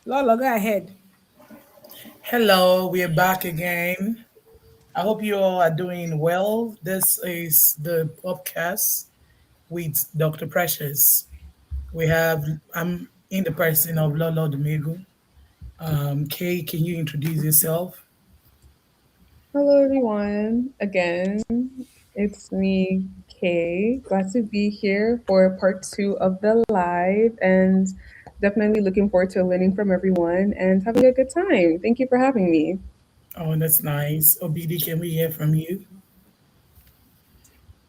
Lola, go ahead. Hello, we're back again. I hope you all are doing well. This is the podcast with Dr. Precious. I'm in the person of Lolo Domingo. Kay, can you introduce yourself? Hello, everyone. Again, it's me, Kay. Glad to be here for part two of the live and definitely looking forward to learning from everyone and having a good time. Thank you for having me. Oh, that's nice. OBD, can we hear from you?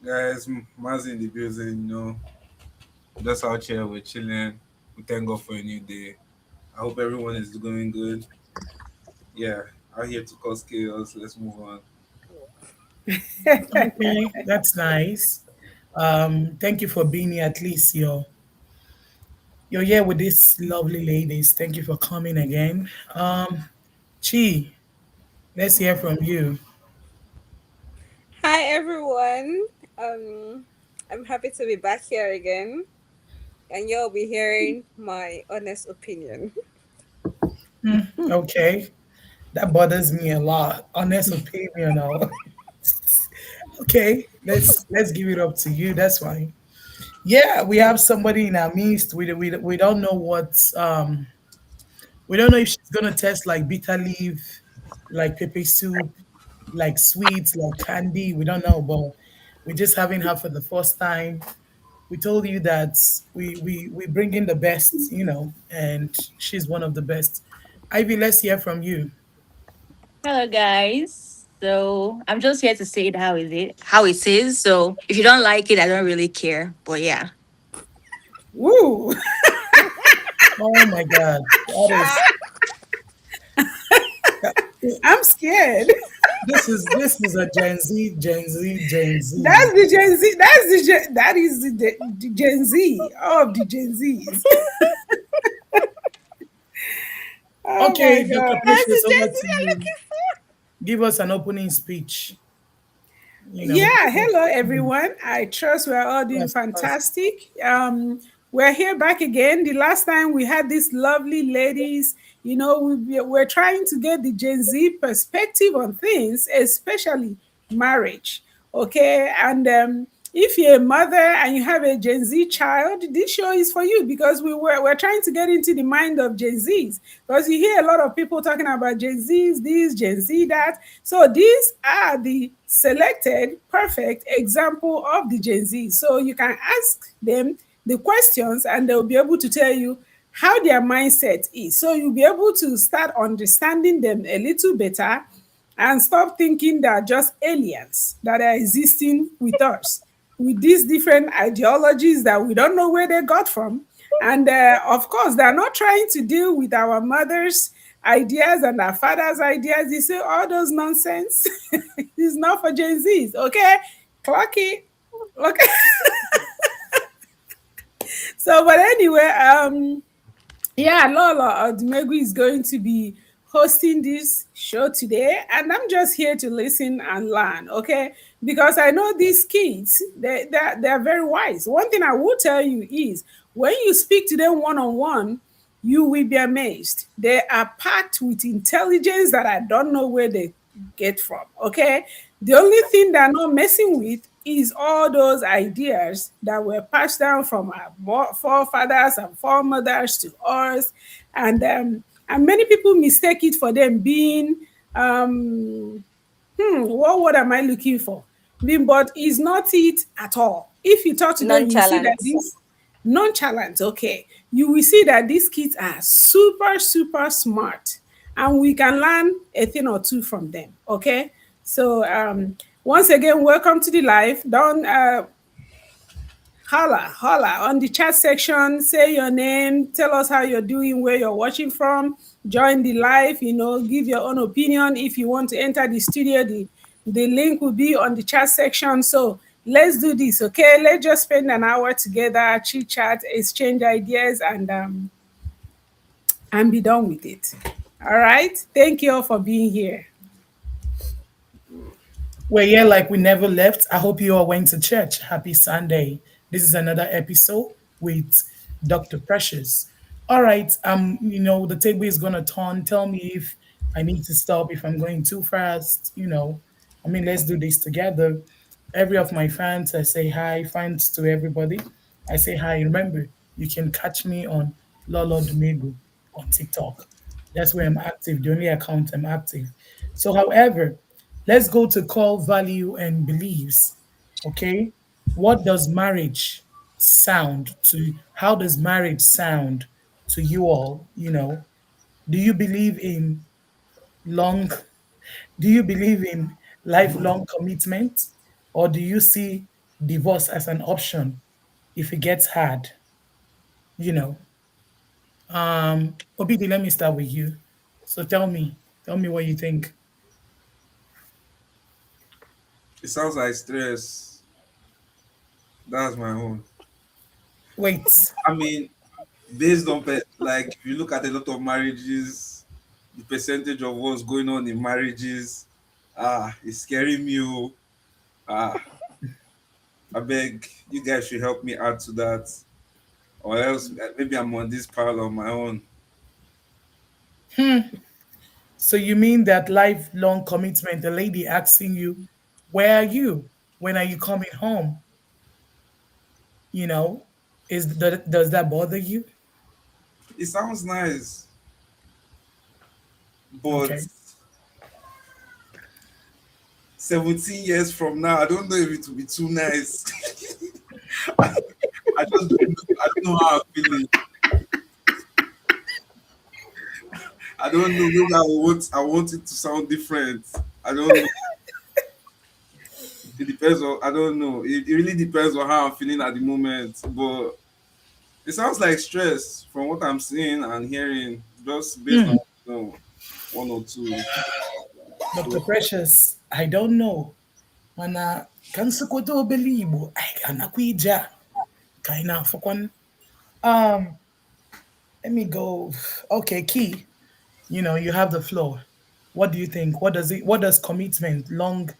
Guys, Mazi in the building, just out here, we're chilling. We thank God for a new day. I hope everyone is going good. Yeah, out here to cause chaos. Let's move on. Okay, that's nice. Thank you for being here. At least you're here with these lovely ladies. Thank you for coming again. Chi, let's hear from you. Hi everyone. Um, I'm happy to be back here again, and you'll be hearing my honest opinion. Okay. That bothers me a lot. Honest opinion. Okay, let's give it up to you. That's fine. Yeah, we have somebody in our midst. We don't know we don't know if she's gonna test like bitter leaf, like pepper soup, like sweets, like candy. We don't know, but we're just having her for the first time. We told you that we bring in the best, and she's one of the best. Ivy, let's hear from you. Hello, guys. So I'm just here to say it how it is. So if you don't like it, I don't really care. But yeah, Woo! Oh my God, that is I'm scared. this is a Gen Z. That's the Gen Z. That's the that is the Gen Z of the Gen Zs. Oh my Okay, Dr. God. That's Precious, the over Gen Z to I'm you. looking for. Give us an opening speech. You know, Yeah, hello everyone. I trust we're all doing yes. fantastic. We're here back again. The last time we had these lovely ladies, we're trying to get the Gen Z perspective on things, especially marriage. Okay, and if you're a mother and you have a Gen Z child, this show is for you because we're trying to get into the mind of Gen Zs because you hear a lot of people talking about Gen Zs, this, Gen Z, that. So these are the selected perfect example of the Gen Z. So you can ask them the questions and they'll be able to tell you how their mindset is. So you'll be able to start understanding them a little better and stop thinking they're just aliens that are existing with us with these different ideologies that we don't know where they got from. And of course, they're not trying to deal with our mothers' ideas and our father's ideas. They say all those nonsense is not for Gen Zs. Okay, clock it. Okay. So, but anyway, yeah, Lola Odumegu is going to be hosting this show today, and I'm just here to listen and learn, okay? Because I know these kids, they're very wise. One thing I will tell you is when you speak to them one on one, you will be amazed. They are packed with intelligence that I don't know where they get from. Okay. The only thing they're not messing with is all those ideas that were passed down from our forefathers and foremothers to us. And many people mistake it for them being what word am I looking for? But it's not it at all. If you talk to them, you see that Nonchalant. this nonchalant, okay, you will see that these kids are super, super smart and we can learn a thing or two from them, okay? So, once again, welcome to the live. Don't holla on the chat section, say your name, tell us how you're doing, where you're watching from, join the live, give your own opinion. If you want to enter the studio, the link will be on the chat section. So let's do this, okay? Let's just spend an hour together, chit chat, exchange ideas, and be done with it. All right, thank you all for being here. We're here like we never left. I hope you all went to church. Happy Sunday. This is another episode with Dr. Precious. All right, the table is gonna turn. Tell me if I need to stop, if I'm going too fast, let's do this together. Every of my fans, I say hi, fans to everybody. I say hi. Remember, you can catch me on Lolo Domingo on TikTok. That's where I'm active, the only account I'm active. So, however, let's go to core value and beliefs. Okay. What does marriage sound to how does marriage sound to you all? Do you believe in long do you believe in lifelong commitment, or do you see divorce as an option if it gets hard? You know. Obidi, let me start with you. So tell me what you think. It sounds like stress. That's my own. Wait. I mean, based on like if you look at a lot of marriages, the percentage of what's going on in marriages, it's scaring me. Oh. Ah, I beg you guys should help me add to that, or else maybe I'm on this pile on my own. So you mean that lifelong commitment, the lady asking you, where are you? When are you coming home? You know, does that bother you? It sounds nice, but Okay. 17 years from now, I don't know if it will be too nice. I just don't know. I don't know how I'm feeling. I don't know. Maybe I want it to sound different. I don't know. It depends on I don't know. It really depends on how I'm feeling at the moment. But it sounds like stress from what I'm seeing and hearing, just based on one or two. Dr. Precious, I don't know. Mana kansukoto belibo ay anakwija kaina fokon. Um, let me go. Okay, Key. You have the floor. What do you think? What does commitment, long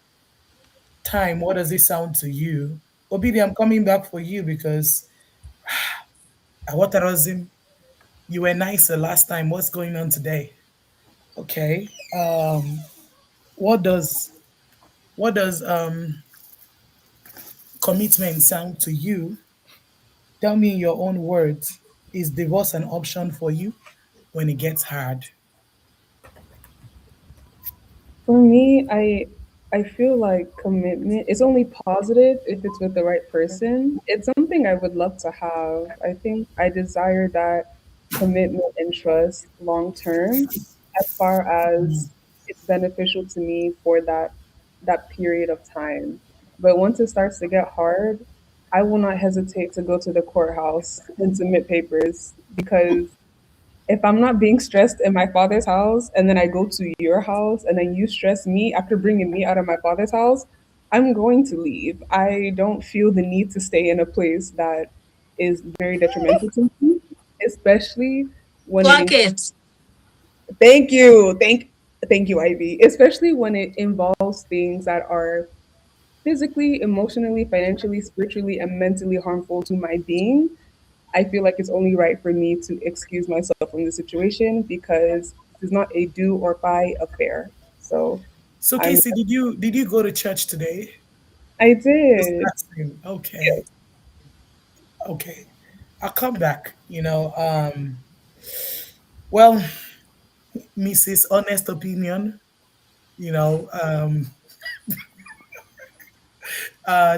time, what does it sound to you? Obidi, I'm coming back for you because Awatarazim, you were nicer last time. What's going on today? Okay. What does commitment sound to you? Tell me in your own words. Is divorce an option for you when it gets hard? For me, I feel like commitment is only positive if it's with the right person. It's something I would love to have. I think I desire that commitment and trust long term as far as it's beneficial to me for that period of time. But once it starts to get hard, I will not hesitate to go to the courthouse and submit papers because if I'm not being stressed in my father's house and then I go to your house and then you stress me after bringing me out of my father's house, I'm going to leave. I don't feel the need to stay in a place that is very detrimental to me, especially when it Clock it. thank you. Thank you, Ivy. Especially when it involves things that are physically, emotionally, financially, spiritually, and mentally harmful to my being. I feel like it's only right for me to excuse myself from the situation because this is not a do or buy affair. So So I'm Casey, did you go to church today? I Just did. asking. Okay. Okay. I'll come back. Well, Mrs. Honest Opinion, you know, um,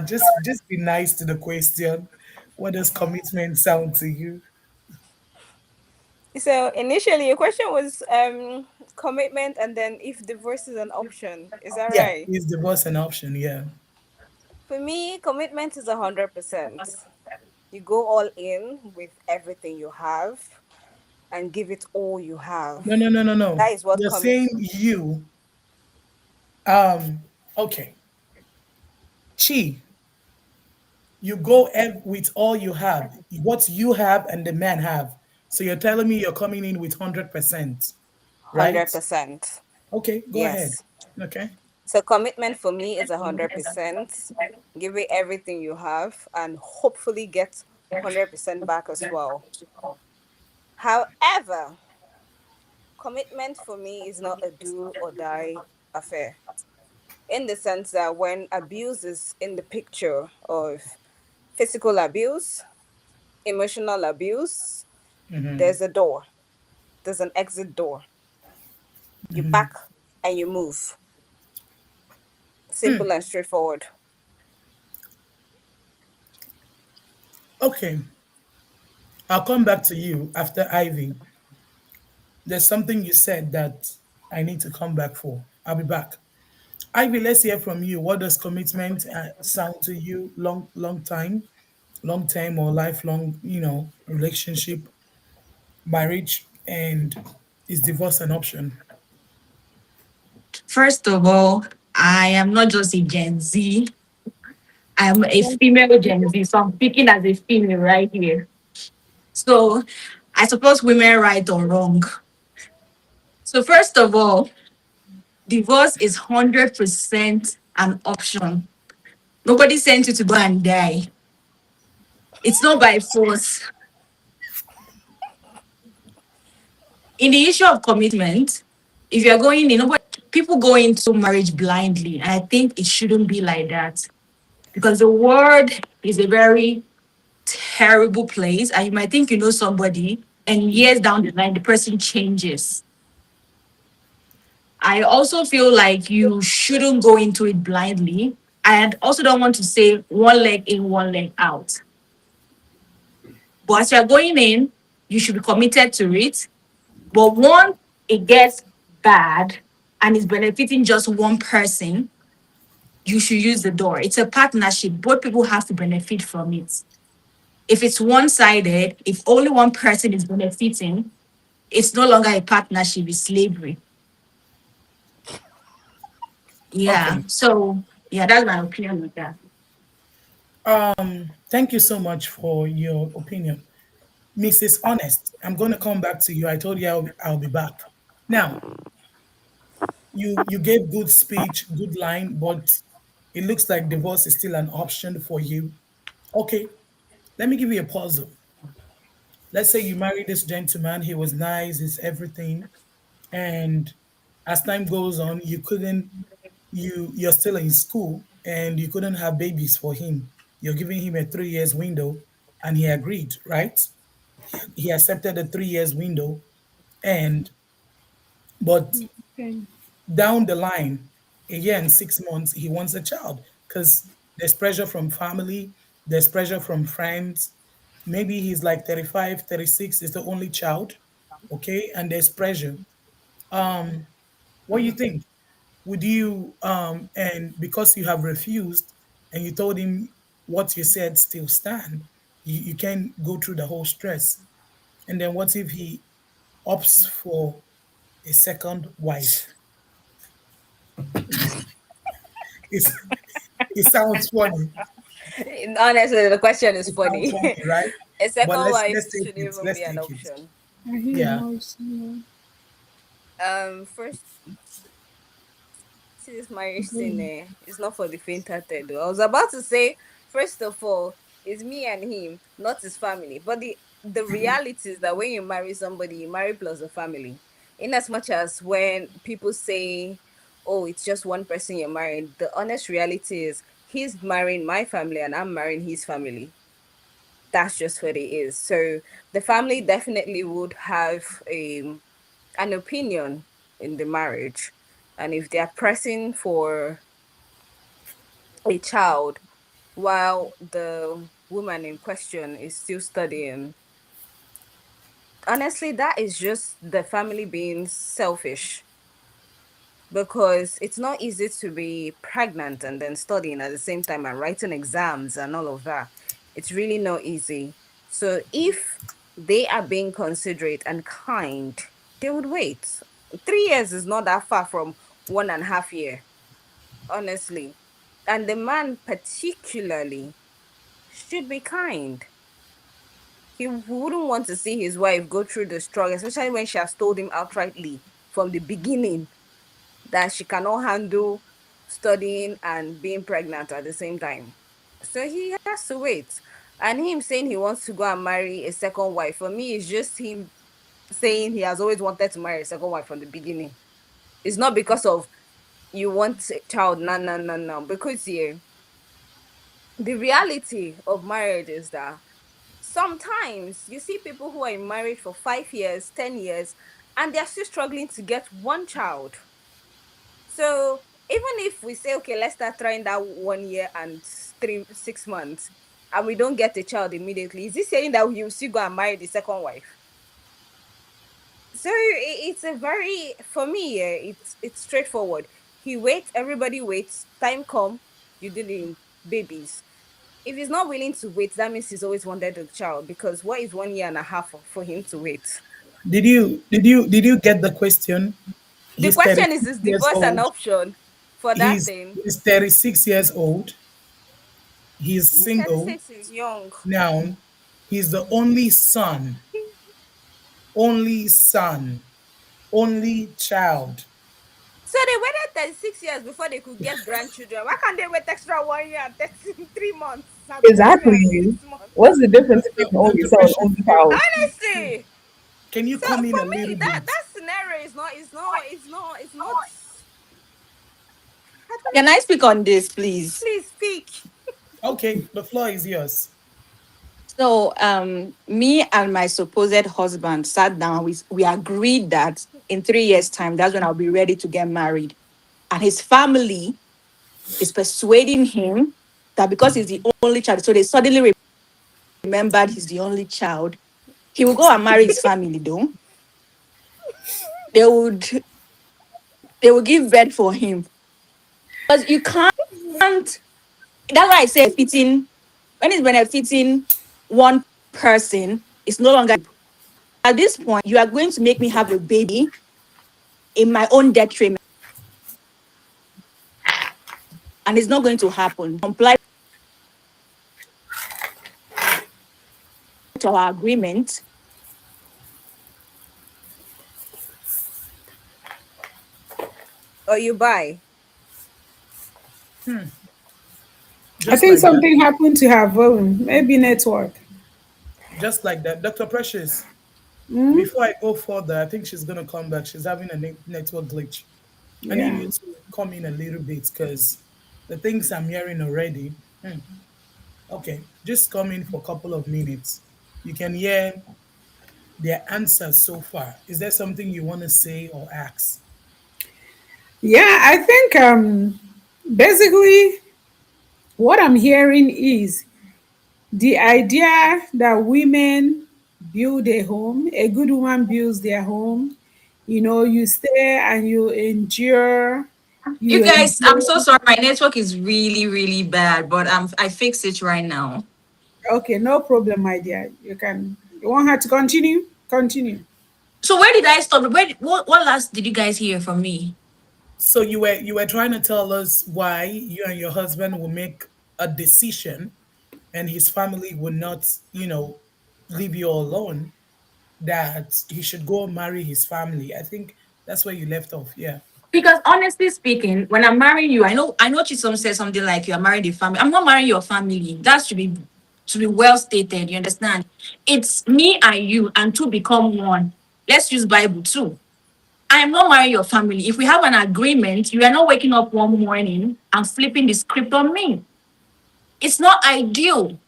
just be nice to the question. What does commitment sound to you? So initially, your question was commitment, and then if divorce is an option. Is that Yeah, right? is divorce an option? Yeah. For me, commitment is 100%. You go all in with everything you have and give it all you have. No, no, no, no, no. That is what You're saying you. Okay. Chi, you go with all you have, what you have and the man have. So you're telling me you're coming in with 100%, right? 100%. Okay, go ahead. Yes. Okay. So commitment for me is 100%. Give it everything you have and hopefully get 100% back as well. However, commitment for me is not a do or die affair, in the sense that when abuse is in the picture of physical abuse, emotional abuse, there's a door, there's an exit door. You back and you move. Simple and straightforward. Okay, I'll come back to you after Ivy. There's something you said that I need to come back for. I'll be back. Ivy, let's hear from you. What does commitment sound to you? Long time, long term, or lifelong? Relationship, marriage, and is divorce an option? First of all, I am not just a Gen Z. I'm a female Gen Z, so I'm speaking as a female right here. So I suppose women right or wrong. So first of all, divorce is 100% an option. Nobody sent you to go and die. It's not by force. In the issue of commitment, if you're going in, nobody, people go into marriage blindly. And I think it shouldn't be like that because the world is a very terrible place. And you might think you know somebody, and years down the line, the person changes. I also feel like you shouldn't go into it blindly. And also don't want to say one leg in, one leg out. But as you're going in, you should be committed to it. But once it gets bad and is benefiting just one person, you should use the door. It's a partnership. Both people have to benefit from it. If it's one sided, if only one person is benefiting, it's no longer a partnership, it's slavery. Yeah. Okay. So, yeah, that's my opinion with that. Thank you so much for your opinion, Mrs. Honest. I'm going to come back to you. I told you I'll be back. Now, you gave good speech, good line, but it looks like divorce is still an option for you. Okay, let me give you a puzzle. Let's say you married this gentleman, he was nice, he's everything, and as time goes on, you're still in school and you couldn't have babies for him. You're giving him a 3 years window, and he agreed, right? He accepted the 3 years window, and but Okay. down the line, a year and 6 months, he wants a child because there's pressure from family, there's pressure from friends. Maybe he's like 35, 36 is the only child, okay? And there's pressure. What do you think? Would you, and because you have refused and you told him what you said still stand, you can't go through the whole stress. And then what if he opts for a second wife? It's, it sounds funny. Honestly, the question is It sounds funny. funny, right? A But second let's wife take shouldn't it. even Let's be an take it. option. I hear Yeah. most. Yeah. First, see this marriage thing, it's not for the faint-hearted. Though I was about to say, first of all, it's me and him, not his family. But the reality is that when you marry somebody, you marry plus the family. In as much as when people say, "Oh, it's just one person you're marrying," the honest reality is he's marrying my family and I'm marrying his family. That's just what it is. So the family definitely would have an opinion in the marriage. And if they're pressing for a child while the woman in question is still studying, honestly, that is just the family being selfish, because it's not easy to be pregnant and then studying at the same time and writing exams and all of that. It's really not easy. So if they are being considerate and kind, they would wait. 3 years is not that far from 1.5 year, honestly. And the man particularly should be kind. He wouldn't want to see his wife go through the struggle, especially when she has told him outrightly from the beginning that she cannot handle studying and being pregnant at the same time. So he has to wait. And him saying he wants to go and marry a second wife, for me, is just him. saying he has always wanted to marry a second wife from the beginning. It's not because of you want a child, no, no, no, no. Because yeah, the reality of marriage is that sometimes you see people who are in marriage for 5 years, 10 years, and they're still struggling to get one child. So even if we say, okay, let's start trying that 1 year and 6 months, and we don't get a child immediately, is this saying that you still go and marry the second wife? So it's a very, for me, yeah, it's straightforward. He waits, everybody waits. Time come, you didn't babies. If he's not willing to wait, that means he's always wanted a child. Because what is 1 year and a half for him to wait? Did you get the question? The He's question 36 is years divorce an old. option for that thing? He's 36 years old. He's single 36 is young. now. He's the only son, only child. So they waited 36 years before they could get grandchildren. Why can't they wait extra 1 year and 3 months? I mean 1 year and Exactly. 6 months. What's the difference Dr. between only Dr. son and Precious, only child? Honestly. can you So come in for a me, little that bit? scenario is not. I don't Can know. I speak on this, please? Please speak. Okay, the floor is yours. So, me and my supposed husband sat down. We agreed that in 3 years' time, that's when I'll be ready to get married. And his family is persuading him that because he's the only child, so they suddenly remembered he's the only child. He will go and marry his family, though. They would they will give birth for him. Because you can't. That's why I say fitting when it's benefiting one person, it's no longer at this point. You are going to make me have a baby in my own detriment, and it's not going to happen. Comply to our agreement. Or you buy. I Just think like that. something happened to her phone, maybe network. Just like that. Dr. Precious, Mm? before I go further, I think she's going to come back. She's having a network glitch. I need Yeah. you to come in a little bit because the things I'm hearing already. Okay, just come in for a couple of minutes. You can hear their answers so far. Is there something you want to say or ask? Yeah, I think basically what I'm hearing is the idea that women build a home, a good woman builds their home. You know, you stay and you endure, You you guys, I'm endure. so sorry. My network is really, really bad, but I fix it right now. Okay, no problem, my dear. You want her to continue? Continue. So where did I stop? What last did you guys hear from me? So you were trying to tell us why you and your husband will make a decision and his family will not, leave you alone, that he should go marry his family. I think that's where you left off. Yeah. Because honestly speaking, when I'm marrying you, I know Chisom said something like you are marrying the family. I'm not marrying your family. That should be well stated. You understand? It's me and you, and two become one. Let's use Bible too. I am not marrying your family. If we have an agreement, you are not waking up one morning and flipping the script on me. It's not ideal.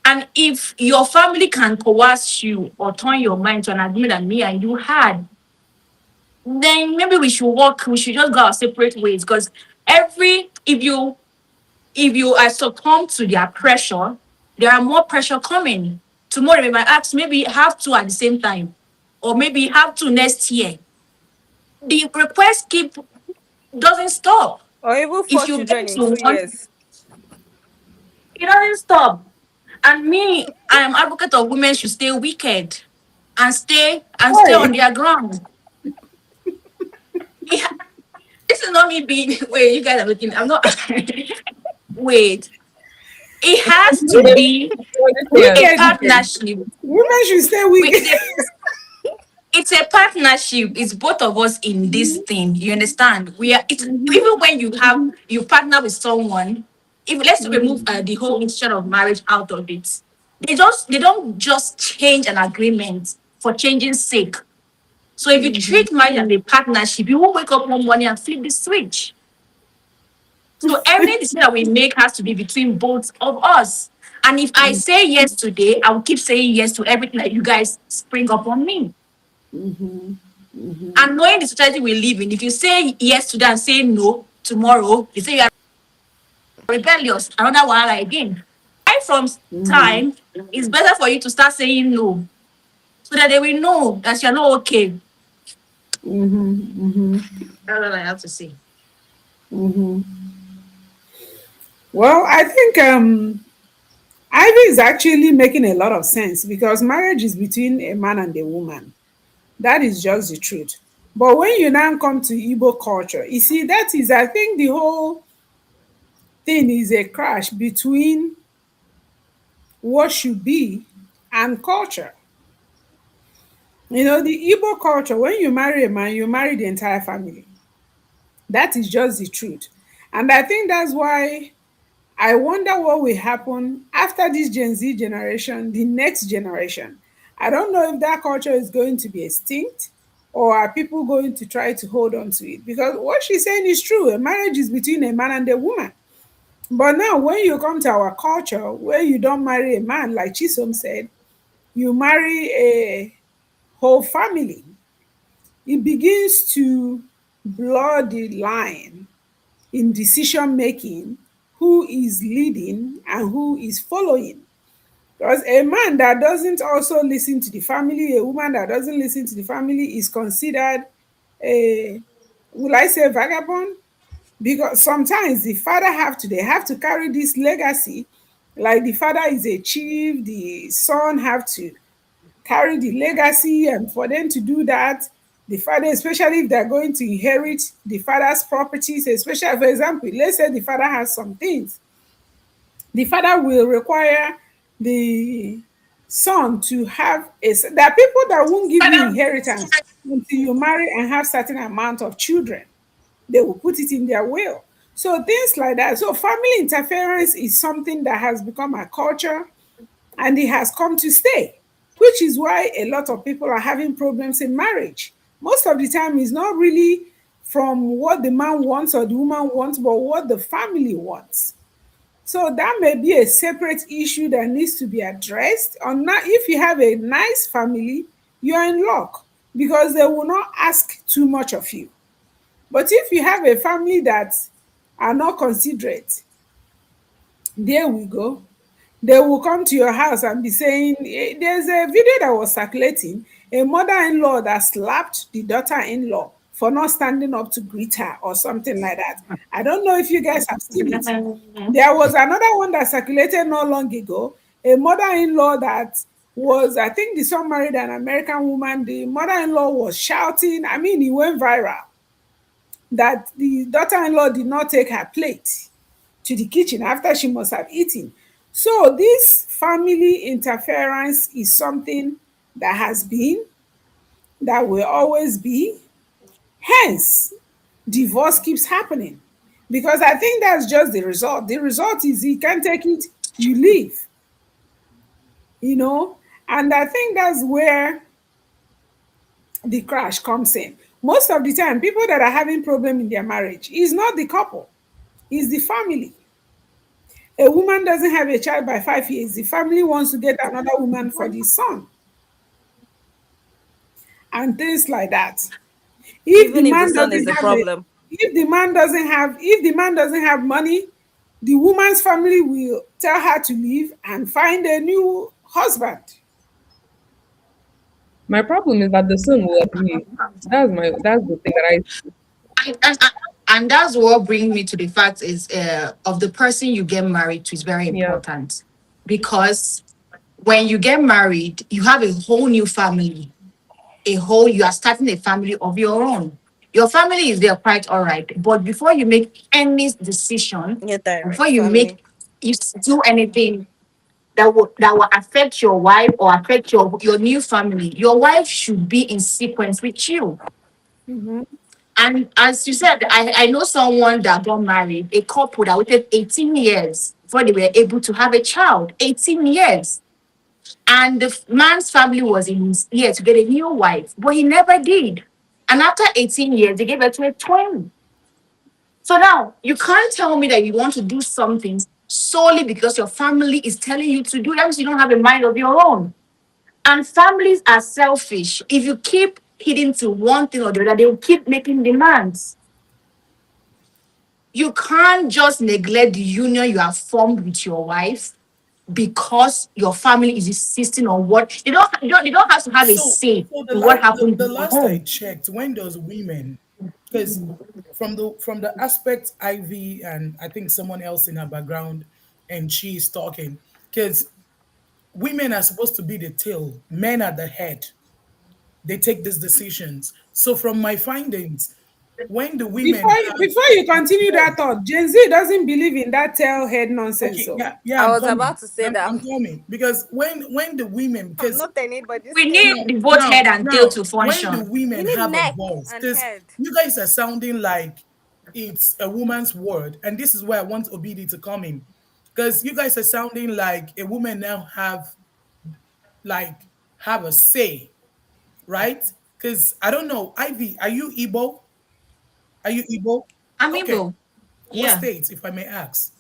And if your family can coerce you or turn your mind to an agreement that me and you had, then maybe we should just go our separate ways. Because every if you are succumb to their pressure, there are more pressure coming. Tomorrow they might ask maybe have two at the same time, or maybe have two next year. The request keep doesn't stop. Or even If four you get children in to two one, years. it doesn't stop. And me, I am advocate of women should stay wicked and stay on Why? their ground. Yeah, this is not me being wait, you guys are looking. I'm not wait. It has to Women be understand. a Wicked. Wicked. partnership. Women should stay It's wicked. a partnership. It's both of us in this thing. You understand? We are. It's even when you partner with someone. If let's remove the whole institution of marriage out of it, they don't just change an agreement. for changing sake. So if you treat marriage as a partnership, you won't wake up one morning and flip the switch. So every decision that we make has to be between both of us. And if I say yes today, I will keep saying yes to everything that you guys spring up on me. And knowing the society we live in, if you say yes today and say no tomorrow, you say you are rebellious, another one again. Right from time, it's better for you to start saying no so that they will know that you're not okay. That's all I have to say. Well, I think Ivy is actually making a lot of sense because marriage is between a man and a woman. That is just the truth. But when you now come to Igbo culture, you see, that is, I think the whole thing is a crash between what should be and culture. You know, the Igbo culture, when you marry a man, you marry the entire family. That is just the truth. And I think that's why I wonder what will happen after this Gen Z generation, the next generation. I don't know if that culture is going to be extinct or are people going to try to hold on to it? Because what she's saying is true. A marriage is between a man and a woman. But now, when you come to our culture, where you don't marry a man, like Chisom said, you marry a whole family, it begins to blur the line in decision making, who is leading and who is following. Because a man that doesn't also listen to the family, a woman that doesn't listen to the family is considered a, will I say, vagabond? Because sometimes the father they have to carry this legacy. Like the father is a chief, the son have to carry the legacy, and for them to do that, the father, especially if they're going to inherit the father's properties, especially, for example, let's say the father has some things, the father will require the son to have there are people that won't give you inheritance until you marry and have certain amount of children. They will put it in their will. So things like that. So family interference is something that has become a culture and it has come to stay, which is why a lot of people are having problems in marriage. Most of the time, it's not really from what the man wants or the woman wants, but what the family wants. So that may be a separate issue that needs to be addressed. Or not, if you have a nice family, you're in luck because they will not ask too much of you. But if you have a family that are not considerate, there we go. They will come to your house and be saying, there's a video that was circulating, a mother-in-law that slapped the daughter-in-law for not standing up to greet her or something like that. I don't know if you guys have seen it. There was another one that circulated not long ago, a mother-in-law that was, I think the son married an American woman. The mother-in-law was shouting. I mean, it went viral that the daughter-in-law did not take her plate to the kitchen after she must have eaten. So this family interference is something that has been, that will always be. Hence, divorce keeps happening. Because I think that's just the result. The result is you can't take it, you leave. You know? And I think that's where the crash comes in. Most of the time, people that are having problem in their marriage is not the couple, it's the family. A woman doesn't have a child by 5 years. The family wants to get another woman for the son and things like that. If the Even if the man son is doesn't the have a, problem. if the man doesn't have money, the woman's family will tell her to leave and find a new husband. My problem is that the son will agree. That's the thing that I see. And, and, and that's what brings me to the fact is of the person you get married to is very Yeah. important because when you get married, you have a whole new family. You are starting a family of your own. Your family is there quite all right, but before you make any decision, Your before direct you family. do anything that will affect your wife or affect your new family, your wife should be in sequence with you. Mhm. And as you said, I know someone that got married, a couple that waited 18 years before they were able to have a child. 18 years. And the man's family was in his ear to get a new wife, but he never did. And after 18 years, they gave birth to a twin. So now you can't tell me that you want to do something solely because your family is telling you to do. That means you don't have a mind of your own. And families are selfish. If you keep hitting to one thing or the other, they will keep making demands. You can't just neglect the union you have formed with your wife because your family is insisting on what they don't have to have a say So in what happens the in your last I home. checked, when does women, because from the aspect Ivy and I think someone else in her background and she's talking, because women are supposed to be the tail, men are the head. They take these decisions. So from my findings, when the women have Before you continue a that voice, thought, Gen Z doesn't believe in that tailhead nonsense. okay, So yeah, yeah, I I'm was coming. about to say that. I'm coming because when the women, I'm because not anybody's We tail. need now, the both head and tail to when the function. You women need have a neck voice, and because head. you guys are sounding like it's a woman's word, and this is where I want Obidi to come in, because you guys are sounding like a woman now like have a say, right? Because I don't know, Ivy, are you Igbo? Are you Igbo? I'm Okay, Igbo. what Yeah. state, if I may ask?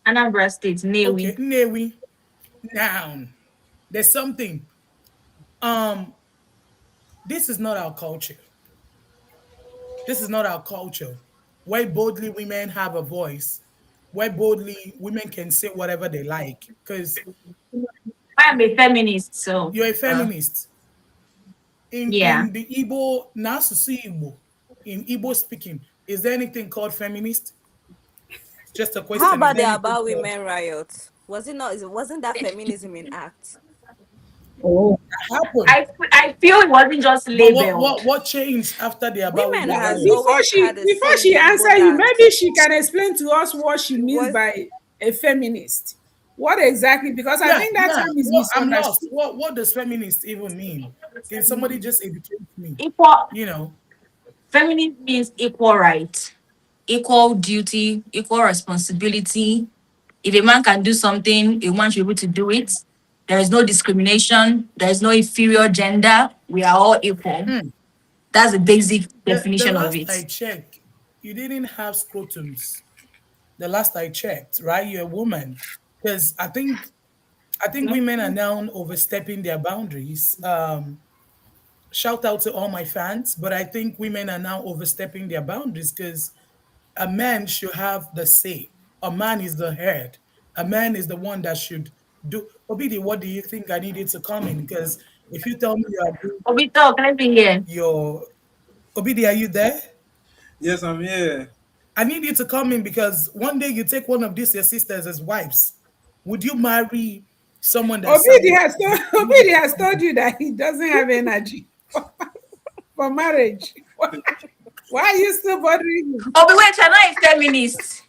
Anambra State, Okay, Newi. Newi. Now, there's something. Um, this is not our culture. This is not our culture. Where boldly women have a voice, where boldly women can say whatever they like. Because I'm a feminist, so you're a feminist. yeah. In the Igbo, Nasusu Igbo, in Igbo speaking, is there anything called feminist? Just a How question. Is about there the anything about called women riot? Was it not? Wasn't that feminism in act? Oh, happen? I feel it wasn't just But labeled. what changed after the about Women women Well, has riot? always had a before say in she the Igbo answer you, land. maybe she can explain to us what she means Was by a feminist. What exactly? Because I Yeah, think that yeah. term is What I'm lost. misunderstood. What does feminist even mean? Can somebody just educate me? Equal You know, feminism means equal right, equal duty, equal responsibility. If a man can do something, a woman should be able to do it. There is no discrimination. There is no inferior gender. We are all equal. That's the basic the definition of last I it. checked, you didn't have scrotums. The last I checked, right? You're a woman, because I think women are now overstepping their boundaries. Shout out to all my fans, but I think women are now overstepping their boundaries because a man should have the say. A man is the head. A man is the one that should do. Obidi, what do you think I needed to come in? Because if you tell me you are doing Obito, can I be here? your Obidi, are you there? Yes, I'm here. I need you to come in because one day you take one of these your sisters as wives. Would you marry someone that sounds like you? I need you Obidi to has come told in. you that he doesn't have energy for marriage. Why are you still bothering him? Oh, but wait, you're not a feminist.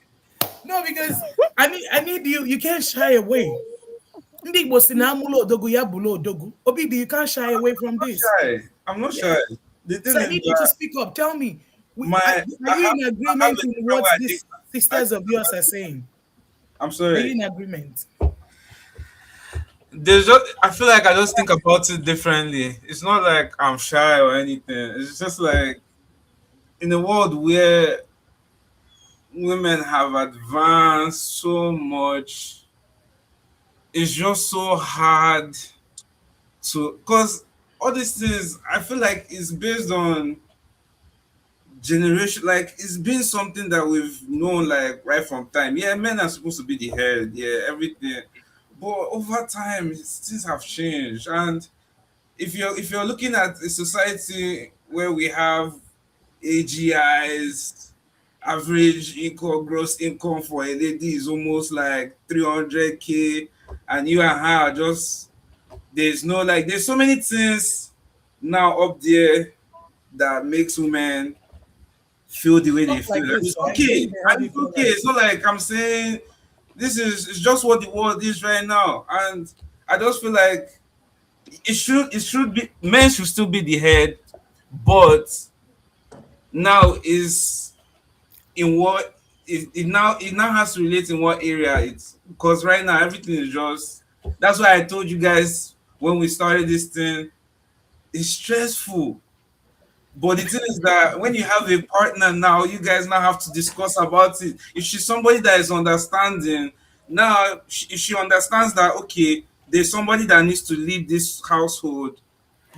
No, because I need you. You can't shy away. Ndị Igbo si na amụla odogwu ya bụla odogwu. Obidi, you can't shy away from this. Shy. I'm not Yeah. shy. The So thing I is need you to that speak up. Tell me, my are you in I have agreement a in different what way these I sisters think of yours about are it. saying? I'm Are you sorry. in agreement? There's just I feel like I just think about it differently. It's not like I'm shy or anything. It's just like in a world where women have advanced so much, it's just so hard to because all these things I feel like it's based on generation, like it's been something that we've known like right from time. Yeah, men are supposed to be the head, yeah, everything. But over time things have changed. And if you're looking at a society where we have AGIs, average income, gross income for a lady is almost like 300K, and you and her are just there's no like there's so many things now up there that makes women feel the way they Stuff feel. like And this, it's right? okay. Maybe they have And you it's feel okay. like It's not like I'm saying this is it's just what the world is right now. And I just feel like it should be men should still be the head, but now is in what it now has to relate in what area it's because right now everything is just That's why I told you guys when we started this thing, it's stressful. But the thing is that when you have a partner now, you guys now have to discuss about it. If she's somebody that is understanding, now if she understands that okay, there's somebody that needs to lead this household,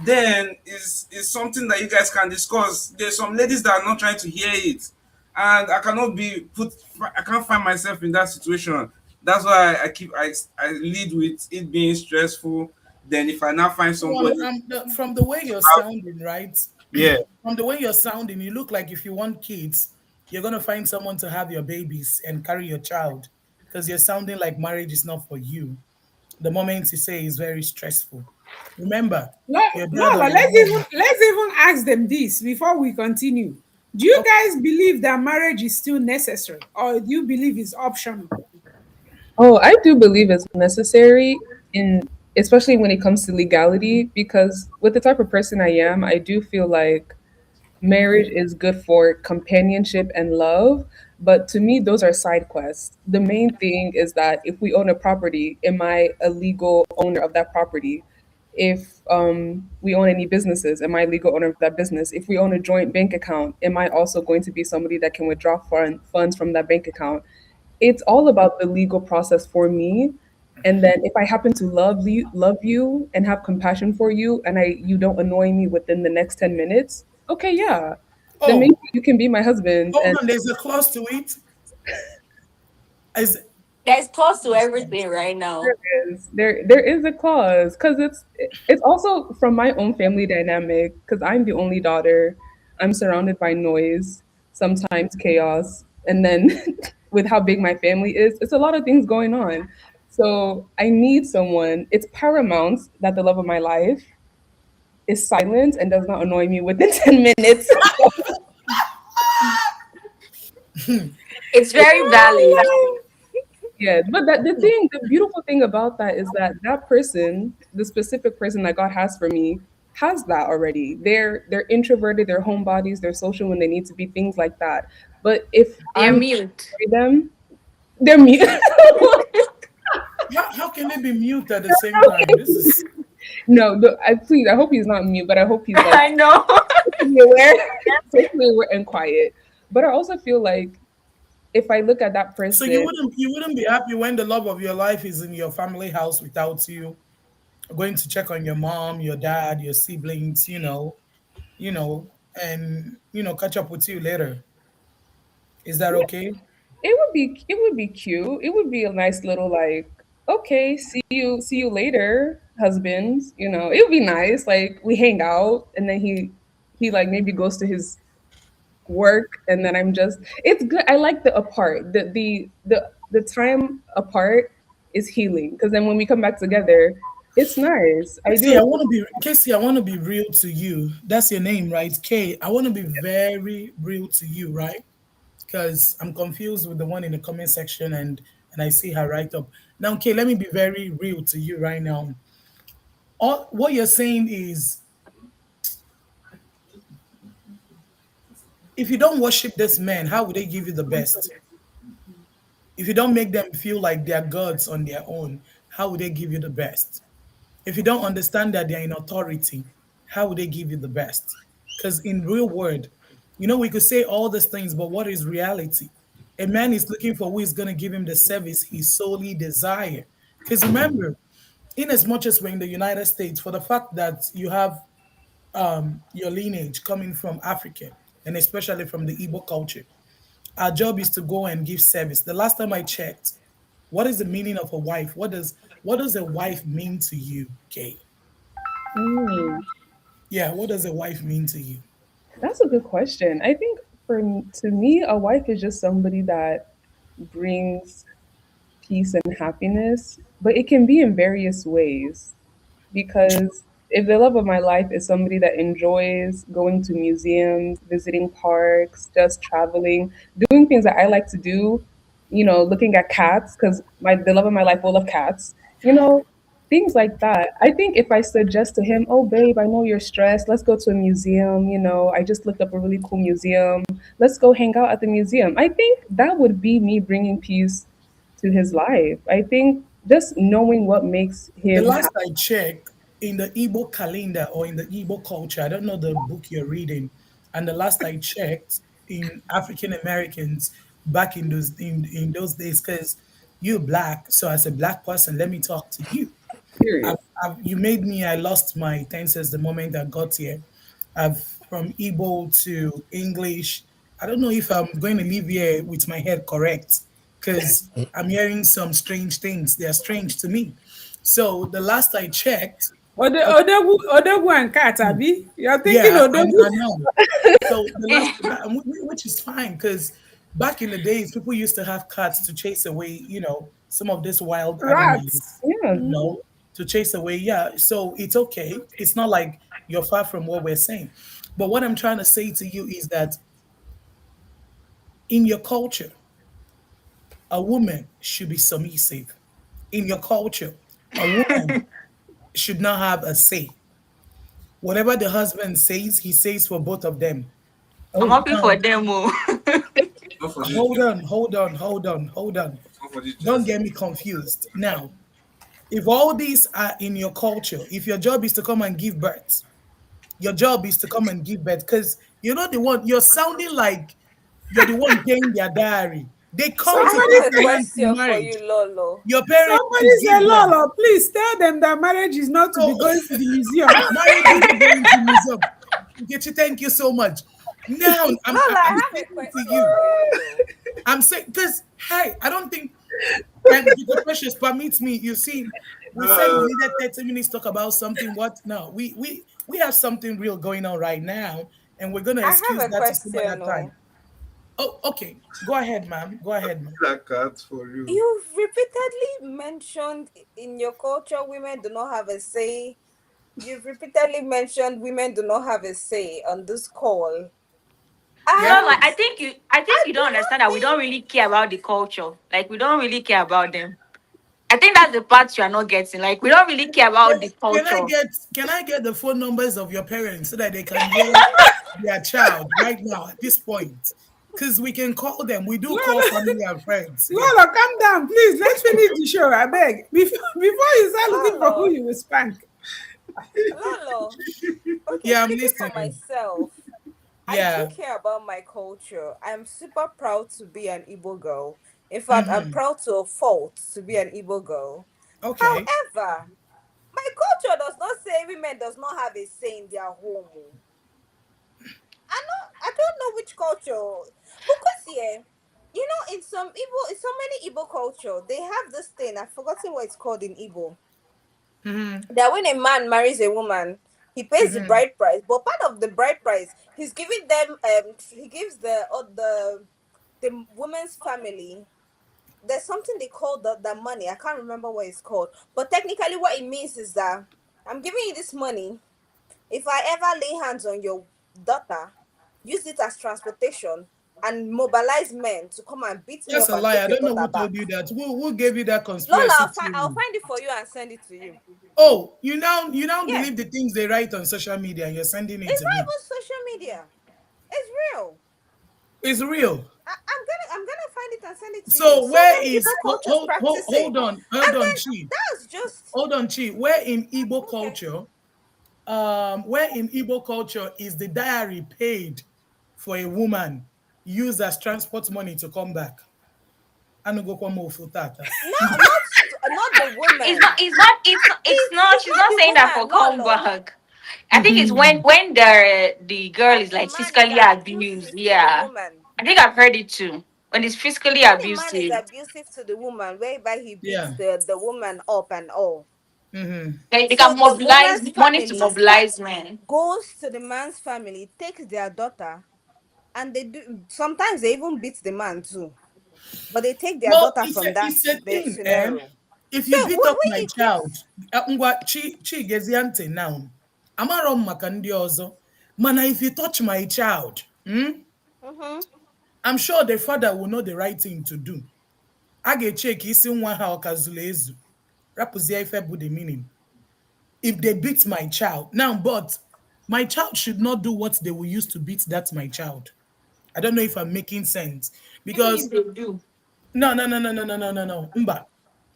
then is something that you guys can discuss. There's some ladies that are not trying to hear it, and I cannot be put. I can't find myself in that situation. That's why I lead with it being stressful. Then if I now find Well, somebody, from the way you're sounding, right? yeah. From the way you're sounding, you look like if you want kids, you're gonna find someone to have your babies and carry your child, because you're sounding like marriage is not for you. The moment you say is very stressful. Remember, your dad or Lola, your mom. let's even ask them this before we continue. Do you Okay. guys believe that marriage is still necessary, or do you believe it's optional? Oh, I do believe it's necessary in especially when it comes to legality because with the type of person I am, I do feel like marriage is good for companionship and love, but to me those are side quests. The main thing is that if we own a property, am I a legal owner of that property? If we own any businesses, am I a legal owner of that business? If we own a joint bank account, am I also going to be somebody that can withdraw funds from that bank account? It's all about the legal process for me. And then if I happen to love you and have compassion for you and I you don't annoy me within the next 10 minutes, okay, yeah. Then maybe Oh, you can be my husband hold and on. There's a clause to it. Is There's close to everything right now. there is a clause because it's also from my own family dynamic because I'm the only daughter. I'm surrounded by noise, sometimes chaos, and then with how big my family is, it's a lot of things going on. So I need someone. It's paramount that the love of my life is silent and does not annoy me within 10 minutes. It's very valid. Yeah, but the beautiful thing about that is that that person, the specific person that God has for me, has that already. They're introverted, they're homebodies, they're social when they need to be, things like that. But if They're I'm mute. them, they're mute. how can they be mute at the same time? This is No, please, I hope he's not mute, but I hope he's like I know. socially aware, socially aware and quiet. But I also feel like if I look at that so person, you wouldn't be happy when the love of your life is in your family house without you going to check on your mom, your dad, your siblings, you know, and catch up with you later. Is that okay? it would be cute. It would be a nice little like, okay, see you later, husband. It would be nice. Like we hang out and then he like maybe goes to his work and then I'm just it's good. I like the apart. The time apart is healing because then when we come back together, it's nice. I do. Casey, I want to be real to you. That's your name, right? Kay, I want to be very real to you, right? Because I'm confused with the one in the comment section and I see her right up. Now, Kay, let me be very real to you right now. All what you're saying is if you don't worship this man, how would they give you the best? If you don't make them feel like they're gods on their own, how would they give you the best? If you don't understand that they're in authority, how would they give you the best? Because in real world, we could say all these things, but what is reality? A man is looking for who is going to give him the service he solely desire. Because remember, in as much as we're in the United States, for the fact that you have your lineage coming from Africa and especially from the Igbo culture, our job is to go and give service. The last time I checked, what is the meaning of a wife? What does a wife mean to you, Kay? Mm, Yeah, what does a wife mean to you? that's a good question. I think to me, a wife is just somebody that brings peace and happiness, but it can be in various ways. Because if the love of my life is somebody that enjoys going to museums, visiting parks, just traveling, doing things that I like to do, looking at cats, because the love of my life will love cats, things like that. I think if I suggest to him, oh babe, I know you're stressed, let's go to a museum, I just looked up a really cool museum, let's go hang out at the museum. I think that would be me bringing peace to his life. I think just knowing what makes The him last happy. I checked, in the Igbo calendar or in the Igbo culture, I don't know the book you're reading, and the last I checked, in African Americans back in those days, because you're black, so as a black person, let me talk to you. Period. You made me. I lost my tenses the moment I got here. I've from Igbo to English. I don't know if I'm going to leave here with my head correct because I'm hearing some strange things. They are strange to me. So the last I checked, okay, Odogwu and cat, Abi. You're thinking yeah, Odogwu? I know. So the last, which is fine because back in the days, people used to have cats to chase away, some of these wild animals, Rats. Yeah. you know, to chase away. Yeah, so it's okay. It's not like you're far from what we're saying. But what I'm trying to say to you is that in your culture, a woman should be submissive. In your culture, a woman should not have a say. Whatever the husband says, he says for both of them. I'm Oh, happy for Now, them. Oh. Not for this hold girl. on, hold on, hold on, hold on. Not for this Gen Don't Z. get me confused. Now, if all these are in your culture, if your job is to come and give birth, your job is to come and give birth because you're not the one, you're sounding like you're the one paying their diary. They come to I Somebody take have a the say, man to question for marriage. you, Lolo. Your parents somebody will say, give them. Lolo, please tell them that marriage is not to So be going to the museum. marriage is not going to museum. Nkechi, thank you so much. Now Lola, I'm I have a saying to question you, for you, though. I'm saying because hey, I don't think the precious permits me. You see, we said we needed 30 minutes to talk about something. What now? We have something real going on right now, and we're gonna I have excuse a that to some other question, time. oh. Oh, okay. Go ahead, ma'am. Go ahead, ma'am. That cat for you. You've repeatedly mentioned in your culture women do not have a say. You've repeatedly mentioned women do not have a say on this call. Yeah. Lola, And I I think you do don't not understand that we don't think really care about the culture. Like we don't really care about them. I think that's the part you are not getting. Like we don't really care Can, about the can I culture. get can I get the phone numbers of your parents so that they can hear their child right now at this point? Because we can call them. We do call Lolo, family and friends here. Lolo, calm down, please. Let's finish the show, I beg. Before you start looking for who Lolo, you will spank. Lolo. Okay, Yeah, I'm speaking for listening. myself, I do Yeah. care about my culture. I'm super proud to be an Igbo girl. In fact, I'm Mm-hmm. proud to a fault to be an Igbo girl. Okay. However, my culture does not say women does not have a say in their home. Oh. I don't know which culture because yeah, in some Igbo, in so many Igbo culture, they have this thing. I've forgotten what it's called in Igbo. Mm-hmm. That when a man marries a woman, he pays the Mm-hmm. bride price, but part of the bride price, he's giving them he gives the woman's family. There's something they call the money. I can't remember what it's called, but technically, what it means is that I'm giving you this money. If I ever lay hands on your daughter, use it as transportation and mobilize men to come and beat me That's up a and lie. take I your don't know daughter who back. told you that. Who gave you that Lola, conspiracy I'll theory? find it for you and send it to you. Oh, you now Yeah, believe the things they write on social media and you're sending it it's to not me. even social media. It's real. It's real. I'm gonna find it and send it to you. So So where many is Igbo cultures practice it, hold and on, then Chi. that's just Hold on, Chi. Where in Igbo okay. culture, where in Igbo culture is the diary paid for a woman used as transport money to come back? Anugokwa mo futata. Not the It's woman. not. It's not. It's not. It's She's not not the saying that for woman, come Lolo. back. I think it's when the girl When is the like man is physically abused. abusive to the Yeah, woman. I think I've heard it too. When it's physically When the man is abusive, abusive to the woman, whereby he beats Yeah. the woman up and all. Mm-hmm. they So can the mobilize woman's money to family mobilize men. goes to the man's family, takes their daughter, and they do sometimes they even beat the man too. But they take their Well, daughter from that it's a thing, eh? scenario. If So you beat up when my you keep child, ngwa chi geziante now. Amaro maka ndị ọzọ. Mana if you touch my child, Mhm. I'm sure the father will know the right thing to do. A ga-eche ka isi nwa ha ọkazụlụ ezu. Rapụzie ife bụ the meaning. If they beat my child, now, but my child should not do what they will use to beat that my child. I don't know if I'm making sense Even if because they do, no, no, no, no, no, no, no, no, no. Mba.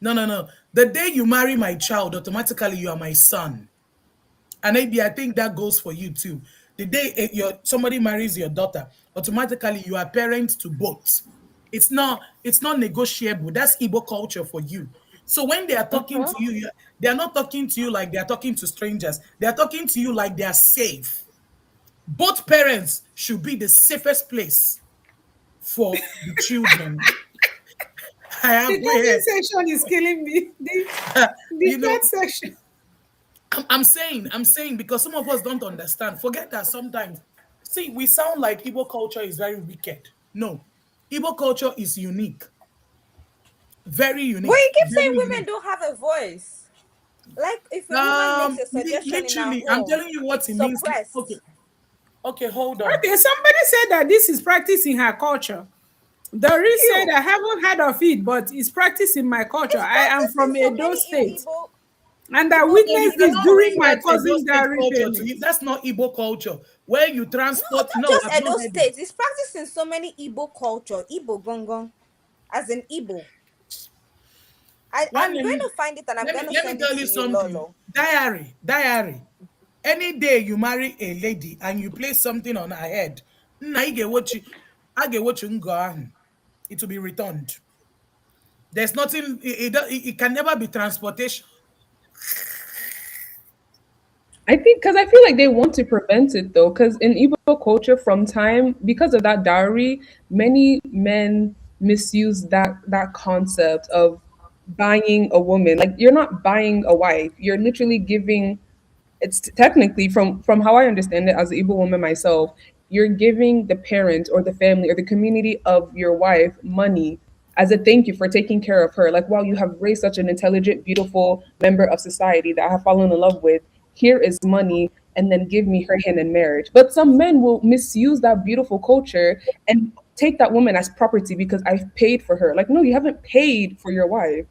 No, no, no. The day you marry my child, automatically you are my son. And maybe I think that goes for you too. The day somebody marries your daughter, automatically you are parents to both. It's not negotiable. That's Igbo culture for you. So when they are talking to Uh-huh. you, they are not talking to you like they are talking to strangers. They are talking to you like they are safe. Both parents should be the safest place for the children. I The have comment here, section is killing me. The you know, third section. I'm saying because some of us don't understand. Forget that sometimes. See, we sound like Igbo culture is very wicked. No, Igbo culture is unique, very But unique, you keep saying very women unique. don't have a voice. Like if a woman makes a suggestion in her Literally, I'm home, telling you what it's it means. Okay, suppressed. okay, hold on. Okay, somebody said that this is practice in her culture. Doris said, Ew. I haven't heard of it, but it's practice in my culture. It's I am practiced in from so Edo many State, Igbo and I Igbo So you witnessed this Igbo cannot during bring my that culture. Edo cousin State dowry culture to payment. you. That's not Igbo culture. Where you No, transport, not no, just I've not Edo heard it. State. It's practiced in so many Igbo culture. Igbo gongong, as in Igbo. One I'm let going me to find it and I'm let me going to let me send it tell to you you, something. Lolo. Diary. Any day you marry a lady and you place something on her head, nna I get what you go on. It will be returned. There's nothing. It can never be transportation. I think because I feel like they want to prevent it though, because in Igbo culture, from time because of that dowry, many men misuse that concept of buying a woman. Like you're not buying a wife; you're literally giving it's technically from how I understand it as an Igbo woman myself, you're giving the parent or the family or the community of your wife money as a thank you for taking care of her. Like, wow, you have raised such an intelligent, beautiful member of society that I have fallen in love with. Here is money, and then give me her hand in marriage. But some men will misuse that beautiful culture and take that woman as property because I've paid for her. Like, no, you haven't paid for your wife.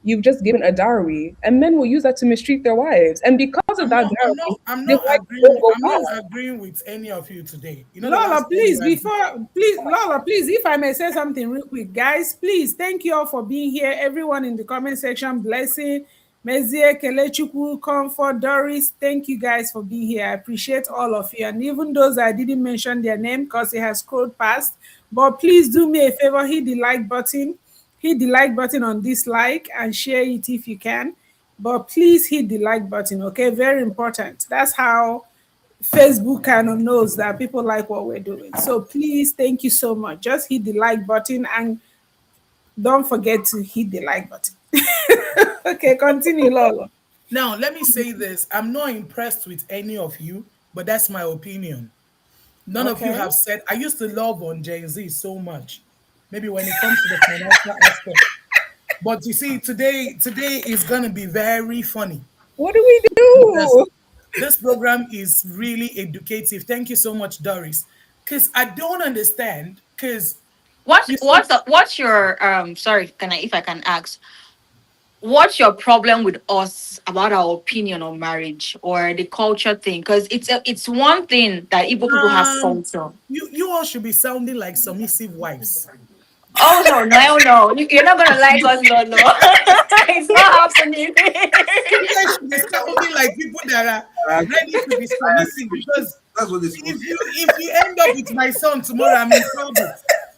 You've just given a dowry, and men will use that to mistreat their wives. And because of I'm that not. I'm dowry, not. I'm the not wife agreeing. won't go I'm not back. agreeing with any of you today. You know, the Lola, last time we please, had this. Lola, please, if I may say something real quick, guys, please, thank you all for being here. Everyone in the comment section, blessing, Mezie, Kelechukwu, Comfort, Doris, thank you guys for being here. I appreciate all of you. And even those I didn't mention their name because it has scrolled past, but please do me a favor, hit the like button on this like and share it if you can. But please hit the like button, okay? Very important. That's how Facebook kind of knows that people like what we're doing. So please, thank you so much. Just hit the like button and don't forget to hit the like button. Okay, continue, Lolo. Now, let me say this. I'm not impressed with any of you, but that's my opinion. None of you Okay. have said, I used to love on Gen Z so much. Maybe when it comes to the financial aspect. But you see, today is gonna be very funny What do we because do? this program is really educative. Thank you so much, Doris. Because I don't understand. Because What's you see, what's the, what's your sorry, can I if I can ask, what's your problem with us about our opinion on marriage or the culture thing? Because it's one thing that Igbo people have um, culture. you all should be sounding like submissive wives. Oh no, no, no. You're not gonna like us, no, no. It's not happening. You guys should be sounding like people that are I ready to be I submissive agree. because That's what they're supposed if to you if you end up with my son tomorrow, I'm in trouble.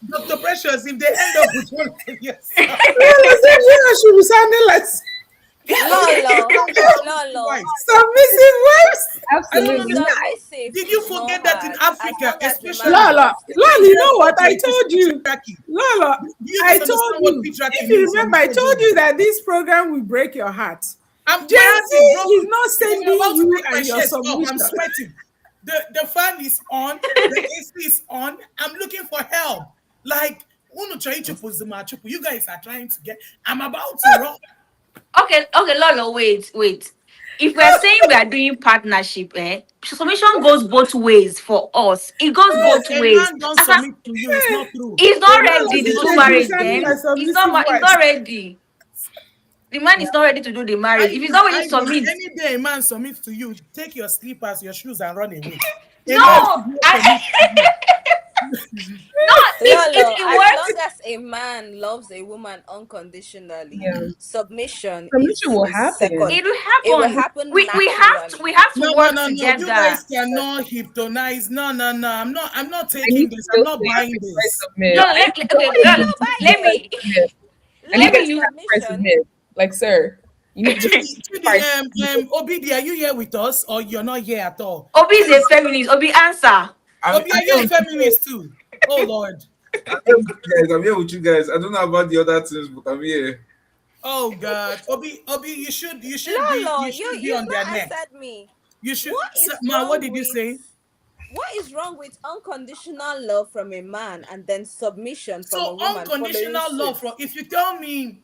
Dr. Precious, if they end up with one of your son, Lolo said you should be sounding like you should be Lolo, sounding submissive Lolo. wives. submissive wives. I don't Being Absolutely understand. not. submissive Did you is not forget that in hard as Africa, long as the man especially, Lola, wants the Lola, we you money. know don't go what to I a told you? patriarchy? Lola, Do you I guys told understand what you. patriarchy If you means? You're remember, I told misogyny. you that this program will break your heart. My Gen heart Z is is broken. not If I'm sending about to you take my and your shirt off, I'm submission. sweating. The fan is on, the AC is on. I'm looking for help. Like, unu chọ ịchụpụ zima achụpụ. You guys are trying to get. I'm about to run. Okay, okay, Lolo, wait. If we're saying we are doing partnership, submission goes both ways for us. It goes No, both a ways. man don't As a- submit to you. It's not true. It's A not man Lola ready. does The said not two they should be submit marriage to sounding you. like then. It's not. submissive It's wives. not ready. The man is not ready to do the marriage. If he's not ready to Ivory, submit, any day a man submits to you, take your slippers, your shoes, and run away. A man no, should not submit to you. no. Lolo, it as long works. as a man loves a woman unconditionally, Yeah. submission Submission will is second. happen. It will It will happen. happen We naturally. have to No, no, work no, no. You guys together. cannot hypnotize. No, no, no. I'm not And you taking this. I'm still not say buying I this. submit. No, And let, you let- don't okay, Who is even let, not teach let me buying I it? me submit. And you let guys me Lolo, still use have to submission. submit. Like, sir, you need to just Chidi, Chidi, part. Obidi, are you here with us or you're not here at all? Obi is a Please, feminist. Obi answer. Obi, I'm are here you a with you guys. feminist too? Oh Lord. I'm here with you guys. I'm here with you guys. I don't know about the other things, but I'm here. Oh God. Obi, Lolo, you should be you've on their not neck. answered me. You should What is Ma, what wrong did you say? with what is wrong with unconditional love from a man and then submission from So a woman following unconditional love suit? from if you tell me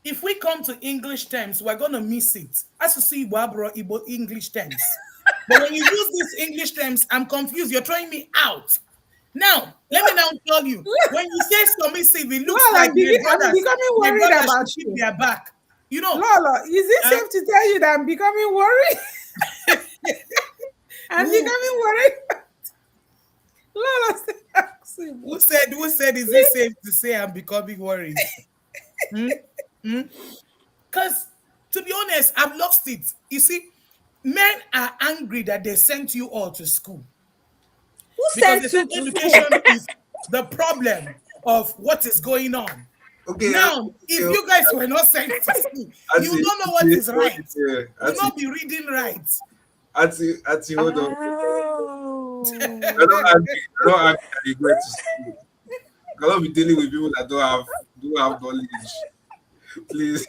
if we come to English terms, we're gonna miss it. As you see, Wabro Igbo English terms. But when you use these English terms, I'm confused. You're throwing me out. Now, let me now tell you. When you say submissive, it looks Lol, like I'm becoming my worried brothers about should keep you. their back. You know, Lolo, is it uh, safe to tell you that I'm becoming worried? I'm who becoming worried. Lolo, who said is it safe to say I'm becoming worried? Hmm? Hmm? Because to be honest, I've lost it. You see, men are angry that they sent you all to school Who because sent they you said to education school? is the problem of what is going on. Okay, Now, okay, if you okay. guys were not sent to school, you will Ati, not know what is right. yeah, You will not be reading right. Hold on. I Oh. don't agree. I don't agree that they go to school. I cannot be dealing with people that don't have knowledge. Please.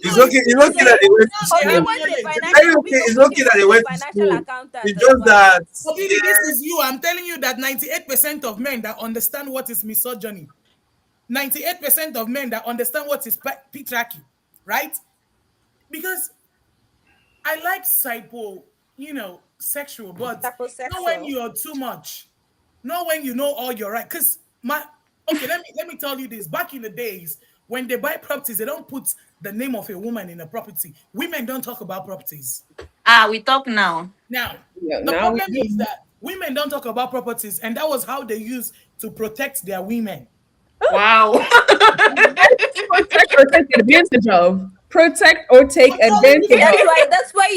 No, It's okay. it's It's okay that Obi they went to they Obi have school. went to knowledge. Very okay. It's Obi okay that they went to went to financial school. accountant It's as just well. that Obidi, this yeah. is you. I'm telling you that 98% of men that understand what is misogyny, 98% of men that understand what is patriarchy, right? Because I like psycho, sexual, but not when Saposexual. you're too much. Not when you know all your right. Because my okay, let me tell you this. Back in the days, when they buy properties, they don't put the name of a woman in a property. Women don't talk about properties. Ah, we talk now. Now, Yeah, the now we problem is do. that women don't talk about properties, and that was how they used to protect their women. Wow. Protect or take advantage of. Protect or take I'm telling you advantage guys. of. That's why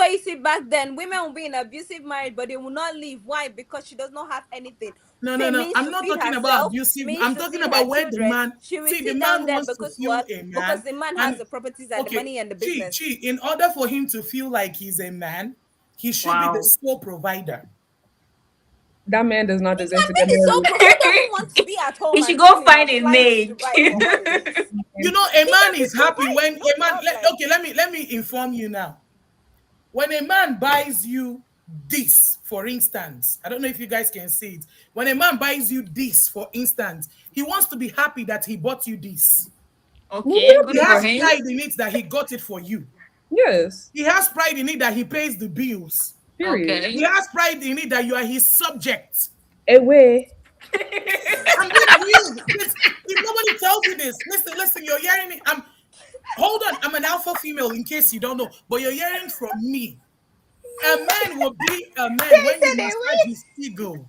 you see back then women will be in abusive marriage, but they will not leave. Why? Because she does not have anything. No, no, Say no. means I'm to not feed talking about herself, abusive. means I'm to talking feed her about where the children. man, She will see, the sit down man there wants to because feel what? a Because man. the man has And the properties and the okay, money and the Chi, business. in order for him to feel like he's a man, he should be the Wow. sole provider. That man does not He deserve can to be get the sole married. who doesn't want to be at home He should and go chilling and find a flying to maid. Dubai for holidays? A He man can be is happy when providing, no a man. problem. Okay, let me inform you now. When a man buys you this, for instance, I don't know if you guys can see it. When a man buys you this, for instance, he wants to be happy that he bought you this. Okay, He good for has him. pride in it that he got it for you. Yes. He has pride in it that he pays the bills. Period. He Okay. has pride in it that you are his subject. Away. I'm being real. If nobody tells you this, listen, you're hearing it. Hold on, I'm an alpha female in case you don't know, but you're hearing from me. A man will be a man when you Said massage away. his ego.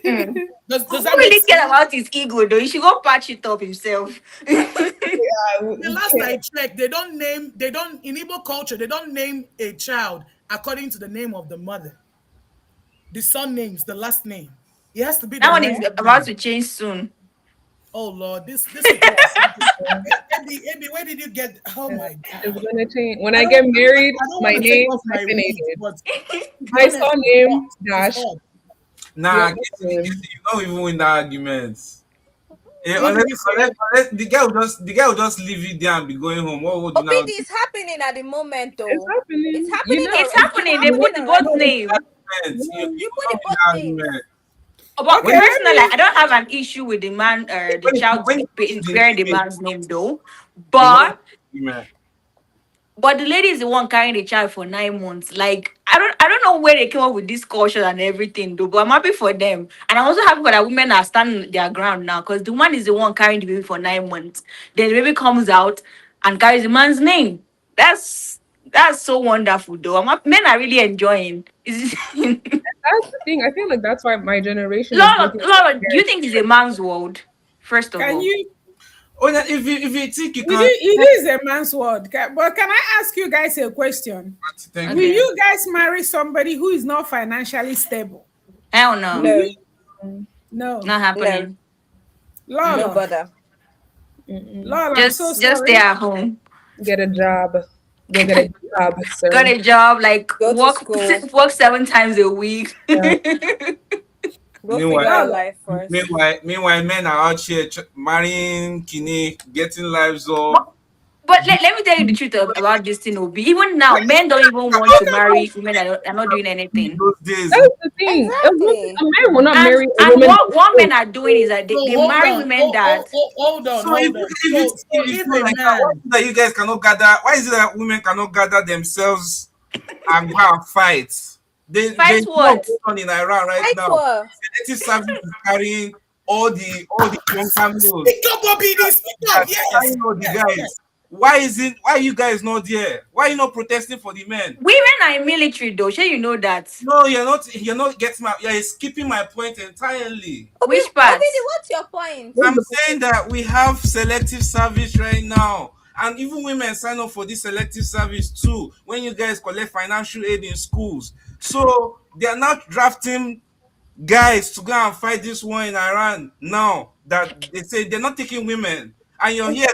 Hmm. Does Who that make really care sense? about his ego though? He should go patch it up himself. The last I checked, they don't in Igbo culture, they don't name a child according to the name of the mother. The son names the last name. It has to be the That one is mother's about name. to change soon. Oh Lord, this people are something. Eddie, where did you get? Oh my It's God! gonna change. When I get married, I don't my want to take name off my wig, hyphenated. but to be My honest, it's hot. surname It's dash. hot. Your Nah, name. you don't even win that argument. Yeah, What did you say? unless the guy will just leave it there and be going home. What would you now Opidi do? is happening at the moment It's though. It's happening. You happening know. It's already. It's happening. They happening put the both already. name. Argument. You You will put not the win both that names. argument. But Okay, When let personally, me. I don't have an issue with the man, the child when you put it in bearing the limit, man's name though. you will not But win the argument. the lady is the one carrying the child for 9 months. Like I don't know where they came up with this caution and everything though. But I'm happy for them, and I'm also happy for that women are standing their ground now because the woman is the one carrying the baby for 9 months. Then the baby comes out and carries the man's name. That's so wonderful though. Men are really enjoying. That's the thing. I feel like that's why my generation is Laura, looking Laura, do you think it's a man's world? First of Can all, you? Oh, yeah, if you think you It can, is, it is a man's word. But can I ask you guys a question? thank Will you. okay. you guys marry somebody who is not financially stable? Hell Will no, No, you? No. not no, happening. no Lola. bother. mm-mm. Lola, I'm so Just stay sorry. at home. Get a job. Go get a job, Got sir. a job, like Go to work school. work 7 times a week. Yeah. Go figure Meanwhile, out Lola. life first. meanwhile, men are out here marrying Kine, getting lives but up. but let me tell you the truth about this thing, Obi. Even now, men don't even want to marry women that are not doing In anything. those days, That's the thing. A Exactly. man will not And marry a and woman. what men are doing is that So they hold marry on. women that Hold on, so if hold on. if So it's if it's if not a like that, why is man, it that you guys cannot gather? Why is it that women cannot gather themselves and go and fight? They fight see what's what? going on in Iran right Fight now. for. Selective service is carrying all the younger males speak up, Obidi, speak up. that Yes, carrying all the yes, yes. guys. Why you guys not there? Why are you not protesting for the men? Women are in military though. Sure, you know that. No, you're not getting my you're skipping my point entirely. Which Obidi, parts? what's your point? What's I'm the saying that we have selective service right now. And even women sign up for this selective service too when you guys collect financial aid in schools. So they are not drafting guys to go and fight this war in Iran now that they say they're not taking women. And you're here,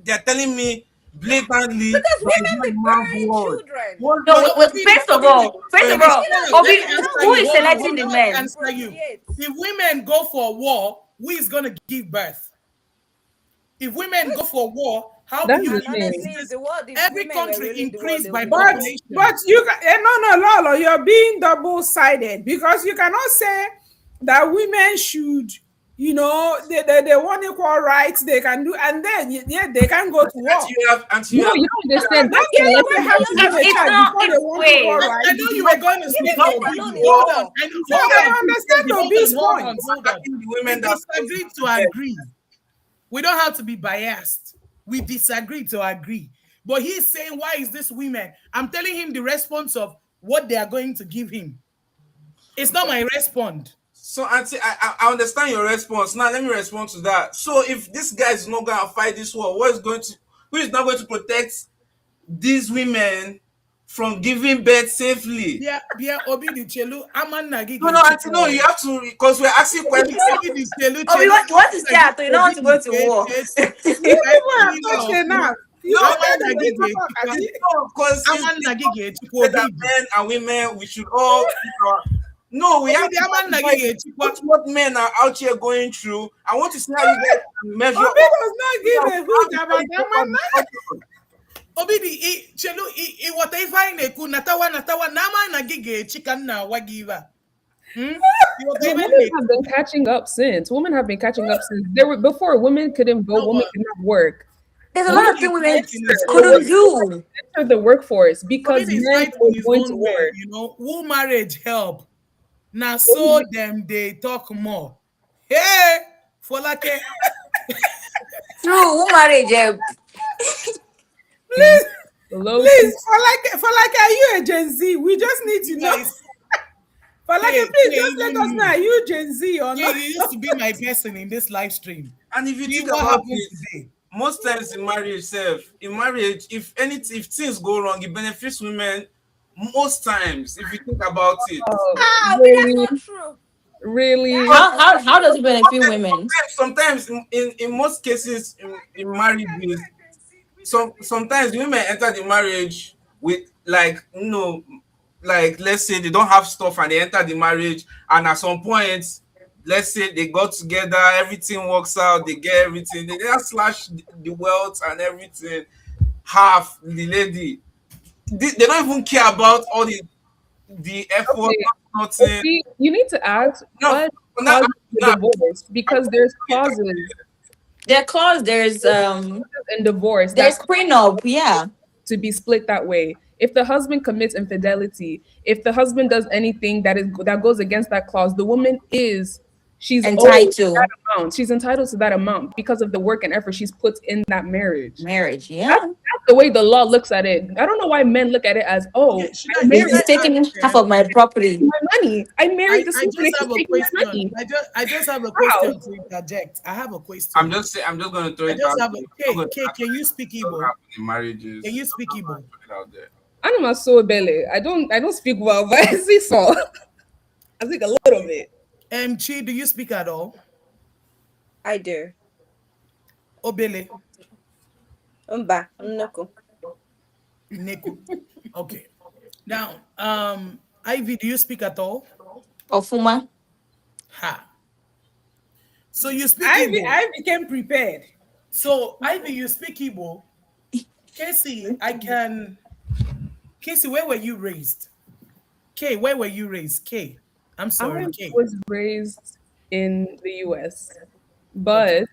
they're telling me blatantly Because that it's women not be a man's bearing word. children. What, No, what, No, Obidi, Obidi. first of Obidi, all, Imagine hold as on. a Let Obi, me woman, how answer who will you. is Hold you on, how hold will selecting on. the you Let want me to men? answer you. procreate? If women go for war, who is gonna give birth? If women go for war, how do That's you the And give birth? thing. honestly, Because if the world, if every women were country ruling the world, increased they by would not But go. but population. you no, Lolo, you're being double-sided because you cannot say that women should, they want equal rights, they can do, and then yeah, they can go to war. until you No, have you don't understand. That's Don't they say they selective have to Procreation give It's a service. it's child alone, not. before they It's want equal wait. I rights? know you not were going to giving speak, not birth Obidi. alone is Hold on. war. I know. So Hold I on. don't understand Obi's Hold on. point. Hold on. attacking the We women that disagree to agree. We don't have to be biased. We disagree to agree. But he's saying, why is this women? I'm telling him the response of what they are going to give him. It's not my response. so auntie, I understand your response. Now let me respond to that. So if this guy is not gonna fight this war, who is not going to protect these women from giving birth safely? Bia Obi di Chelu, Aman No, Nagige no, auntie, no, you Chiko. have to because we're asking questions. Obi di Chelu, Obi, Chelu, what is Nagige, that? You don't Obi want to di go to war. You people are Chelu, touching enough. You Aman wanted them to Nagige talk at Chiko. it. No, because Aman Nagige Chiko said that Obi di. men and women we should all keep our no, we Obi have di to Aman like Nagige Chiko. what men are out here going through. I want to see how you guys can measure Obi up. does not So give that a we have hoot to about take that over man. discussion. Obi di Chelu wata ifa ineku natawa nama Nagige Chika na wagiva. Hmm? Iwata No, ifa women ineku. have been catching up since. Women have been catching up since. There were before women couldn't vote, No, women but could not work. There's a Obi lot of Women di things women right in his own couldn't way. do. entered the workforce because Obi is men right were in his going to own way, war. who marriage help. Now so them they talk more. Hey, for like True, who marriage? Hmm. Please, Low key. please, for like, are you a Gen Z? We just need to you know. guys, For like, K, please K, just let even us know, you. are you Gen Z or K, not? you used to be my person in this live stream. And if you See think what about happened it, today. most times in marriage, if things go wrong, it benefits women. Most times, if you think about it, Oh, Ah, but that's not really? true. Really? That's because not How true. does it benefit women? sometimes in most cases in marriages, sometimes women enter the marriage with like like let's say they don't have stuff and they enter the marriage and at some point let's say they got together, everything works out, they get everything, they just slash the wealth and everything, half the lady, they don't even care about all the effort, Okay. nothing. Okay. You need to ask Now, what now, caused the now divorce I'm because there's clauses There clause, in divorce there's that prenup, yeah. to be split that way. If the husband commits infidelity, if the husband does anything that goes against that clause, the woman is she's owed that Entitled amount. She's entitled to that amount because of the work and effort she's put in that marriage. marriage, That's, yeah. that's the way the law looks at it. I don't know why men look at it as, Okay, oh, should I I It's, should married it's I this ask taking half of my property. my money. I married this I woman and just have she's a taking my question. money. I just have a How? question to interject. I have a question. I'm just gonna throw I it just out have a there. I'm not K. gonna K, ask can you questions speak that don't Igbo? happen in Can marriages. you speak I'm gonna Igbo? put it out there. I'm so belly. I don't speak well, but I see so. I speak a little bit. Chi, do you speak at all? I do. Obele, Mba, nnukwu. Neku. Okay. Now, Ivy, do you speak at all? Ofuma. Ha. So you speak I Igbo. I became prepared. So Ivy, you speak Igbo. Casey, I can. Casey, where were you raised? K, where were you raised? K. I'm I sorry, K. was raised in the US, Okay. but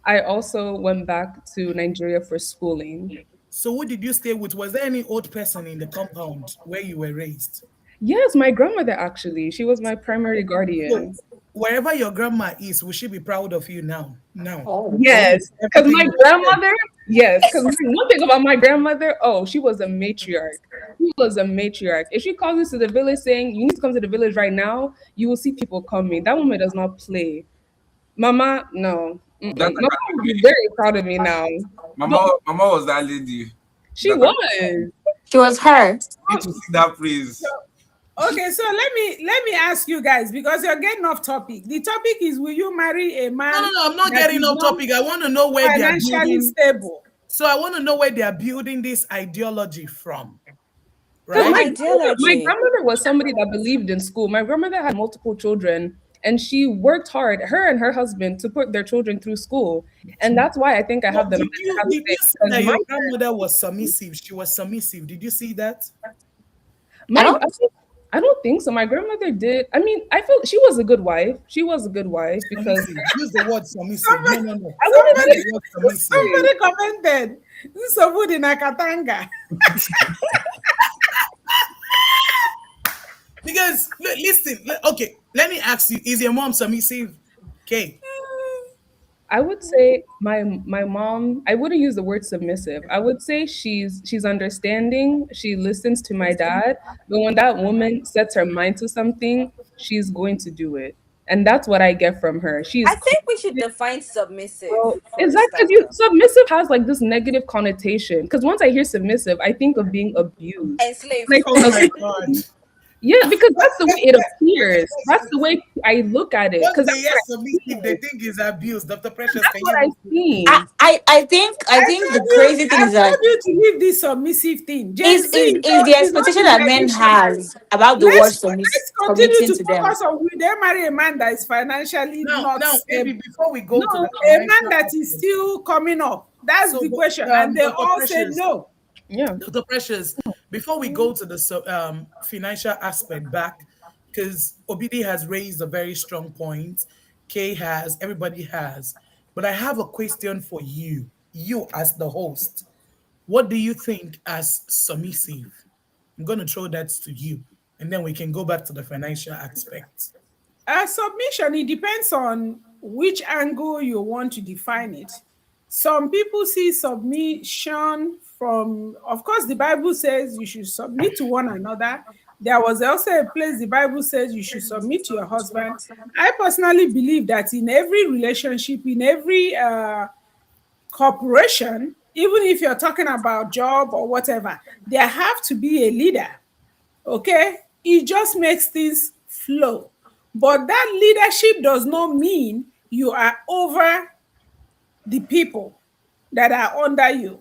I also went back to Nigeria for schooling. So who did you stay with? Was there any old person in the compound where you were raised? Yes, my grandmother actually. She was my primary So guardian. wherever your grandma is, will she be proud of you now? Now. Oh. Or with Yes, because everything my you said? grandmother, yes, because one thing about my grandmother, oh, she was a matriarch. She was a matriarch. If she calls us to the village saying, you need to come to the village right now, you will see people coming. That woman does not play. Mama, no. That Mm-mm. I Mama can would be relate. very proud of me now. But Mama was that lady. she That I was. She was her. need to see that praise. Okay, so let me ask you guys because you're getting off topic. The topic is, will you marry a No, no, man no. I'm not that getting is off not topic. I want to know where they are financially building. stable? So I want to know where they are building this ideology from, Because What right? my ideology? grandmother was somebody that believed in school. My grandmother had multiple children and she worked hard, her and her husband, to put their children through school. And that's why I think I But have the knowledge I have did you today. see Because that your grandmother was submissive? She was submissive. Did you see that? I my don't I don't think so. My grandmother did. I mean, I feel she was a good wife. She was a good wife because Submissive. Use the word submissive. No, Somebody, no, no. I wouldn't Use somebody, the say word submissive. she somebody commented. This is a wood in Akatanga. Because listen, okay, let me ask you: is your mom submissive? Okay, I would say my mom, I wouldn't use the word submissive. I would say she's understanding, she listens to my dad, but when that woman sets her mind to something, she's going to do it. And that's what I get from her. She is I think we should confident. define submissive Well, for is a that because you starter. submissive has like this negative connotation? Because once I hear submissive, I think of being abused. And I Enslaved. think oh of my god. yeah, because that's the way it appears. That's the way I look at it. Once Because they that's hear what I submissive, they see. think is abuse. Dr. Precious, That's can what you I help me? see. I think the crazy thing I is that told you to leave this submissive thing. Gen Z is the is not expectation in that their men dictionary. has about the word Let's continue submitting to to them. focus on, will they marry a man that is financially not Now, maybe stable? before we go to No, the A man financial that is aspect, still coming up. That's so the question. And they Dr. all said Precious, no. yeah. Dr. Precious, before we go to the financial aspect back, because Obidi has raised a very strong point, Kay has, everybody has. But I have a question for you as the host. What do you think as submissive? I'm going to throw that to you, and then we can go back to the financial aspect. Submission, it depends on which angle you want to define it. Some people see submission from, of course, the Bible says you should submit to one another. There was also a place the Bible says you should submit to your husband. I personally believe that in every relationship, in every corporation, even if you're talking about job or whatever, there have to be a leader. Okay, it just makes things flow, but that leadership does not mean you are over the people that are under you.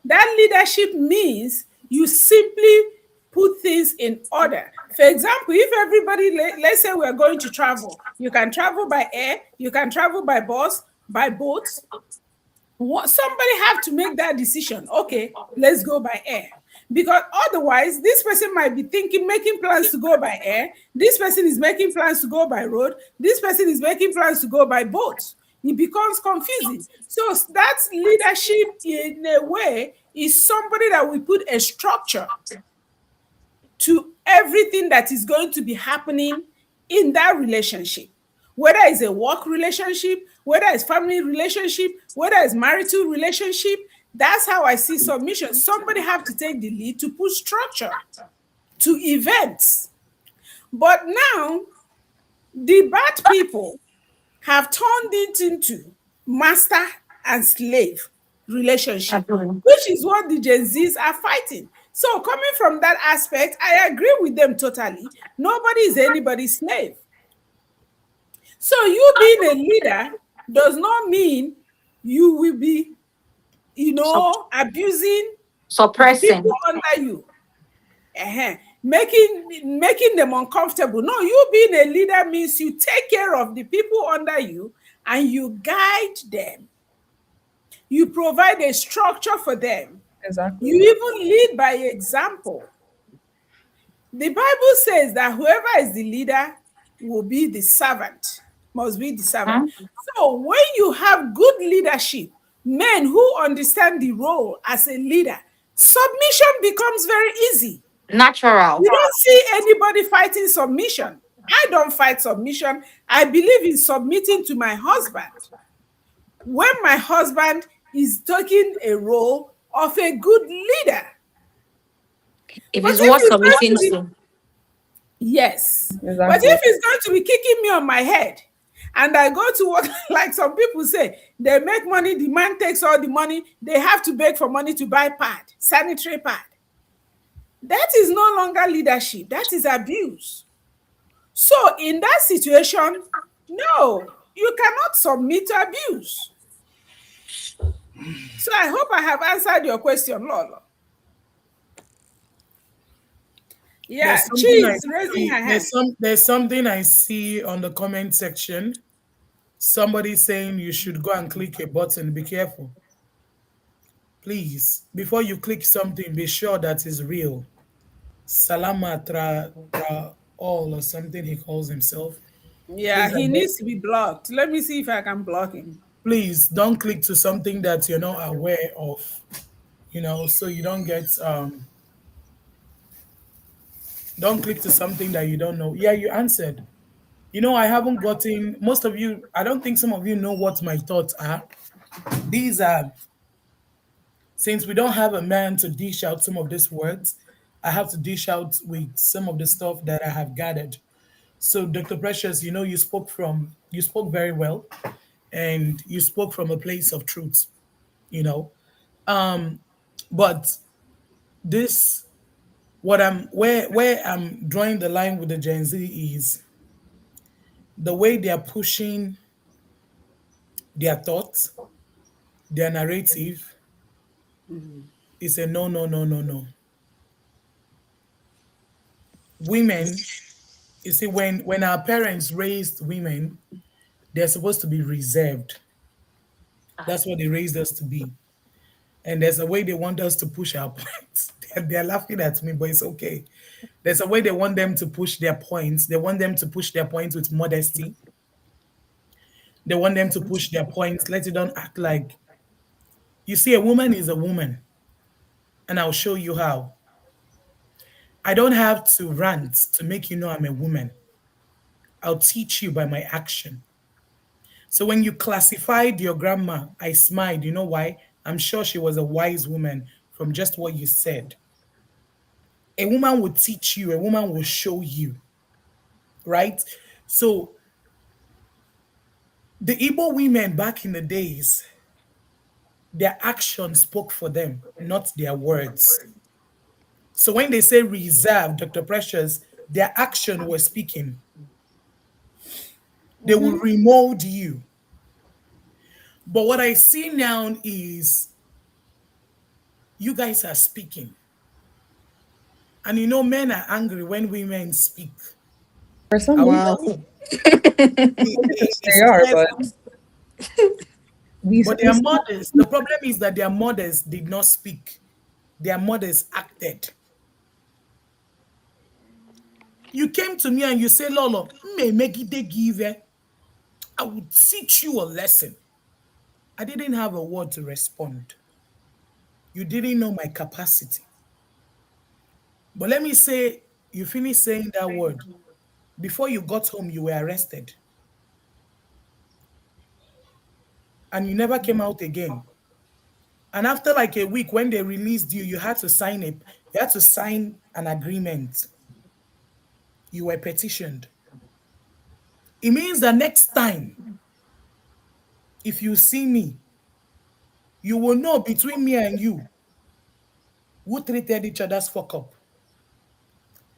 That leadership means you simply put things in order. For example, if everybody, let's say we're going to travel, you can travel by air, you can travel by bus, by boat. Somebody have to make that decision. Okay, let's go by air, because otherwise this person might be thinking, making plans to go by air, this person is making plans to go by road, this person is making plans to go by boat. It becomes confusing. So that leadership in a way is somebody that will put a structure to everything that is going to be happening in that relationship. whether it's a work relationship, whether it's family relationship, whether it's marital relationship. That's how I see submission. Somebody have to take the lead to put structure to events. But now the bad people have turned it into master and slave relationship, Agree. which is what the Gen Zs are fighting. So, coming from that aspect, I agree with them totally. Nobody is anybody's slave. So, you being a leader does not mean you will be, Sup- abusing the people Suppressing. under you, making them uncomfortable. No, you being a leader means you take care of the people under you and you guide them. You provide a structure for them. You Exactly. even lead by example. The Bible says that whoever is the leader will be the servant, must be the servant. Mhm. So when you have good leadership, men who understand the role as a leader, submission becomes very easy. Natural. You don't see anybody fighting submission. I don't fight submission. I believe in submitting to my husband. When my husband is taking a role of a good leader. If But it's if worth he's going committing to be, to. yes, but Exactly. if he's going to be kicking me on my head and I go to work, like some people say, they make money, the man takes all the money, they have to beg for money to buy pad, sanitary pad. That is no longer leadership, that is abuse. So in that situation, no, you cannot submit to abuse. So I hope I have answered your question, Lolo. There's Yeah, Chi something I is raising see. her hand. There's something I see on the comment section. Somebody saying you should go and click a button. Be careful, please. Before you click something, be sure that is real. Salama tra all or something he calls himself. Yeah, Please, I he beg, needs to be blocked. Let me see if I can block him. please don't click to something that you're not aware of. So you don't click to something that you don't know. Yeah, you answered. I haven't gotten most of you. I don't think some of you know what my thoughts are. These are Since we don't have a man to dish out some of these words, I have to dish out with some of the stuff that I have gathered. So, Dr. Precious, you spoke very well, and you spoke from a place of truth. You know, but this what I'm where I'm drawing the line with the Gen Z is the way they are pushing their thoughts, their narrative is a no, no, no, no, no. Women, you see, when our parents raised women, they're supposed to be reserved. That's what they raised us to be. And there's a way they want us to push our points. They're laughing at me, but it's okay. There's a way they want them to push their points. They want them to push their points with modesty. They want them to push their points. Let it don't act like you see a woman is a woman, and I'll show you how. I don't have to rant to make you know I'm a woman. I'll teach you by my action. So when you classified your grandma, I smiled. You know why? I'm sure she was a wise woman from just what you said. A woman will teach you, a woman will show you, right? So the Igbo women back in the days, their actions spoke for them, not their words. So when they say reserve, Dr. Precious, their action was speaking. They will remold you. But what I see now is you guys are speaking. And men are angry when women speak. For some I will reason, Wow. not. they are, It's but we but we their mothers, the problem is that their mothers did not speak. Their mothers acted. You came to me and you say, Lolo, me make it give. I would teach you a lesson. I didn't have a word to respond. You didn't know my capacity. But let me say, you finished saying that word. Before you got home, you were arrested. and you never came out again. And after like a week, when they released you, you had to sign an agreement. You were petitioned. It means that next time, if you see me, you will know between me and you who treated each other's fuck up.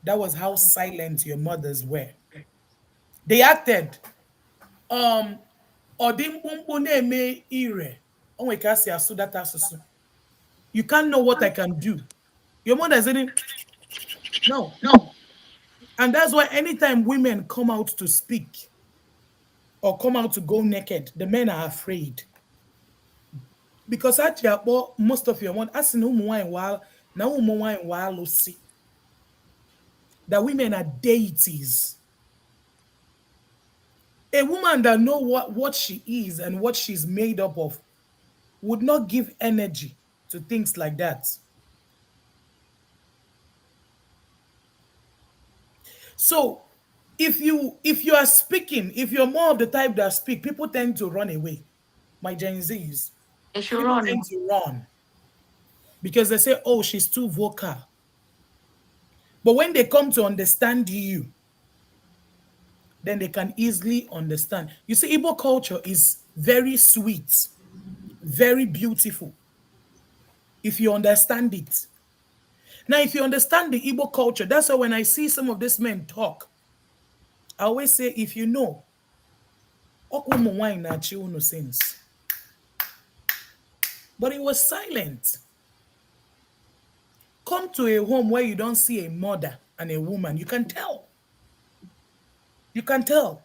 That was how silent your mothers were. They acted. Um, Odimkpumkpu na-eme ire. O nwere ka esi asụ that asụsụ. You can't know what I can do. Your mother is saying, no. And that's why anytime women come out to speak or come out to go naked, the men are afraid. Because actually, most of your one asking while now while see that women are deities. A woman that know what she is and what she's made up of would not give energy to things like that. So if you are speaking, if you're more of the type that speak, people tend to run away. My Gen Zs, They should people run. tend to run because they say, "Oh, she's too vocal." But when they come to understand you, then they can easily understand. You see, Igbo culture is very sweet, very beautiful if you understand it. Now, if you understand the Igbo culture, that's why when I see some of these men talk, I always say, if you know, "Ọkwa ụmụ nwanyị na-achị unu since." But he was silent. Come to a home where you don't see a mother and a woman, you can tell. You can tell.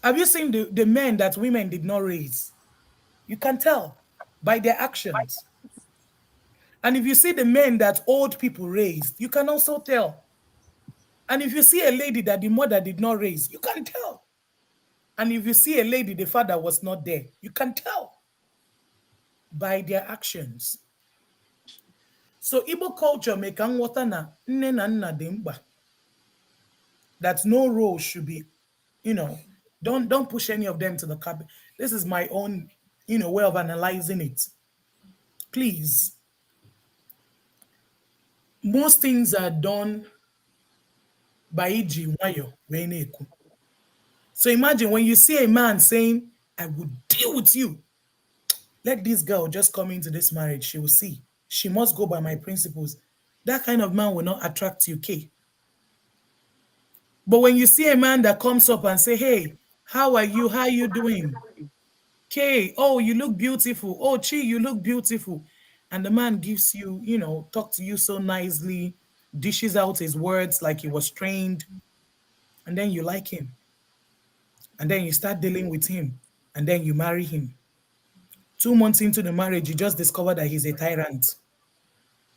Have you seen the men that women did not raise? You can tell by their actions. And if you see the men that old people raised, you can also tell. And if you see a lady that the mother did not raise, you can tell. And if you see a lady the father was not there, you can tell by their actions. So Igbo culture make water na nne na nna dị mkpa. That no role should be, you know, don't push any of them to the carpet. This is my own, way of analyzing it. Please, most things are done by iji nwayọ wee na-ekwu. So imagine when you see a man saying, "I would deal with you. Let this girl just come into this marriage. She will see. She must go by my principles." That kind of man will not attract you, K. But when you see a man that comes up and say, "Hey, how are you? How are you doing? K, oh, you look beautiful. Oh, Chi, you look beautiful." And the man gives you, talk to you so nicely, dishes out his words like he was trained, and then you like him. And then you start dealing with him, and then you marry him. 2 months into the marriage, you just discover that he's a tyrant.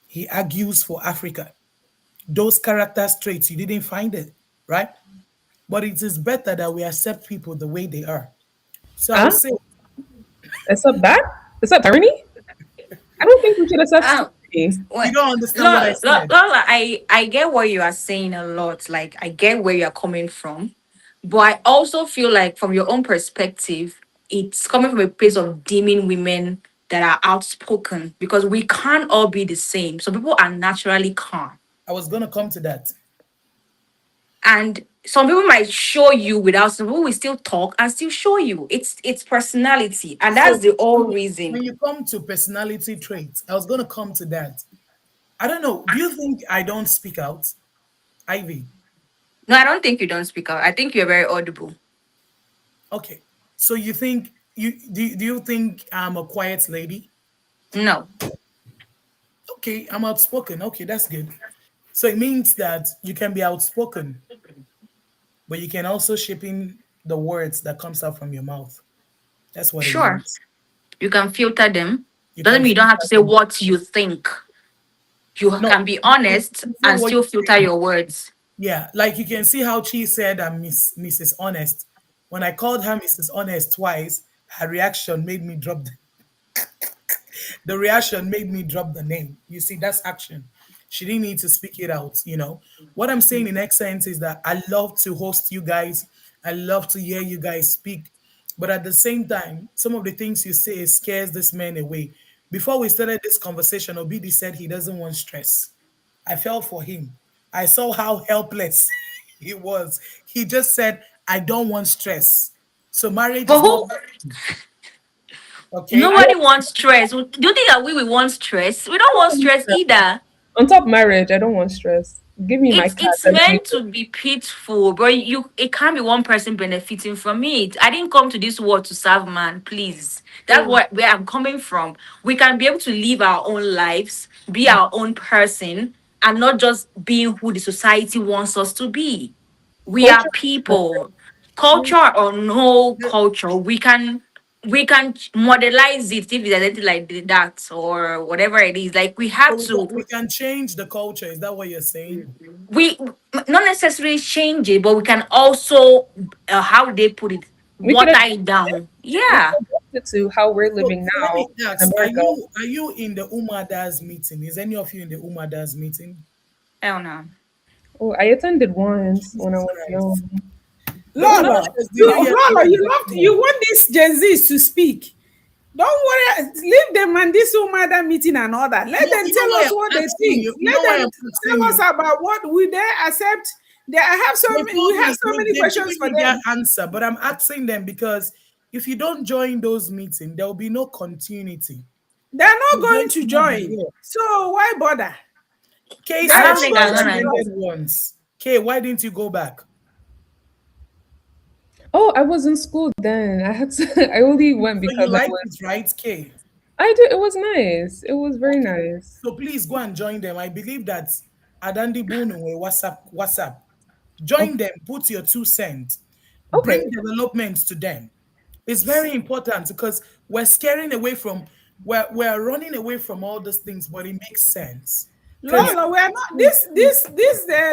He argues for Africa. Those character traits, you didn't find it, right? But it is better that we accept people the way they are. So I would Huh? say, Except that? Except Ernie? I don't think we should accept Um, Stephanie. you well, don't understand what I said. Lola, I get what you are saying a lot. Like I get where you're coming from, but I also feel like from your own perspective, it's coming from a place of deeming women that are outspoken because we can't all be the same. Some people are naturally calm, I was going to come to that. and some people might show you without. Some people will still talk and still show you. It's personality, and that's So the whole when reason. you come to personality traits, I was going to come to that. I don't know. Do you think I don't speak out, Ivy? No, I don't think you don't speak out. I think you're very audible. Okay. So you think do you think I'm a quiet lady? No, Okay, I'm outspoken. Okay, that's good. So it means that you can be outspoken, but you can also shape in the words that comes out from your mouth. That's what it sure. means. You can filter them. You Doesn't can mean you don't have to filter say them. what you think. You No, can be it's honest not and what still you filter think. your words. Yeah, like you can see how she said Mrs. Honest. When I called her Mrs. Honest twice, her reaction made me drop the reaction made me drop the name. You see, that's action. She didn't need to speak it out. What I'm saying in essence is that I love to host you guys. I love to hear you guys speak. But at the same time, some of the things you say scares this man away. Before we started this conversation, Obidi said he doesn't want stress. I felt for him. I saw how helpless he was. He just said, I don't want stress. So marriage But is not who? okay. Nobody wants stress. Do you think that we want stress? We don't want stress either. On top marriage, I don't want stress. Give me my cat. It's And let me meant to be peaceful, but you it can't be one person benefiting from it. I didn't come to this world to serve man, please. That's go. what where I'm coming from. We can be able to live our own lives, be our own person, and not just being who the society wants us to be. We are Culture. people. Culture or no culture, we can modelize it if there's anything like that or whatever it is. Like we So have we to can change the culture. Is that what you're saying? we not necessarily change it, but we can also how do they put it, We could water adapt it it. down. We Yeah. could adapt it to how we're So, living so let now me in ask: America. are you in the Umadas meeting? Is any of you in the Umadas meeting? I don't know. Oh, I attended once when I Jesus was Christ! young. The But now, Lolo, Umadas, did you you now hear Lolo, the you love to, you testimony? want these Gen Zs to speak. Don't worry, leave them and this woman that meeting and all that. Let No, them you know tell why us what I'm they asking think. you. You Let know why them I'm asking tell us you. about what we they accept. They have so They've many, we told have me so many they've questions given for me their them. answer, but I'm asking them because if you don't join those meetings, there will be no continuity. They're not You're going going to to not be join. here. So why bother? Kay They're I said don't not she think going I'm just to gonna. attended join. once. Kay, why didn't you go back? oh, I was in school then. I had to. I only went So you because I liked was. it, right, Kay? I did. It was nice. It was very Okay. nice. So please go and join them. I believe that Adandi Bunu WhatsApp. Join Okay. them, put your 2 cents, Okay. bring developments to them. It's very important because we're scaring away from we're running away from all these things, but it makes sense. Because Lolo, we are not this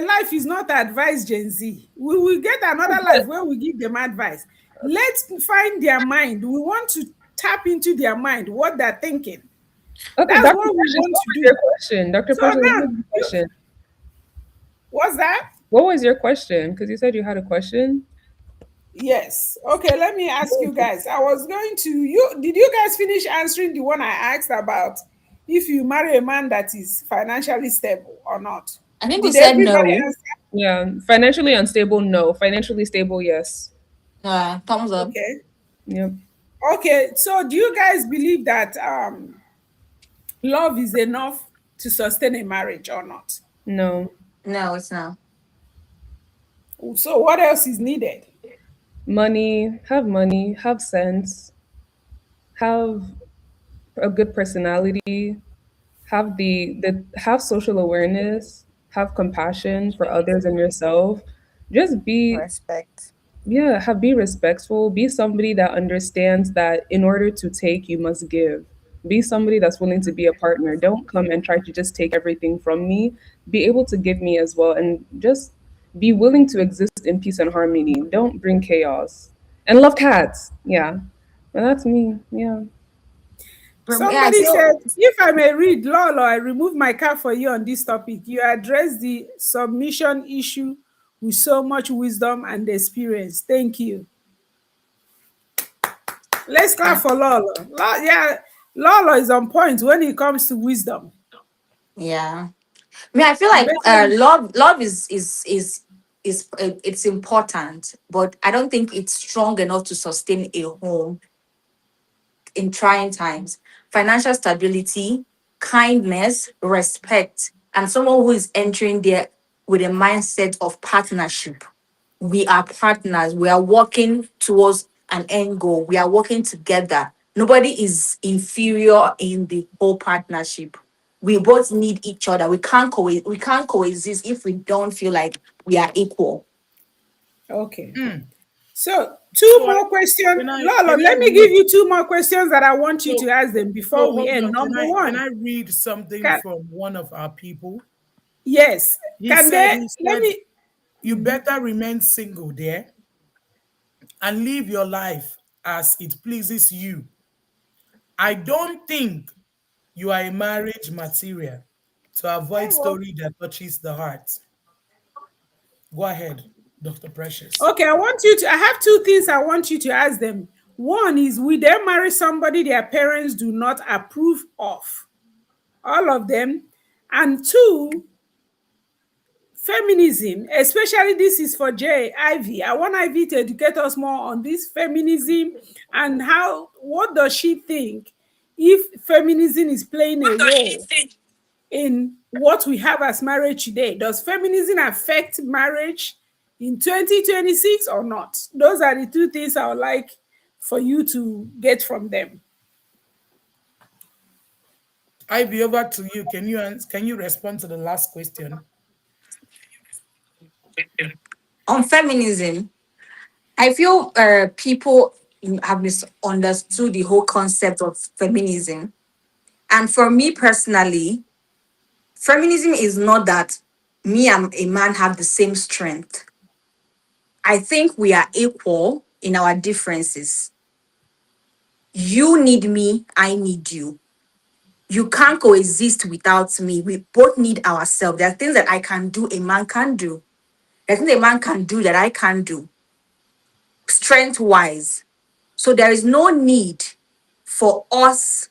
life is not advice, Gen Z. We will get another life where we give them advice. Let's find their mind. We want to tap into their mind, what they're thinking. Okay, That's Dr. what we Precious, want what to was your do. question? Dr. So Precious, what now, was your question? what's that? What was your question? Because you said you had a question. Yes. Okay, let me ask you guys. I was going to you did you guys finish answering the one I asked about if you marry a man that is financially stable or not? I think we Did said everybody no. answer? Yeah, financially unstable, no. Financially stable, yes. Thumbs up. Okay. Yep. Okay, so do you guys believe that love is enough to sustain a marriage or not? No. No, it's not. So what else is needed? Money, have sense, have a good personality, have social awareness, have compassion for others and yourself. Just be Respect. Yeah, be respectful. Be somebody that understands that in order to take, you must give. Be somebody that's willing to be a partner. Don't come and try to just take everything from me. Be able to give me as well, and just be willing to exist in peace and harmony. Don't bring chaos. And love cats. Yeah. Well, that's me. Yeah. For me, I Somebody feel said, if I may read, Lolo, I remove my card for you on this topic. You address the submission issue with so much wisdom and experience. Thank you. Let's clap for Lolo. Yeah, Lolo is on point when it comes to wisdom. yeah. I feel You like better, love is it's important, but I don't think it's strong enough to sustain a home in trying times. Financial stability, kindness, respect, and someone who is entering there with a mindset of partnership. We are partners. We are working towards an end goal. We are working together. Nobody is inferior in the whole partnership. We both need each other. We can't coexist if we don't feel like we are equal. okay. So, two so I, more questions. Lolo, can I let me give read you two more questions that I want you so to ask them so before we hold end. on. Number Can one, I read something can, from one of our people? yes, can they, He let said, me, you better remain single there and live your life as it pleases you. I don't think you are a marriage material to avoid hey, well, story that touches the heart. Go ahead, Dr. Precious. okay, I want you to, I have two things I want you to ask them. One is, will they marry somebody their parents do not approve of? All of them. And two, feminism, especially this is for J Ivy. I want Ivy to educate us more on this feminism and how, what does she think if feminism is playing a role in what we have as marriage today? Does feminism affect marriage in 2026 or not? Those are the two things I would like for you to get from them. Ivy, over to you. Can you respond to the last question? On feminism, I feel people have misunderstood the whole concept of feminism. And for me personally, feminism is not that me and a man have the same strength. I think we are equal in our differences. You need me, I need you. You can't coexist without me. We both need ourselves. There are things that I can do, a man can do. There are things a man can do that I can do, strength wise. So there is no need for us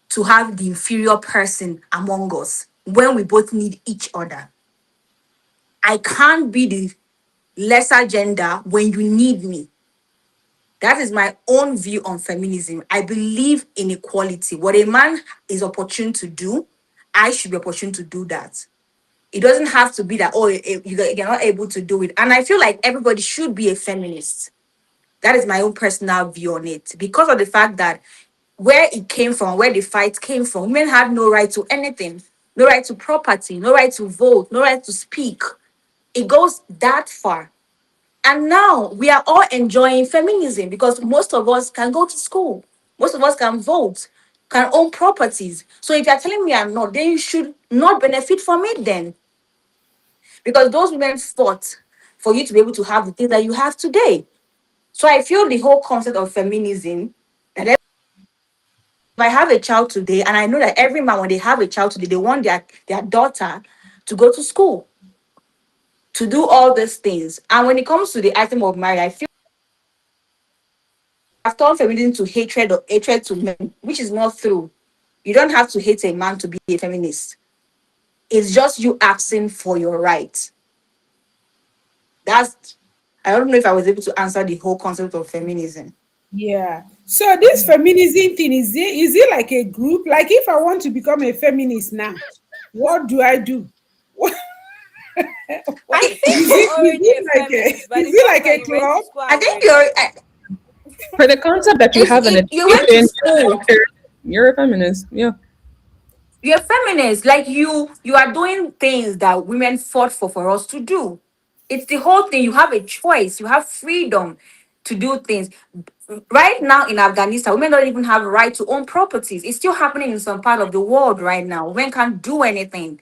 to have the inferior person among us when we both need each other. I can't be the lesser gender when you need me. That is my own view on feminism. I believe in equality. What a man is opportune to do, I should be opportune to do that. It doesn't have to be that, oh, you're not able to do it. And I feel like everybody should be a feminist. That is my own personal view on it. Because of the fact that where it came from, where the fight came from, women had no right to anything, no right to property, no right to vote, no right to speak. It goes that far. And now we are all enjoying feminism because most of us can go to school, most of us can vote, can own properties. So if you're telling me I'm not, then you should not benefit from it then. Because those women fought for you to be able to have the things that you have today. So I feel the whole concept of feminism that if I have a child today, and I know that every man, when they have a child today, they want their daughter to go to school, to do all these things. And when it comes to the item of marriage, I feel I've turned feminism to hatred or hatred to men, which is not true. You don't have to hate a man to be a feminist. It's just you asking for your right. That's I don't know if I was able to answer the whole concept of feminism. Yeah. So this feminism thing, is it like a group? Like if I want to become a feminist now, what do I do? What, I think is you're already it a like a feminist by is the it fact like that a you went to club? school I and think read. For the concept that you have an you went to education, school. you're a feminist. Yeah. You're feminist. Like you are doing things that women fought for us to do. It's the whole thing. You have a choice. You have freedom to do things. Right now in Afghanistan, women don't even have a right to own properties. It's still happening in some part of the world right now. Women can't do anything.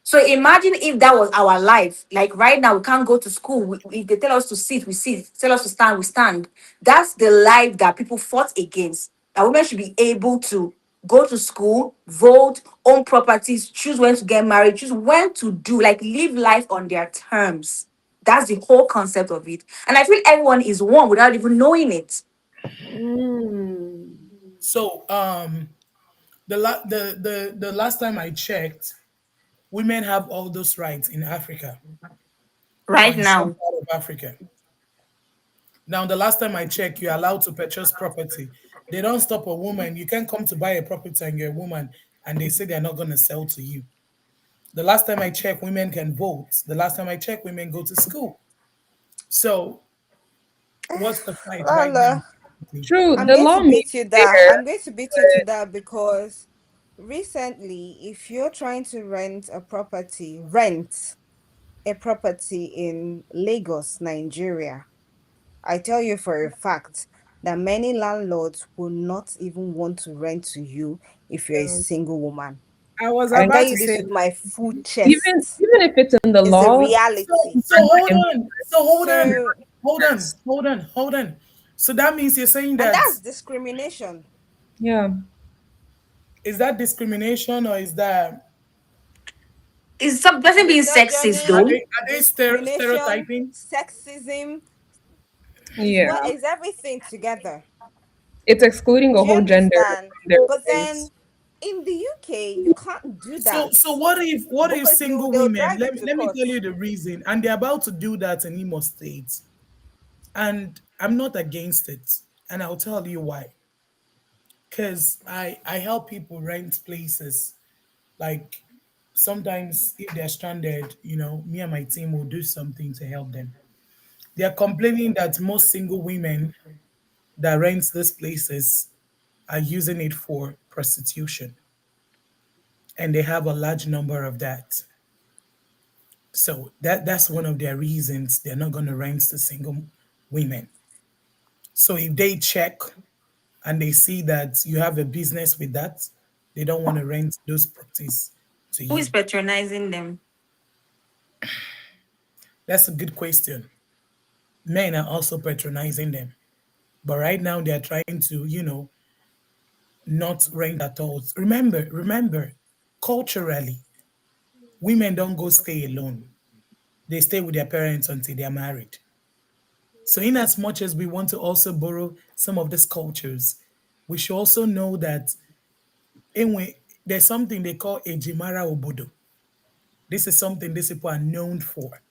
So imagine if that was our life. Like right now, we can't go to school. They tell us to sit, we sit. Tell us to stand, we stand. That's the life that people fought against. That women should be able to go to school, vote, own properties, choose when to get married, choose when to do, like live life on their terms. That's the whole concept of it. And I feel everyone is one without even knowing it. Mm. So, the last time I checked, women have all those rights in Africa or Right in some now. part of Africa. Now, the last time I checked, you're allowed to purchase property. They don't stop a woman. You can't come to buy a property and you're a woman and they say they're not going to sell to you. The last time I checked, women can vote. The last time I checked, women go to school. So, what's the fight right now? Lala, True. I'm The going to law may beat be you that. there, I'm going to beat you to that because recently, if you're trying to rent a property in Lagos, Nigeria, I tell you for a fact that many landlords will not even want to rent to you if you're a but single woman. I was I tell about I to you this say with that. my full even chest. even if it's in the It's a law, reality. So hold on. So, Hold on. So that means you're saying and that that's discrimination. yeah. is that discrimination or is that Is some doesn't being sexist are Misogyny, though. they discrimination, stereotyping? sexism Yeah. is everything together. It's excluding a Do you whole gender understand? from their But place. then in the UK, you can't do So that so what if because single they'll women, drag you let me to let me court. tell you the reason, and they're about to do that in Imo State. And I'm not against it. And I'll tell you why. Because I help people rent places. Like sometimes if they're stranded, me and my team will do something to help them. They're complaining that most single women that rent these places are using it for prostitution. And they have a large number of that. So that's one of their reasons they're not going to rent to single women. So if they check and they see that you have a business with that, they don't want to rent those properties to Who is you. patronizing them? That's a good question. Men are also patronizing them. But right now they're trying to, not rent at all. Remember, culturally, women don't go stay alone. They stay with their parents until they're married. So, in as much as we want to also borrow some of these cultures, we should also know that anyway, there's something they call a Jimara Obodo. This is something these people are known for.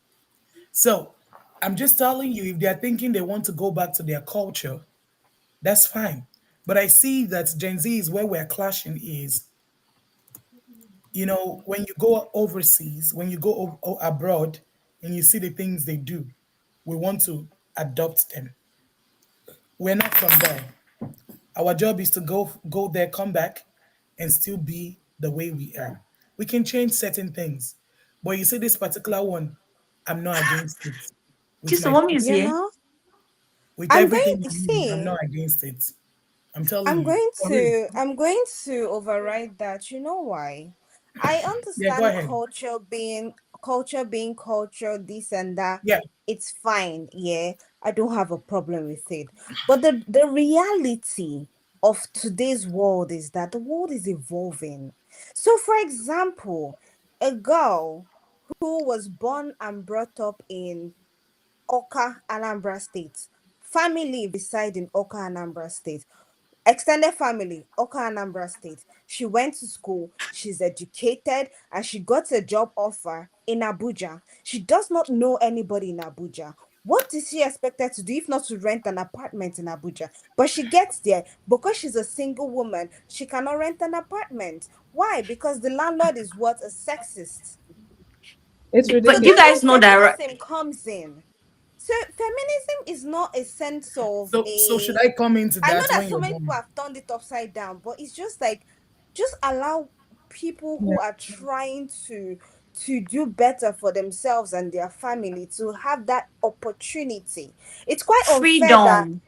So, I'm just telling you, if they're thinking they want to go back to their culture, that's fine. But I see that Gen Z is where we're clashing is, when you go overseas, when you go abroad and you see the things they do, we want to adopt them. We're not from there. Our job is to go there, come back, and still be the way we are. We can change certain things, but you see this particular one, I'm not against it. With Just my mommy is You here. know, with I'm going everything to in me, I'm see. not against it. I'm telling you, for real. I'm going to override that. You know why? I Yeah, go understand ahead. culture being culture, this and that. Yeah. It's fine. Yeah. I don't have a problem with it. But the reality of today's world is that the world is evolving. So for example, a girl who was born and brought up in Oka, Anambra State, family reside in Oka, Anambra State, extended family, Oka, Anambra State. She went to school, she's educated, and she got a job offer in Abuja. She does not know anybody in Abuja. What is she expected to do if not to rent an apartment in Abuja? But she gets there because she's a single woman. She cannot rent an apartment. Why? Because the landlord is what? A sexist. It's So But do you ridiculous. that's guys where know that feminism comes in. So feminism is not a sense of So should a. I come into I know that that when so you're many people done? have turned it upside down, but it's just like, just allow people Yeah. who are trying to do better for themselves and their family to have that opportunity. It's quite unfair that freedom?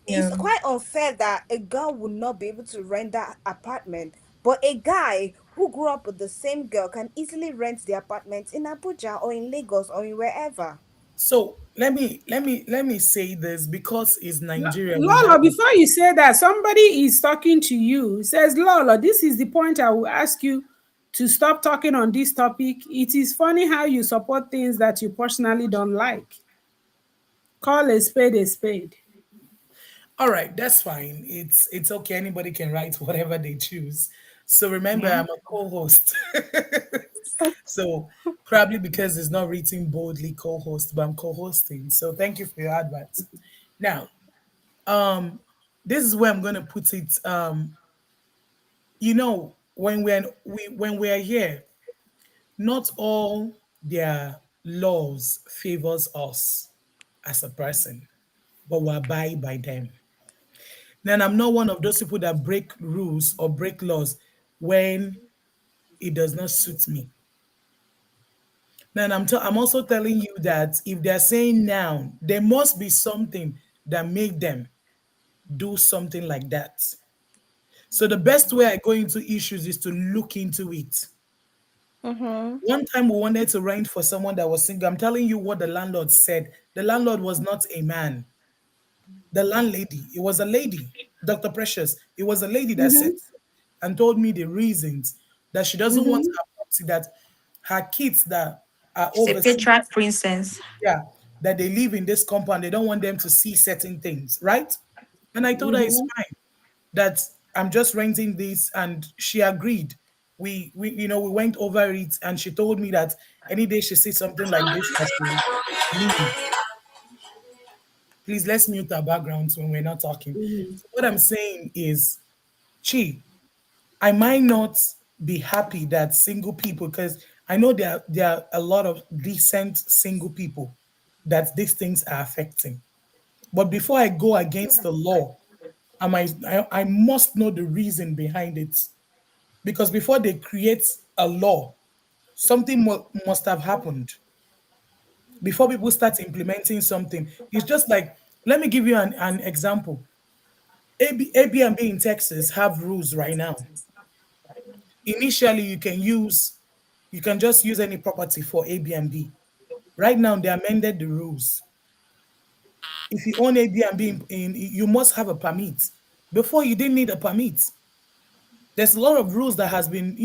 it's Yeah. quite unfair that a girl would not be able to rent that apartment, but a guy who grew up with the same girl can easily rent the apartment in Abuja or in Lagos or in wherever. So let me say this because it's Nigeria. We have Lolo, before you say that, somebody is talking to you. Says, Lolo, this is the point I will ask you to stop talking on this topic. It is funny how you support things that you personally don't like. Call a spade a spade. all right. That's fine. It's okay. Anybody can write whatever they choose. So remember, Yeah. I'm a co-host. So probably because it's not written boldly co-host, but I'm co-hosting. So thank you for your advice. Now, um, this is where I'm gonna put it. When we're here, not all their laws favors us as a person, but we abide by them. Then I'm not one of those people that break rules or break laws when it does not suit me. Then I'm also telling you that if they're saying now, there must be something that make them do something like that. So the best way I go into issues is to look into it. Mm-hmm. One time we wanted to rent for someone that was single. I'm telling you what the landlord said. The landlord was not a man. The landlady, it was a lady, Dr. Precious. It was a lady that said Mm-hmm. so and told me the reasons that she doesn't want Mm-hmm. her property, that her kids that are She's a overseas, patriarch princess. yeah, that they live in this compound, they don't want them to see certain things, right? And I told her it's Mm-hmm. fine. that I'm just renting this, and she agreed. We went over it, and she told me that any day she sees something like this, that she will leave. Please, let's mute our backgrounds when we're not talking. So what I'm saying is, Chi, I might not be happy that single people, because I know there are a lot of decent single people that these things are affecting. But before I go against the law, I must know the reason behind it. Because before they create a law, something must have happened. Before people start implementing something, it's just like, let me give you an example. Airbnb in Texas have rules right now. Initially, you can just use any property for Airbnb. Right now, they amended the rules. If you own Airbnb, you must have a permit. Before, you didn't need a permit. There's a lot of rules that has been,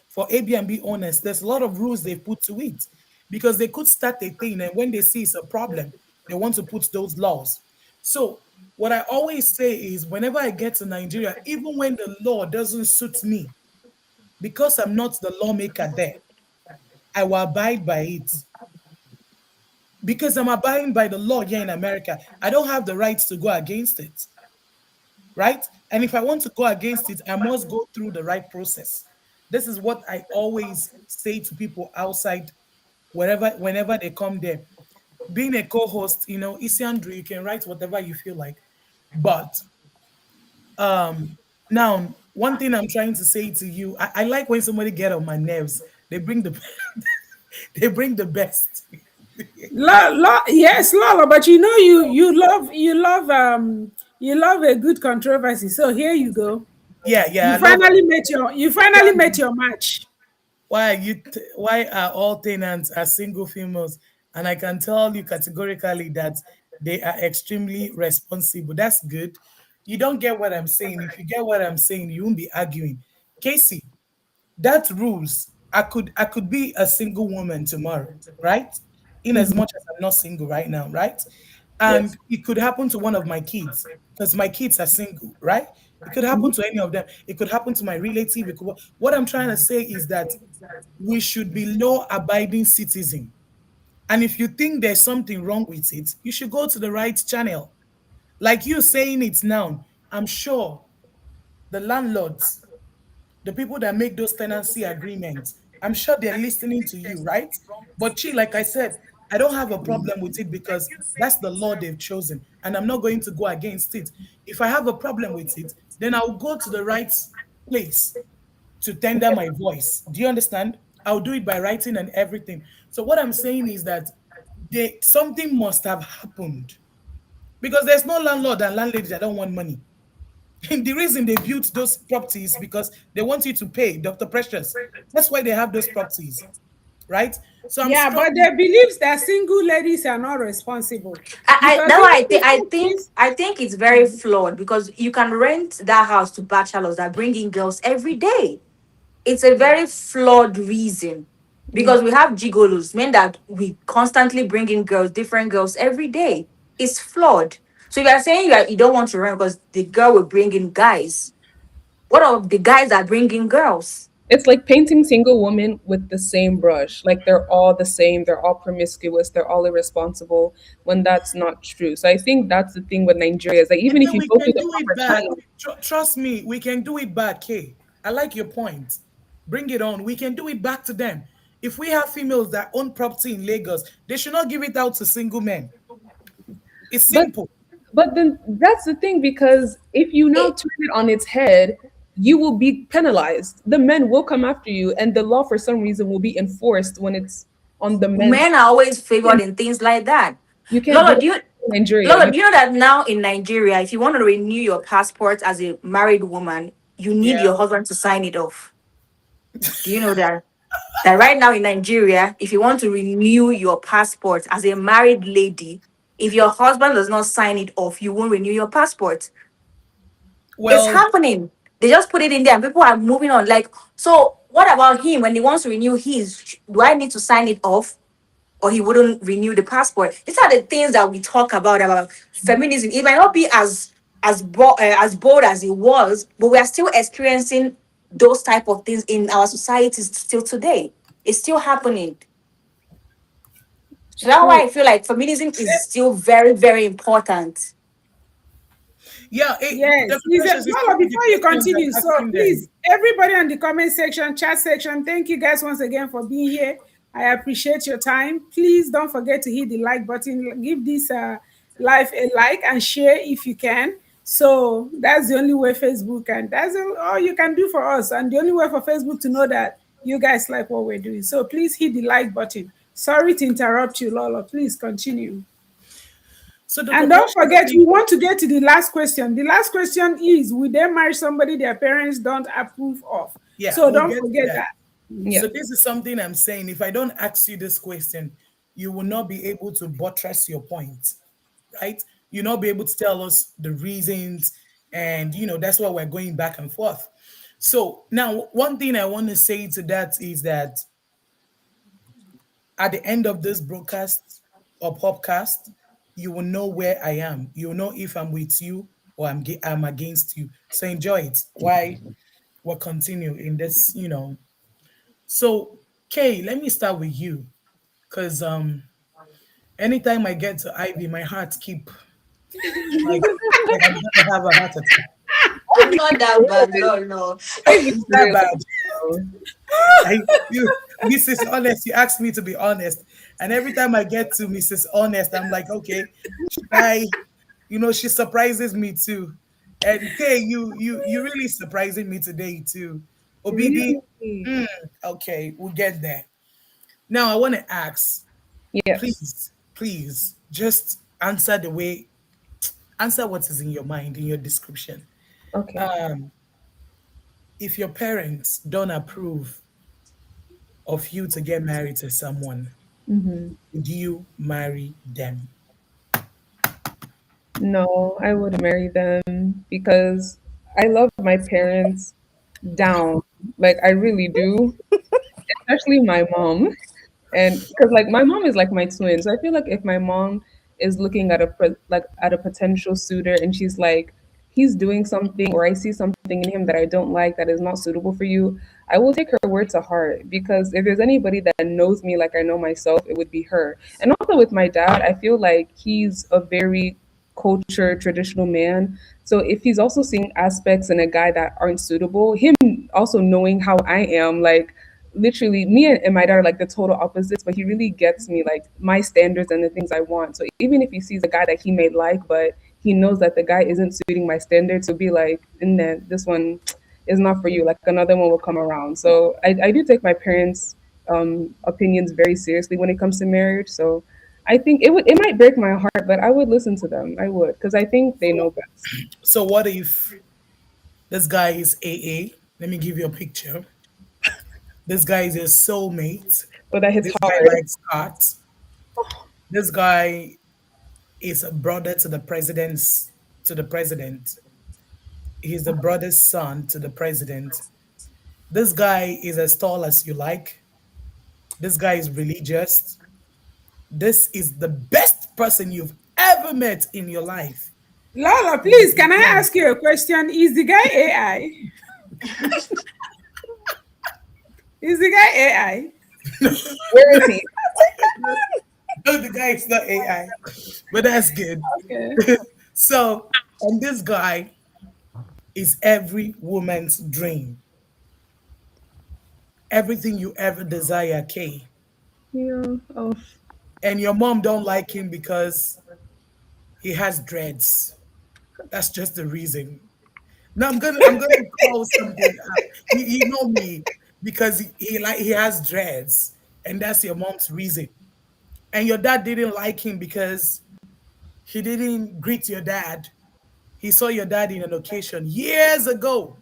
for Airbnb owners. There's a lot of rules they've put to it, because they could start a thing, and when they see it's a problem, they want to put those laws. So what I always say is, whenever I get to Nigeria, even when the law doesn't suit me, because I'm not the lawmaker there, I will abide by it, because I'm abiding by the law here in America. I don't have the rights to go against it, right? And if I want to go against it, I must go through the right process. This is what I always say to people outside, whenever they come there. Being a co-host, Isiandru, you can write whatever you feel like. But now, one thing I'm trying to say to you, I like when somebody get on my nerves. They bring the they bring the best. Yes, Lala, but you love a good controversy. So here you go. Yeah, yeah, You I love finally met your match. why are all tenants are single females? And I can tell you categorically that they are extremely responsible. That's good. You don't get what I'm saying. If you get what I'm saying, you won't be arguing. Casey, that rules. I could be a single woman tomorrow, right? In as much as I'm not single right now, right? And Yes. it could happen to one of my kids, because my kids are single, right? It could happen to any of them. It could happen to my relative. What I'm trying to say is that we should be law-abiding citizen. And if you think there's something wrong with it, you should go to the right channel. Like you saying it now, I'm sure the landlords, the people that make those tenancy agreements, I'm sure they're listening to you, right? But Chi, like I said, I don't have a problem with it, because that's the law they've chosen, and I'm not going to go against it. If I have a problem with it, then I'll go to the right place to tender my voice. Do you understand? I'll do it by writing and everything. So what I'm saying is that something must have happened, because there's no landlord and landlady that don't want money. The reason they built those properties, because they want you to pay, Dr. Precious. That's why they have those properties, right? So I'm Yeah, but struggling. they believes that single ladies are not responsible I because that's even why people think. I think it's very flawed, because you can rent that house to bachelors that bring in girls every day. It's a very flawed reason, because we have gigolos, men that we constantly bring in girls, different girls every day. It's flawed. So you are saying you don't want to rent because the girl will bring in guys. What are the guys that bring in girls? It's like painting single women with the same brush. Like they're all the same, they're all promiscuous, they're all irresponsible, when that's not true. So I think that's the thing with Nigeria is like And even if then you we go through can the do it proper back. channel, Trust me, we can do it back, Kay. I like your point. Bring it on. We can do it back to them. If we have females that own property in Lagos, they should not give it out to single men. It's but simple. but then that's the thing because if you now Eh, turn it on its head, you will be penalized. The men will come after you, and the law for some reason will be enforced when it's on the men's. Men are always favored in things like that. You can't do Lola, that do you in Nigeria. Lola, do you know that now in Nigeria, if you want to renew your passport as a married woman, you need Yeah. your husband to sign it off? Do you know that? That right now in Nigeria, if you want to renew your passport as a married lady, if your husband does not sign it off, you won't renew your passport. It's Well, happening. They just put it in there and people are moving on. Like, so what about him when he wants to renew his? Do I need to sign it off or he wouldn't renew the passport? These are the things that we talk about feminism. It might not be as as bold as it was, but we are still experiencing those type of things in our societies still today. It's still happening. So that's True. why I feel like feminism is still very, very important. Yeah, Yes, Dr. is it, Precious, it's Lola, one of the before you questions I'm continue, so asking them. please, everybody on the comment section, chat section, thank you guys once again for being here. I appreciate your time. Please don't forget to hit the like button, give this live a like and share if you can. So that's the only way Facebook, and that's all you can do for us, and the only way for Facebook to know that you guys like what we're doing. So please hit the like button. Sorry to interrupt you, Lola. Please continue. So, Dr. And don't Precious, forget, we want to get to the last question. The last question is, will they marry somebody their parents don't approve of? yeah, So we'll don't get to forget that. that. Yeah. So, this is something I'm saying. If I don't ask you this question, you will not be able to buttress your point, right? You'll not be able to tell us the reasons. And, that's why we're going back and forth. So, now, one thing I want to say to that is that at the end of this broadcast or podcast, you will know where I am. You'll know if I'm with you or I'm against you. So enjoy it. Why we'll continue in this. So Kay, let me start with you. Cause anytime I get to Ivy, my heart keep like like I'm gonna have a heart attack. I'm not that bad, no, no. Ivy It's that really bad. though. I you Mrs. Honest, you asked me to be honest. And every time I get to Mrs. Honest, I'm like, okay, should I, she surprises me too. And Kay, you really surprising me today too. OBB, Really? mm, okay, we'll get there. Now I want to ask, Yes. please, just answer what is in your mind in your description. Okay. Um, if your parents don't approve of you to get married to someone, Hmm. would you marry them? No, I wouldn't marry them because I love my parents down. Like I really do, especially my mom. And because like my mom is like my twin, so I feel like if my mom is looking at like at a potential suitor and she's like, he's doing something or I see something in him that I don't like that is not suitable for you, I will take her word to heart because if there's anybody that knows me like I know myself, it would be her. And also with my dad, I feel like he's a very culture traditional man. So if he's also seeing aspects in a guy that aren't suitable, him also knowing how I am, like literally me and my dad are like the total opposites, but he really gets me like my standards and the things I want. So even if he sees a guy that he may like, but he knows that the guy isn't suiting my standards, he'll be like, and then this one is not for you. Like another one will come around. So I do take my parents' opinions very seriously when it comes to marriage. So I think it might break my heart, but I would listen to them. I would because I think they know best. So what if this guy is AA? Let me give you a picture. This guy is your soulmate. So that hits This guy hard. likes art. This guy is a brother to the president. He's the brother's son to the president. This guy is as tall as you like. This guy is religious. This is the best person you've ever met in your life. Lola, And please, you can I come. ask you a question? Is the guy AI? Is the guy AI? Where is he? No, the guy is not AI, but that's good. Okay. So, and this guy is every woman's dream. Everything you ever desire, Kay. Yeah. Oh. And your mom don't like him because he has dreads. That's just the reason. No, I'm gonna call something out. You know me because he has dreads, and that's your mom's reason. And your dad didn't like him because he didn't greet your dad. He saw your dad in an occasion years ago,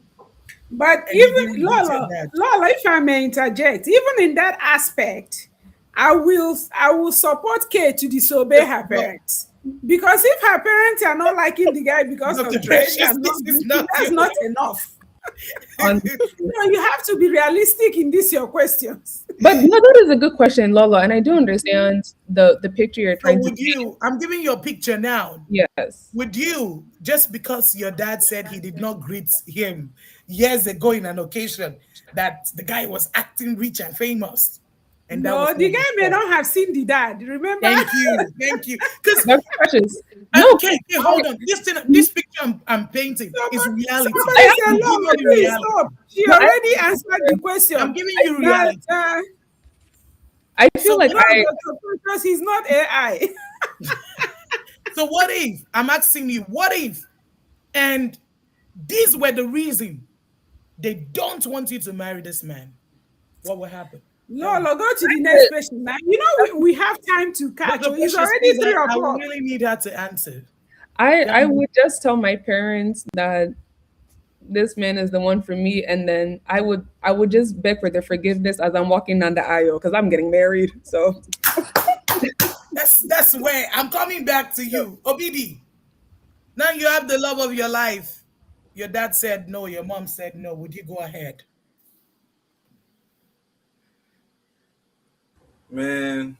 But and he even didn't greet your dad. Lola, if I may interject, even in that aspect, I will support Kate to disobey her No, parents. Because if her parents are not liking the guy because Dr. of dreads Precious, and this not is greeting, not that's your not way. enough. Honestly. No, you have to be realistic in these your questions. But no, that is a good question, Lolo, and I do understand the picture you're So trying to would you, I'm giving you a picture now. paint. Yes. Would you, just because your dad said he did not greet him years ago in an occasion that the guy was acting rich and famous, and that was No, the not the guy may stuff? not have seen the dad. Remember? Thank you, thank you. Because Dr. Precious. No, okay, okay, hold on. This thing, this picture I'm painting is reality. Somebody I said, I'm "No, giving you please reality. stop." She no, already answered the I'm question. giving you That reality. I feel So like no, what? Dr. Precious, he's not AI. So what if I'm asking you? What if? And these were the reason they don't want you to marry this man. What will happen? Tell me. Lolo, go to the next question now. You know we have time to catch. Dr. Oh, it's Precious, already please, three I o'clock. really need her to answer. Tell I me. would just tell my parents that this man is the one for me, and then I would just beg for their forgiveness as I'm walking down the aisle because I'm getting married. So That's where I'm coming back to you. Obidi. Now you have the love of your life. Your dad said no, your mom said no. Would you go ahead? Man,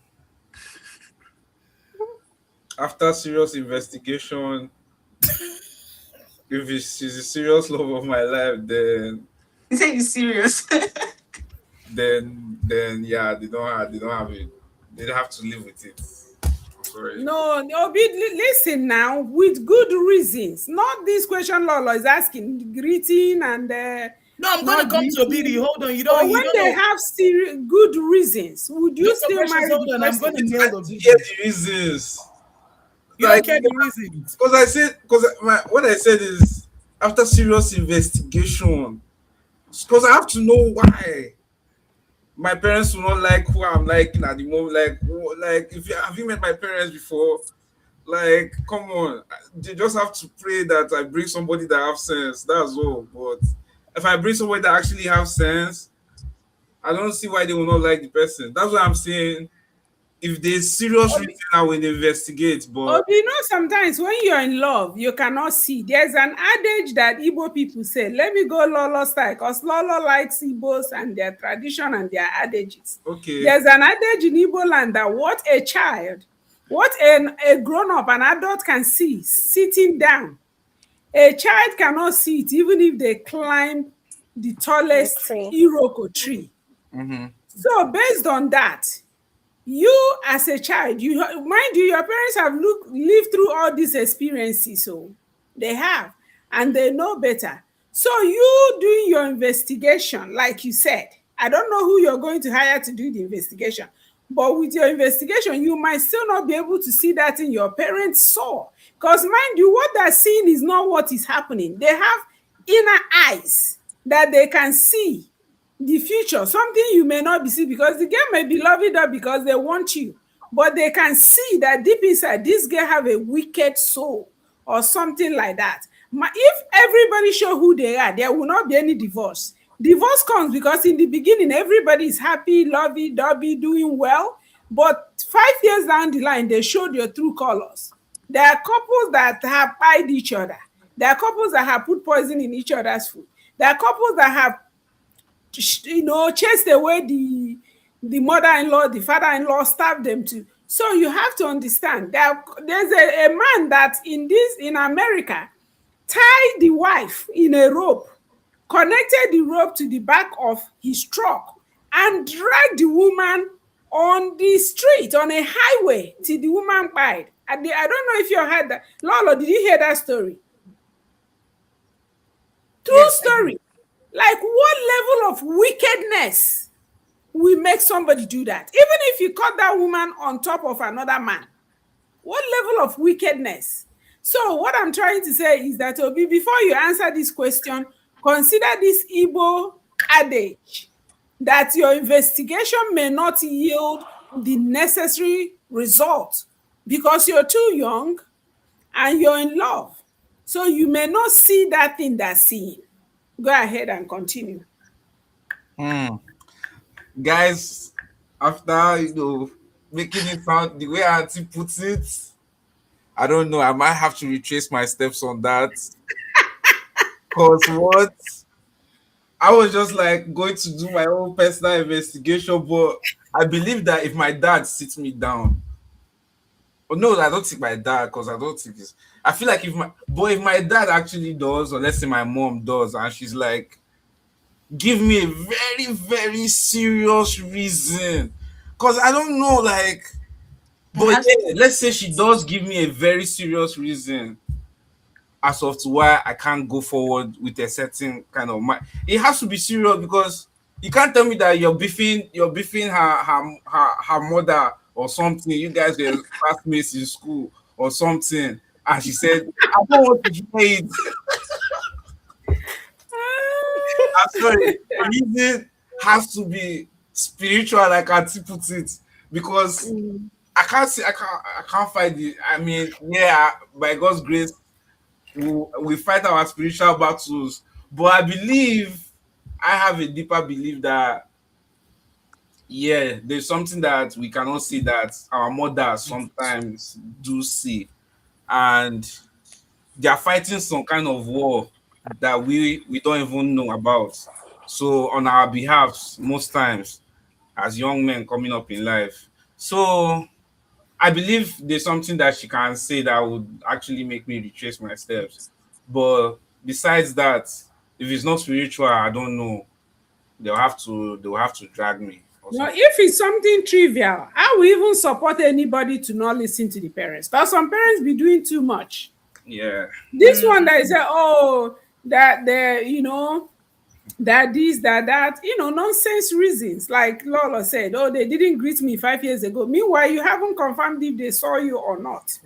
after serious investigation, if she's a serious love of my life, You say you serious? then yeah, they don't have it. They have to live with it. I'm sorry. No, Obi, listen now, with good reasons. Not this question Lolo is asking, greeting and No, I'm gonna not come to Obidi. greeting. Hold on. You But don't you when don't they know. have good reasons, would you Dr. still Precious, marry hold the on. I'm person? gonna I nail to hear Obidi. the reasons. You don't Like, care the reasons. because I said, because what I said is after serious investigation, because I have to know why my parents will not like who I'm liking at the moment. Like, like if you have you met my parents before? Like, come on, they just have to pray that I bring somebody that have sense. That's all. But if I bring somebody that actually have sense, I don't see why they will not like the person. That's what I'm saying. If there's serious reason, I will investigate. Or But you know, sometimes when you're in love, you cannot see. There's an adage that Igbo people say, let me go Lolo style, because Lolo likes Igbos and their tradition and their adages. okay, There's an adage in Igbo land that what a grown up, an adult can see sitting down, a child cannot see it even if they climb the The tallest tree. Iroko tree. mm-hmm. So, based on that, you as a child, you mind you, your parents have lived through all these experiences, so they have, and they know better. So you doing your investigation, like you said, I don't know who you're going to hire to do the investigation, but with your investigation you might still not be able to see that in your parents saw, because mind you, what they're seeing is not what is happening. They have inner eyes that they can see the future, something you may not be see, because the girl may be loving that because they want you, but they can see that deep inside this girl have a wicked soul or something like that. If everybody show who they are, there will not be any divorce. Divorce comes because in the beginning everybody is happy, lovey dovey, doing well, but 5 years down the line they showed your true colors. There are couples that have eyed each other. There are couples that have put poison in each other's food. There are couples that have chased away the mother-in-law, the father-in-law, stabbed them too. So you have to understand that there's a man that in America tied the wife in a rope, connected the rope to the back of his truck, and dragged the woman on the street, on a highway, till the woman died. I don't know if you heard that. Lolo, did you hear that story? True Yes, I did. story. Like, what level of wickedness will make somebody do that? Even if you caught that woman on top of another man, what level of wickedness? So what I'm trying to say is that, Obi, before you answer this question, consider this Igbo adage that your investigation may not yield the necessary result because you're too young and you're in love. So you may not see that thing that's seeing. Go ahead and continue. Guys, after making it sound the way Auntie puts it, I don't know. I might have to retrace my steps on that. Cause what? I was just like going to do my own personal investigation, but I believe that if my dad sits me down, oh no, I don't think my dad, because I don't think it's. I feel like if my dad actually does, or let's say my mom does, and she's like, give me a very, very serious reason, because I don't know, like, It but has yeah, let's say she does give me a very serious reason as of to why I can't go forward with a certain kind of mind. It has to be serious because you can't tell me that you're beefing her mother or something. You guys were classmates in school or something, and she said, "I don't want to hear it." I'm sorry. The reason has to be spiritual, like Auntie put it, because I can't fight it. I mean, yeah, by God's grace, we fight our spiritual battles. But I believe, I have a deeper belief that, yeah, there's something that we cannot see that our mothers sometimes do see. And they are fighting some kind of war that we don't even know about. So on our behalf, most times, as young men coming up in life. So I believe there's something that she can say that would actually make me retrace my steps. But besides that, if it's not spiritual, I don't know. They'll have to drag me or Now, something. if it's something trivial, I will even support anybody to not listen to the parents. Because some parents be doing too much. Yeah. This one that is, oh, that they're, that this, that, nonsense reasons. Like Lola said, oh, they didn't greet me 5 years ago. Meanwhile, you haven't confirmed if they saw you or not.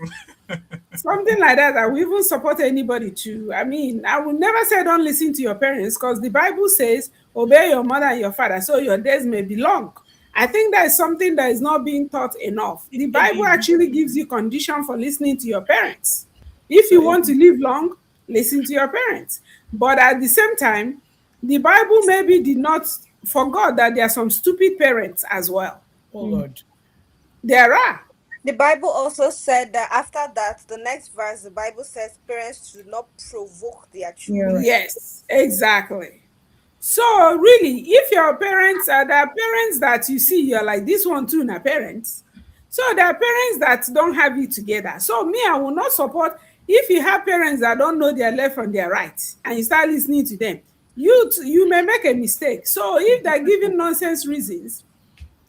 Something like that. I will even support anybody to. I mean, I will never say don't listen to your parents because the Bible says obey your mother and your father so your days may be long. I think that is something that is not being taught enough. The Bible actually gives you condition for listening to your parents. If So you if want to live long, listen to your parents. But at the same time, the Bible maybe did not forgot that there are some stupid parents as well. oh Lord, There are. The Bible also said that after that, the next verse, the Bible says parents should not provoke their You're children. right. Yes, exactly. So really, if your parents are the parents that you see, you're like this one too, na parents. So there are parents that don't have it together. So me, I will not support if you have parents that don't know their left from their right, and you start listening to them. You may make a mistake. So if they're giving nonsense reasons,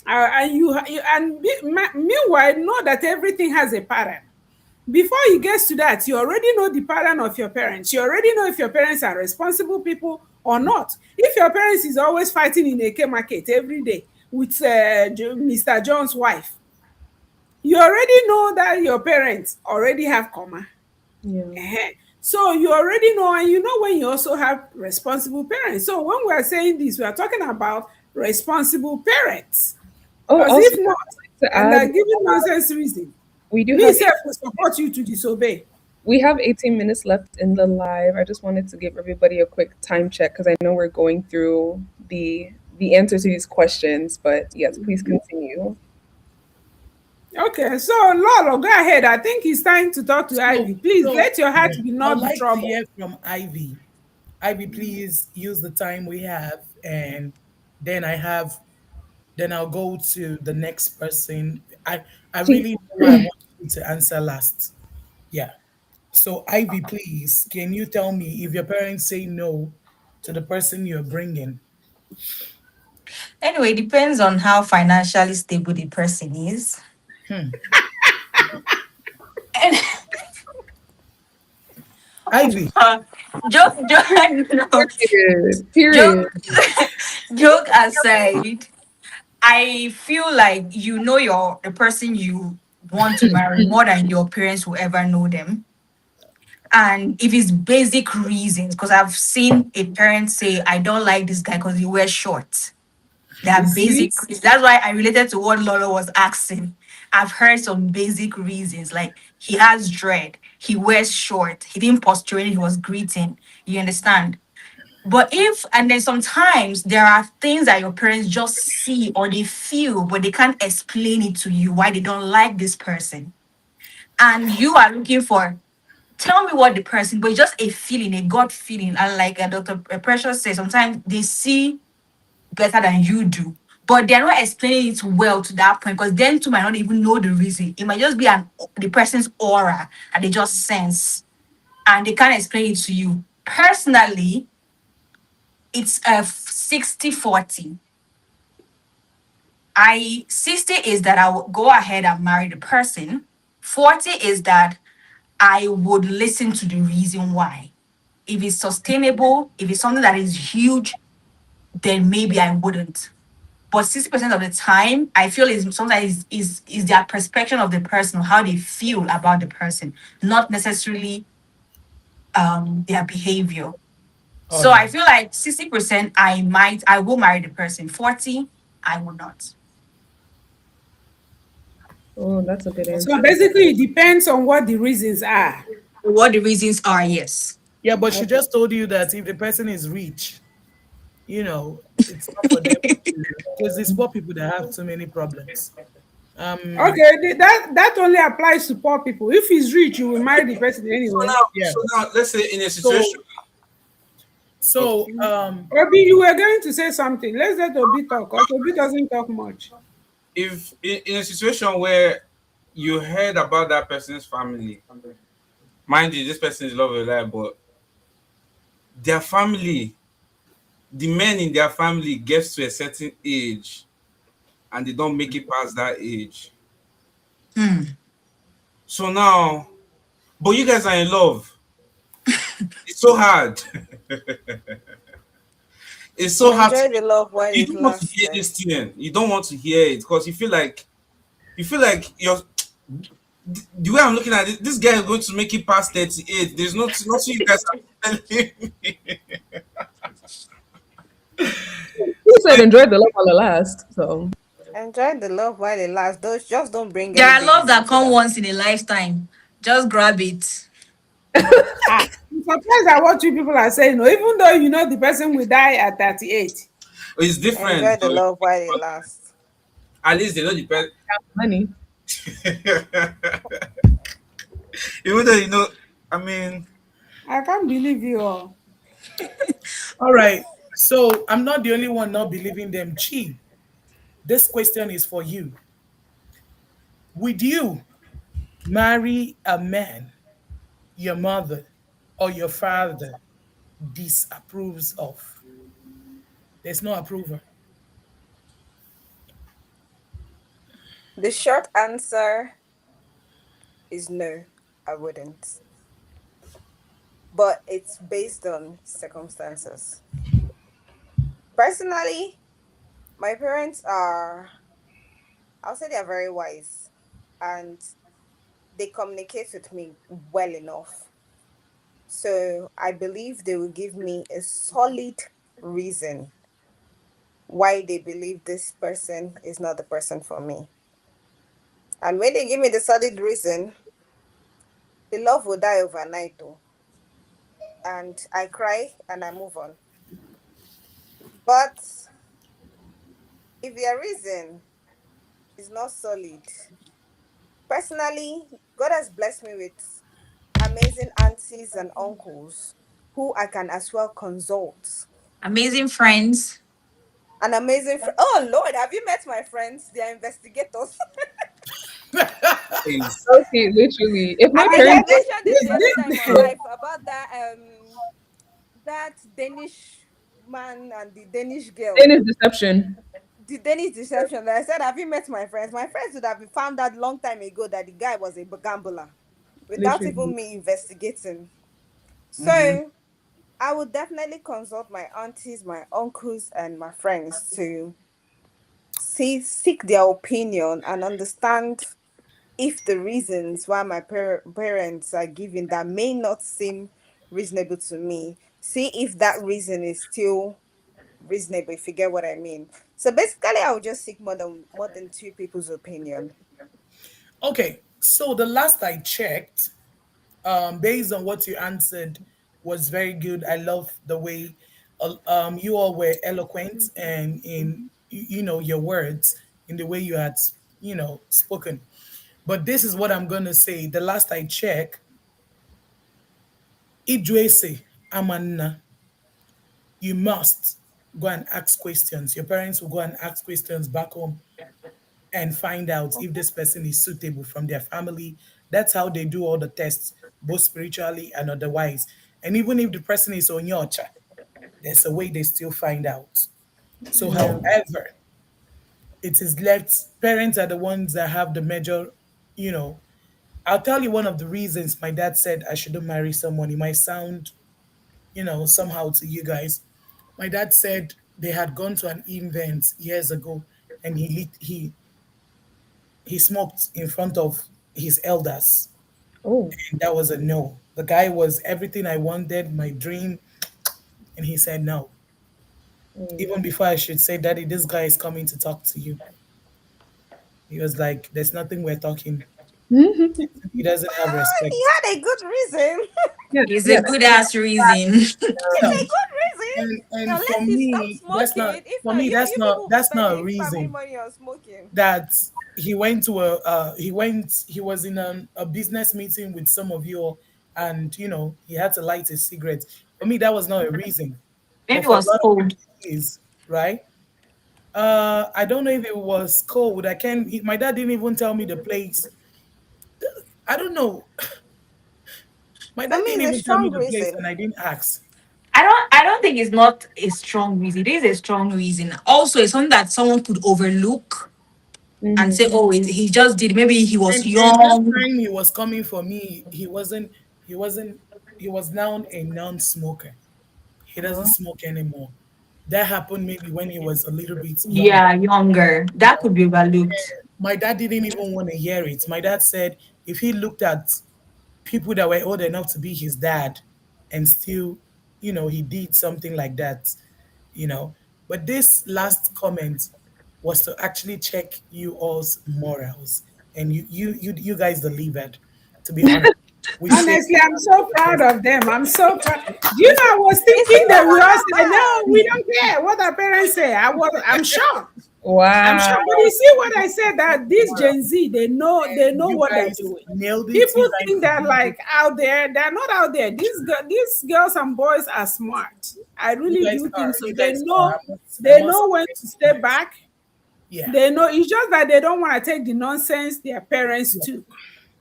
meanwhile know that everything has a pattern. Before you get to that, you already know the pattern of your parents. You already know if your parents are responsible people or not. If your parents is always fighting in a K market every day with Mr. John's wife, you already know that your parents already have comma. Yeah. So you already know, and you know when you also have responsible parents. So when we are saying this, we are talking about responsible parents. Oh, Because also, if not, I'd like to and they're add, giving nonsense reason, we do me have self will support you to disobey. we have 18 minutes left in the live. I just wanted to give everybody a quick time check because I know we're going through the answer to these questions. But yes, please continue. Okay, so Lolo, go ahead. I think it's time to talk to so Ivy. Please so let your heart yeah, be I would not be like to troubled. hear from Ivy. Ivy, please use the time we have, and then I have then I'll go to the next person. I Please. really know why I want you to answer last. Yeah. So Ivy, please, can you tell me if your parents say no to the person you're bringing? anyway, it depends on how financially stable the person is. Hmm. And Ivy, joke, no, Period. joke, Period. joke aside, I feel like you know your the person you want to marry more than your parents will ever know them. And if it's basic reasons, because I've seen a parent say, I don't like this guy because he wears shorts. There You are see? basic reasons. That's why I related to what Laura was asking. I've heard some basic reasons, like he has dread, he wears short, he didn't posture when he was greeting. You understand? But if and then sometimes there are things that your parents just see or they feel, but they can't explain it to you why they don't like this person. And you are looking for tell me what the person, but it's just a feeling, a gut feeling. And like Dr. Precious says, sometimes they see better than you do. But they're not explaining it well to that point because then too might not even know the reason. It might just be the person's aura that they just sense and they can't explain it to you. Personally, it's a 60-40. 60 is that I will go ahead and marry the person. 40 is that I would listen to the reason why. If it's sustainable, if it's something that is huge, then maybe I wouldn't. But 60% of the time, I feel is sometimes is their perspective of the person, how they feel about the person, not necessarily their behavior. All So right. I feel like 60% I will marry the person. 40, I will not. Oh, that's a good So answer. basically, it depends on what the reasons are. What the reasons are, yes. Yeah, but she Okay. just told you that if the person is rich, it's not for them to, because it's poor people that have too many problems. Um, Okay, that only applies to poor people. If he's rich, you will marry the person So anyway. now, yeah. let's say in a situation. So Okay, so Obi, you were going to say something. Let's let Obi talk. Because Obi doesn't talk much. if in a situation where you heard about that person's family, mind you, this person is love of your life, but their family, the men in their family gets to a certain age and they don't make it past that age. Hmm. So now, but you guys are in love. It's so hard. It's so hard to, Enjoy the love while you it don't want to lasts. hear this thing. You don't want to hear it because you feel like you're the way I'm looking at it, this guy is going to make it past 38. There's nothing you guys are telling me. You said enjoy the love while it lasts. So Enjoy the love while it lasts. Those just don't bring There any are love babies that into come that. once in a lifetime. Just grab it. Ah, I'm surprised at what you people are saying. No, even though you know the person will die at 38. It's different, Enjoy the though. love while it lasts. At least they know the person. money. Even though I mean, I can't believe you all. all right. So I'm not the only one not believing them. Chi, this question is for you. Would you marry a man your mother or your father disapproves of? There's no approval. The short answer is no, I wouldn't. But it's based on circumstances. Personally, my parents are, I'll say they're very wise and they communicate with me well enough. So I believe they will give me a solid reason why they believe this person is not the person for me. And when they give me the solid reason, the love will die overnight though. And I cry and I move on. But if their reason is not solid, personally, God has blessed me with amazing aunties and uncles who I can as well consult. Amazing friends. An amazing friend. Oh Lord, have you met my friends? They are investigators. is Okay, literally. If I my think I parents were mentioned this the other time on This live about that Danish man and the Danish girl. in his deception, The Danish deception. That I said, have you met my friends? My friends would have found out long time ago that the guy was a gambler without even literally. me investigating. mm-hmm. So I would definitely consult my aunties, my uncles, and my friends to seek their opinion and understand if the reasons why my parents are giving that may not seem reasonable to me, see if that reason is still reasonable, if you get what I mean. So basically I would just seek more than two people's opinion. Okay, so the last I checked, based on what you answered, was very good. I love the way you all were eloquent and in your words, in the way you had spoken. But this is what I'm gonna say. The last I checked, Ijuese Amanna, you must go and ask questions. Your parents will go and ask questions back home and find out if this person is suitable from their family. That's how they do all the tests, both spiritually and otherwise. And even if the person is onyocha, there's a way they still find out. So, Yeah. however, it is left, parents are the ones that have the major, you know. I'll tell you one of the reasons my dad said I shouldn't marry someone. It might sound, somehow to you guys. My dad said they had gone to an event years ago and he smoked in front of his elders. Oh. And that was a no. The guy was everything I wanted, my dream, and he said no. Mm. Even before I should say, Daddy, this guy is coming to talk to you. He was like, there's nothing we're talking. He doesn't have He respect. had a good reason. Yeah. It's a Yeah. good ass reason. It's No. a good reason. And Unless for he stopped me, that's not smoking. If for not, me, you people will be that's not a spending family reason money on smoking. that he was in a business meeting with some of you all, and he had to light a cigarette. For me, that was not a reason. But Maybe it for a was lot of cold. people it is, right? I don't know if it was cold. I can't My dad didn't even tell me the place. I don't know. My For dad me, didn't it's a even tell me strong the place reason. and I didn't ask. I don't think it's not a strong reason. It is a strong reason. Also, it's something that someone could overlook and Hmm. say, oh, he just did. Maybe he was And this young. time he was coming for me, he wasn't he was now a non-smoker. He doesn't smoke anymore. That happened maybe when he was a little bit younger. Yeah, younger. That could be overlooked. My dad didn't even want to hear it. My dad said if he looked at people that were old enough to be his dad and still, he did something like that, you know. But this last comment was to actually check you all's morals. And you guys delivered, to be honest. We say Honestly, I'm so proud of them. I'm so proud. Do you listen, know, I was It's thinking even that we not all that say, no, bad. we don't care what our parents say. I'm shocked. I'm Wow. shocked. But you see what I said, that this Gen Z, they know you what they're guys doing. nailed it. People You guys think they're did it. like out there. They're not out there. These girls and boys are smart. I You really guys do are. think so. You They guys are. know I they must know when say to stay yes. back. Yeah. They know it's just that they don't want to take the nonsense their parents Yeah. took.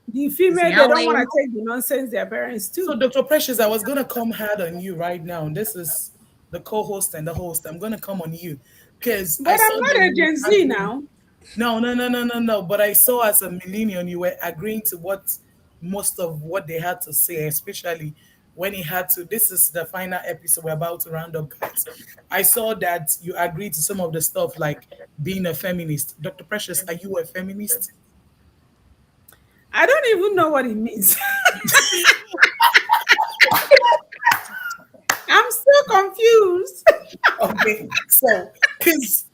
The female, they don't want Yelling. to take the nonsense their parents So, took. Dr. Precious, I was gonna come hard on you right now. This is the co-host and the host. I'm gonna come on you because I But saw I'm that not a you Gen were Z agreeing. now. No, no, no, no, no, no. But I saw as a millennial, you were agreeing to what most of what they had to say, especially when he had to. This is the final episode we're about to round up, guys. I saw that you agreed to some of the stuff like being a feminist. Dr. Precious, are you a feminist? I don't even know what it means. I'm still confused. Okay, so because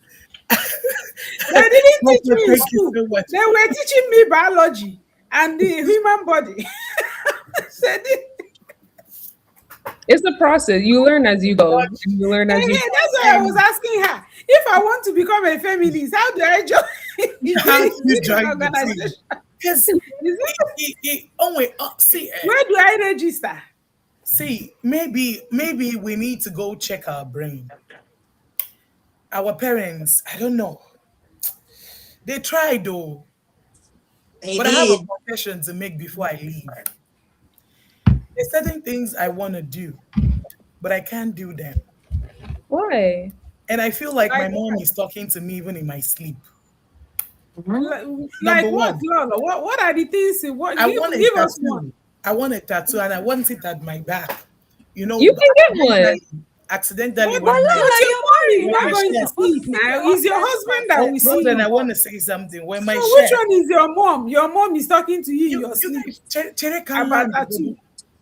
They didn't teach Doctor, me in thank you school. so much. They were teaching me biology and the human body. Said it. It's a process. You learn as you go, What? and you learn as you That's why I was And asking her if I want to become a feminist. How do I join? how do Is you it an join the organization? team? Because Is it, oh wait, see, where do I register? see, maybe we need to go check our brain. Our parents, I don't know. They tried though, He but I have a did. confession to make before I leave. There's certain things I want to do, but I can't do them. why? And I feel like my Like mom what? is talking to me even in my sleep. Mhm. Like, Number like what, one, Lola? What are the things? What I give want a give us one? tattoo. I want a tattoo and I want it at my back. You can get one. But Accidentally But but Lola, your you're mom is married. when not my Aren't going you to shirt, see supposed to it seek now. your It's your husband's husband that will hold see on, it. I consent? want to say something. When So my which shirt, one is your mom? Your mom is talking to you in your you sleep guys, Chere can about land. tattoo.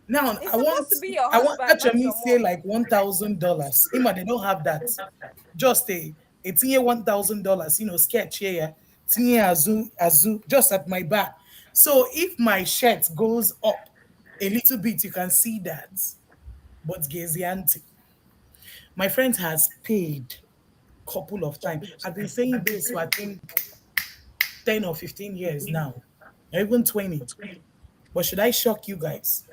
Now It's supposed to be your I want husband, not actually your say mom. like $1,000. Ima, they don't have that. Just it's here $1,000. Sketch here. Tinye azu just at my back. So if my shirt goes up a little bit, you can see that. But Gezianti, my friend has paid couple of times. I've been saying this for I think 10 or 15 years now, or even 20. But should I shock you guys?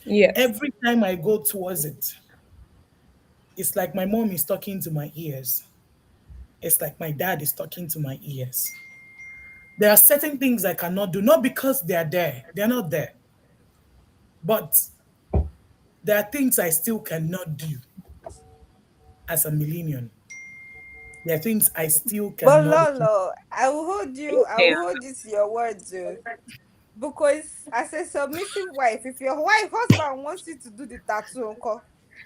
Yes. Every time I go towards it, it's like my mom is talking to my ears. It's like my dad is talking to my ears. There are certain things I cannot do, not because they are there, they're not there, but there are things I still cannot do as a millennial. There are things I still But cannot do. Lolo, I will hold you. I Damn. will hold you to your words, because as a submissive wife, if your wife husband wants you to do the tattoo, uncle,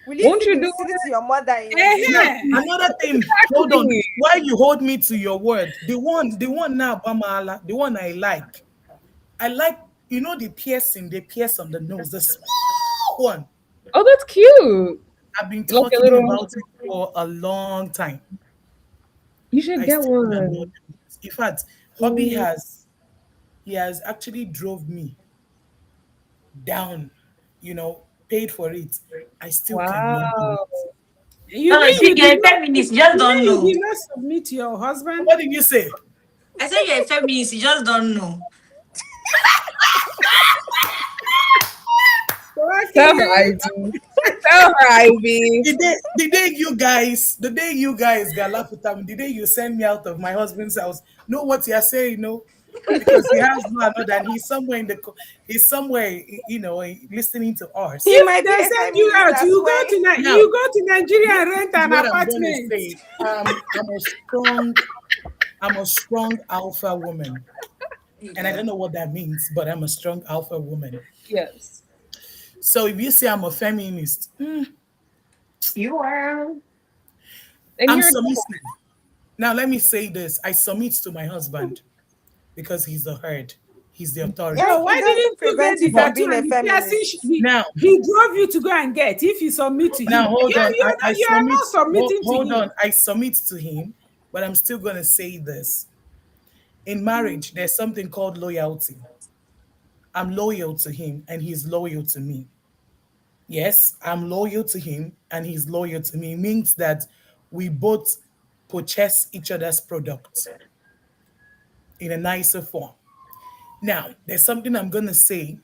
will you Won't still you be do listening to your mother in your Now, dream? Eh, another thing, hold on. it? Why you hold me to your word? The one now, Bamala, the one I like, the piercing, they pierce on the nose, the small one. Oh, that's cute. I've been Like a talking little. about it for a long time. You should I get still cannot one. do it. In fact, hobby Mm, he has actually drove me down, paid for it. I still cannot do wow. it. you Oh, mean see, you you're did a not feminist, you just you don't mean you know. did not submit to your husband? What did you say? I said you're a feminist, you just don't know. Tell her, Okay. Ivy. Tell her, Ivy. The day you guys got laugh at me, the day you send me out of my husband's house, know what you're saying, no? Because he has no another, and he's somewhere, listening to He ours. If might be they a send you feminist out, as well. Now, You go to Nigeria this and rent is an what I'm gonna apartment. say. I'm a strong alpha woman, and I don't know what that means, but I'm a strong alpha woman. Yes. So if you say I'm a feminist, You are. And I'm you're a good submissive. Now let me say this: I submit to my husband because he's the head, he's the Yeah, So authority. why it didn't doesn't you get prevent you the from But tattoo being a and the piercing? feminist. now, He drove you to go and get if you submit to now him. hold on. I You are submit. not Hold, submitting to hold on. him. I submit to him, but I'm still gonna say this: in marriage, there's something called loyalty. I'm loyal to him, and he's loyal to me. Yes, I'm loyal to him, and he's loyal to me. It means that we both purchase each other's products in a nicer form. Now, there's something I'm gonna say.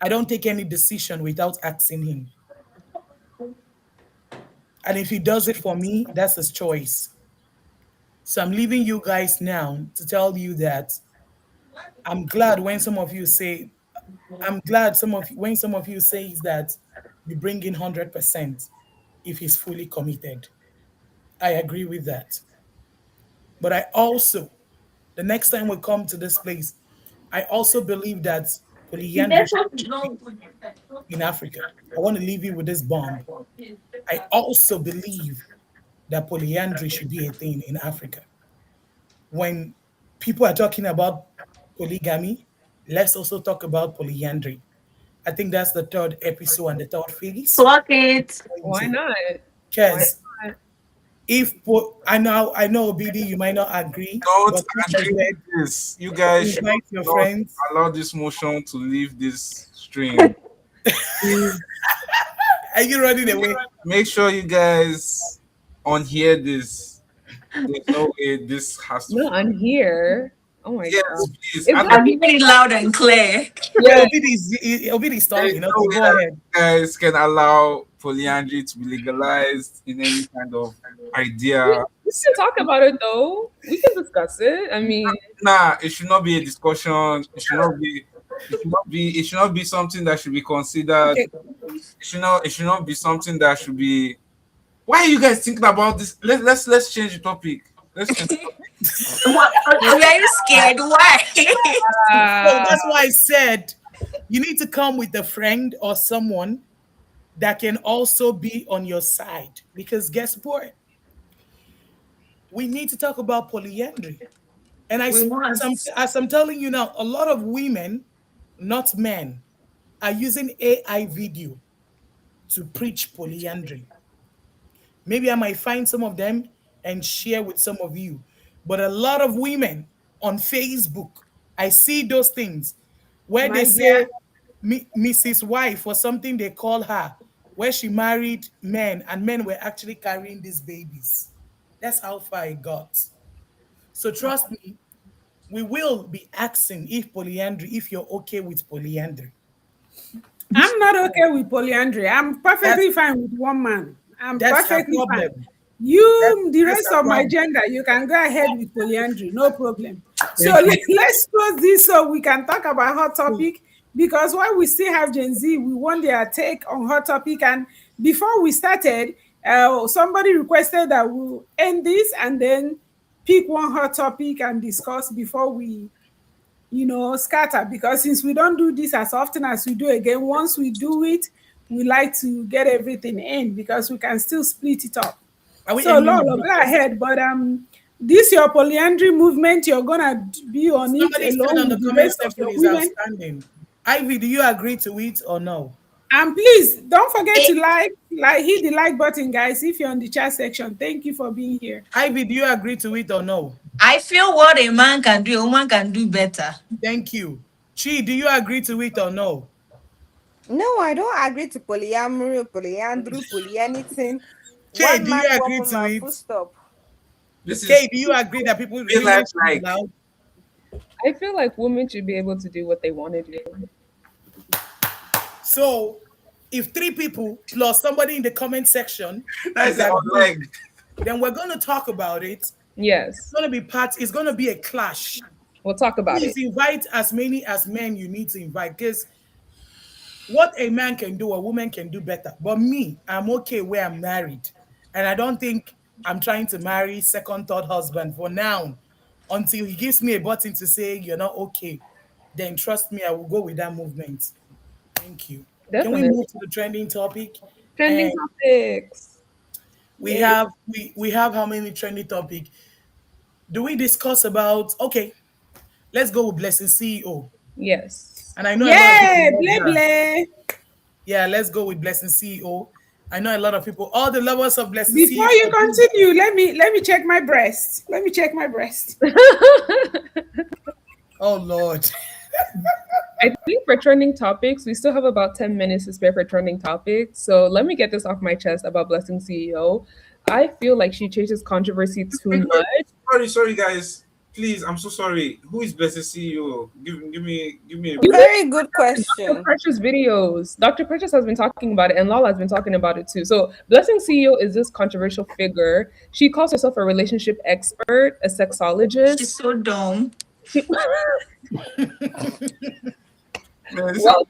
I don't take any decision without asking him. And if he does it for me, that's his choice. So I'm leaving you guys now to tell you that I'm glad when some of you say, I'm glad when some of you says that you bring in 100% if he's fully committed. I agree with that. But I also, the next time we come to this place, I also believe that polyandry should be a thing in Africa. I want to leave you with this bomb. I also believe that polyandry should be a thing in Africa. When people are talking about polygamy, let's also talk about polyandry. I think that's the third episode and the third phase. Clock it. Why not? Why Because not? I know, BD, you might not agree, Don't but like I agree said, with this. You guys should invite your not friends. allow this motion to leave this stream. Mm, Are you running away? Make sure you guys unhear this. There's no way this has to no, fly. I'm here. Oh my Yes, god. please. Is I that don't. I'm hearing it loud and clear. Yeah, yeah? Obidi is There's talking. no Okay, way go that ahead. you guys can allow polyandry to be legalized in any kind of idea. We can talk about it though. We can discuss it. I mean, Nah, it should not be a discussion. It should not be. It should not be. It should not be something that should be considered. Okay, It should not. It should not be something that should be. Why are you guys thinking about this? Let's change the topic. Let's change. What? Are you scared? Why? so uh, that's why I said you need to come with a friend or someone that can also be on your side. Because guess what? We need to talk about polyandry. And We as I'm, must. as I'm telling you now, a lot of women, not men, are using AI video to preach polyandry. Maybe I might find some of them and share with some of you. But a lot of women on Facebook, I see those things where they My dear, say Mrs. Wife or something they call her, where she married men and men were actually carrying these babies. That's how far it got. So trust me, we will be asking if you're okay with polyandry. I'm not okay with polyandry. I'm That's perfectly fine with one man. I'm that's her perfectly fine. problem. That's You, the that's rest her of my problem. gender, you can go ahead with polyandry, no problem. So Thank you. let's close this so we can talk about hot topic, because while we still have Gen Z, we want their take on hot topic. And before we started, somebody requested that we'll end this and then pick one hot topic and discuss before we, scatter, because since we don't do this as often as we do again, once we do it, we like to get everything in because we can still split it up. Are we So ending the Lolo, go broadcast? ahead. But this your polyandry movement, you're gonna be on it Somebody said alone on the with the comment rest of section your is women. outstanding. Ivy, do you agree to it or no? And please don't forget Eh, to hit the like button, guys, if you're on the chat section. Thank you for being here. Ivy, do you agree to it or no? I feel what a man can do, a woman can do better. Thank you. Chi, do you agree to it or no? No, I don't agree to polyamory, polyandry, poly anything. K, One do you man, one agree to woman, it? full stop. This K, is do you agree that real women life should be like. allowed? I feel like women should be able to do what they want to do. So, if three people plus somebody in the comment section That is disagree, unlike. then we're going to talk about it. It's Yes, going to be it's going to be a clash. we'll talk about Please it. invite as many as men you need to invite, because what a man can do, a woman can do better. But me, I'm okay where I'm married. And I don't think I'm trying to marry second, third husband for now. Until he gives me a button to say you're not okay, then trust me, I will go with that movement. Thank you. Can we Definitely. move to the trending topic? Trending And topics. we Yay. have we have how many trending topic? Do we discuss about, okay, let's go with Blessing CEO. Yes. And I know a lot of people Yeah, love bleh her. bleh. Yeah, let's go with Blessing CEO. I know a lot of people, all the lovers of Blessing Before you CEO. continue, let me check my breast. Let me check my breast. Oh Lord. I think for trending topics, we still have about 10 minutes to spare for trending topics. So let me get this off my chest about Blessing CEO. I feel like she chases controversy too Wait, wait. much. Sorry, guys. Please, I'm so sorry. Who is best CEO? Give me a You break. Very good Dr. question. Precious videos. Dr. Precious has been talking about it, and Lala has been talking about it too. So, Blessing CEO is this controversial figure. She calls herself a relationship expert, a She's sexologist. so dumb. She, Man, this well,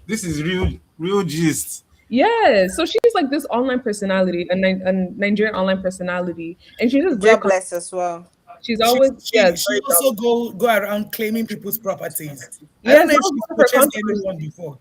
this is real gist. yes. So she's like this online personality, a Nigerian online personality, and she's just very. Jobless as well. She's She always she yes, she very also go around claiming people's properties. I don't yes. know That if was she's one of her purchased controversies. anyone before,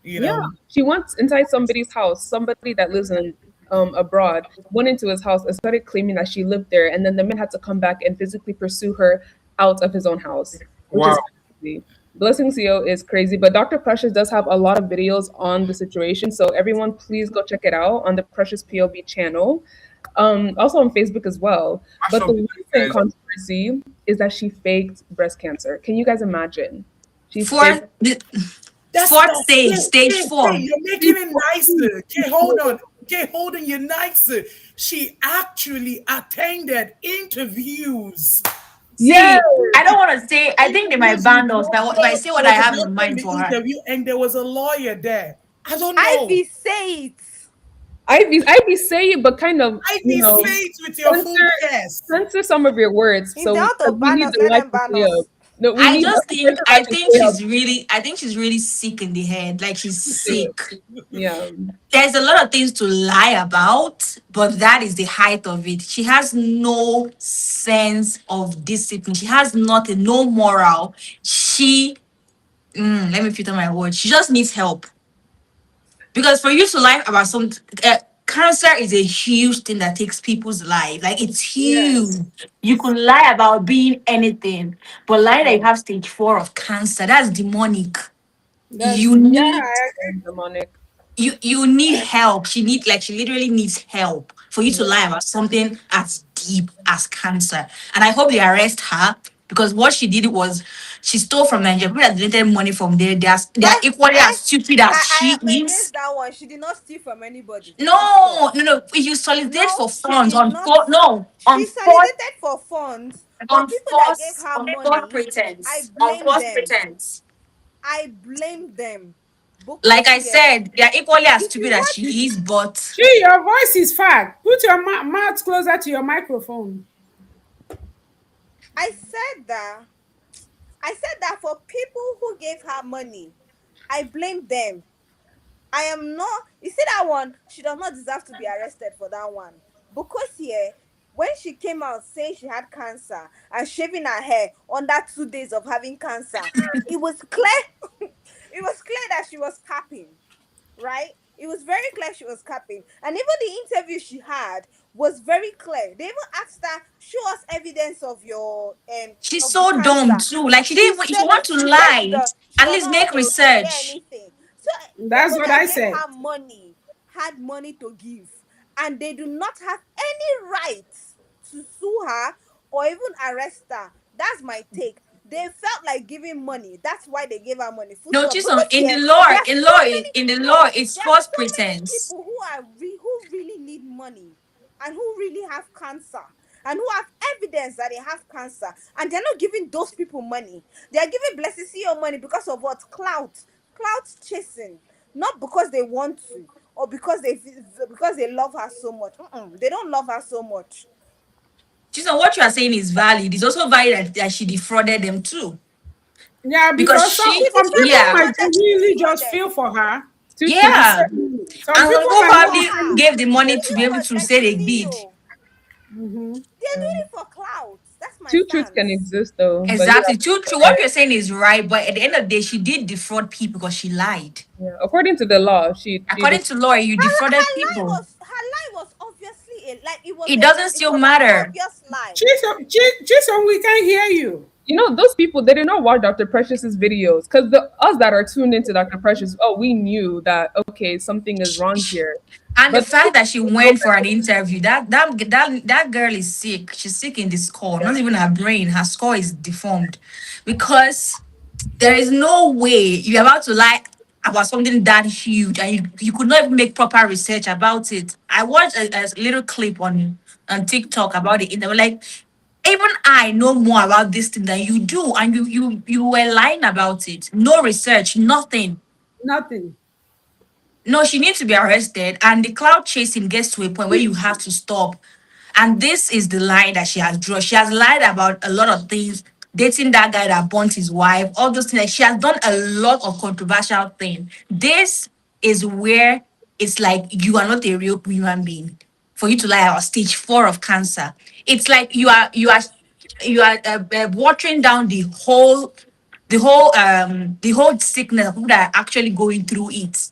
you Yeah, know. she went inside somebody's house, somebody that lives in abroad, went into his house and started claiming that she lived there, and then the man had to come back and physically pursue her out of his own house, which Wow. is crazy. Blessing CEO is crazy, but Dr. Precious does have a lot of videos on the situation, so everyone please go check it out on the Precious POV channel, also on Facebook as well. Mash But up the the recent guys. controversy is that she faked breast cancer. Can you guys imagine? She faked. Fourth, the That's fourth not stage, Kay, stage Kay, Kay, 4. you're making it nicer. Kay, hold on. Kay, hold on, you're nicer. She actually attended interviews. Yes, See, I don't want to say, I think they might Interviews with ban us if I say what I was a have in doctor in mind the for her. interview, and there was a lawyer there. I don't know. Ivy, say it. I'd be saying, but kind of, Ivy, say it with your full censor chest. censor some of your words. If So they want to because we ban need us, the let light them to ban stay up. us. No, we I need just the think, light to stay up. I think she's really sick in the head. Like she's Too. sick. Yeah, There's a lot of things to lie about, but that is the height of it. She has no sense of discipline. She has nothing, no moral. Let me filter my words. She just needs help. Because for you to lie about cancer is a huge thing that takes people's life. Like it's huge. yes, You could lie about being anything, but lying that yeah, you have stage 4 of cancer, that's demonic. That's You yeah, need very demonic. you need help. She literally needs help for you to Yeah. lie about something as deep as cancer. And I hope they arrest her because what she did was she stole from Nigeria. People that donated money from there, they are But equally as stupid as I she am against is. that one. She did not steal from anybody. Full stop. No, no, no. If you solicit No, for she funds did on not. four, no, She solicited for funds, but people that gave her on false money, I pretense, on blame false them. pretense. I blame them. Like because I yeah, said, they're equally as if you stupid as watch, she is, but Gee, your voice is fat. Put your mouth closer to your microphone. I said that I said that for people who gave her money, I blame them. I am not. You see that one? She does not deserve to be arrested for that one. Because here, when she came out saying she had cancer and shaving her hair under 2 days of having cancer, it was clear. It was clear that she was capping, right? It was very clear she was capping. And even the interview she had was very clear. They even asked her, show us evidence she's of the so dumb cancer. too. Like She if you said want to she said lie, she at does least not want make to share research. anything. So That's people what that I gave said. her money had money to give, and they do not have any right to sue her or even arrest her. That's my take. They felt like giving money. That's why they gave her money. Full No, stop. just on Because in here the law, there are so many in the law, no, it's there are false so many pretense. people who really need money and who really have cancer and who have evidence that they have cancer, and they're not giving those people money. They are giving Blessing CEO money because of what? Clout chasing, not because they want to or because they love her so much. They don't love her so much. Just on what you are saying is valid. It's also valid that she defrauded them too. Yeah, Because because some she, If some she people yeah, might defrauded, she genuinely just defrauded. feel for her Toot to toot. the yeah. same limit. Some And people some people Feel cannot for probably actually. her. gave the money They to do be it able for to say they Blessing did. CEO. Mm-hmm. They're doing Yeah. it for clout. That's my Two truths can stance. exist though, but yeah, Exactly. True, true. What you're saying is right, but at the end of the day, she did defraud people because she lied. yeah. According to the law, she According just to law, you defrauded people. Her lie was obviously a like It doesn't it still was an matter. obvious lie. Chisom, we can hear you. those people they did not watch Dr. Precious's videos because the us that are tuned into Dr. Precious, oh, we knew that okay, something is wrong here. And the But fact that she go went for back. an interview, that girl is sick. She's sick in the skull, not even her brain. Her skull is deformed. Because there is no way you're about to lie about something that huge and you could not even make proper research about it. I watched a little clip on TikTok about it. And they were like, even I know more about this thing than you do, and you were lying about it. No research, nothing. Nothing. No, she needs to be arrested. And the cloud chasing gets to a point where you have to stop. And this is the line that she has drawn. She has lied about a lot of things, dating that guy that burnt his wife, all those things. Like, she has done a lot of controversial things. This is where it's like you are not a real human being for you to lie about stage 4 of cancer. It's like you are watering down the whole sickness of people that are actually going through it.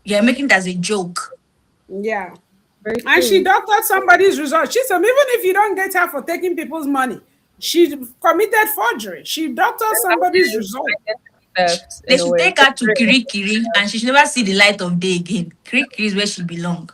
You're making it as a joke. Yeah. Very And she true. doctored somebody's result. Chisom, even if you don't get her for taking people's money, she committed forgery. She doctored And that somebody's is result. identity theft They in a should way. take her to Kiri Kiri and she should never see the light of day again. Kiri Kiri is where she belong.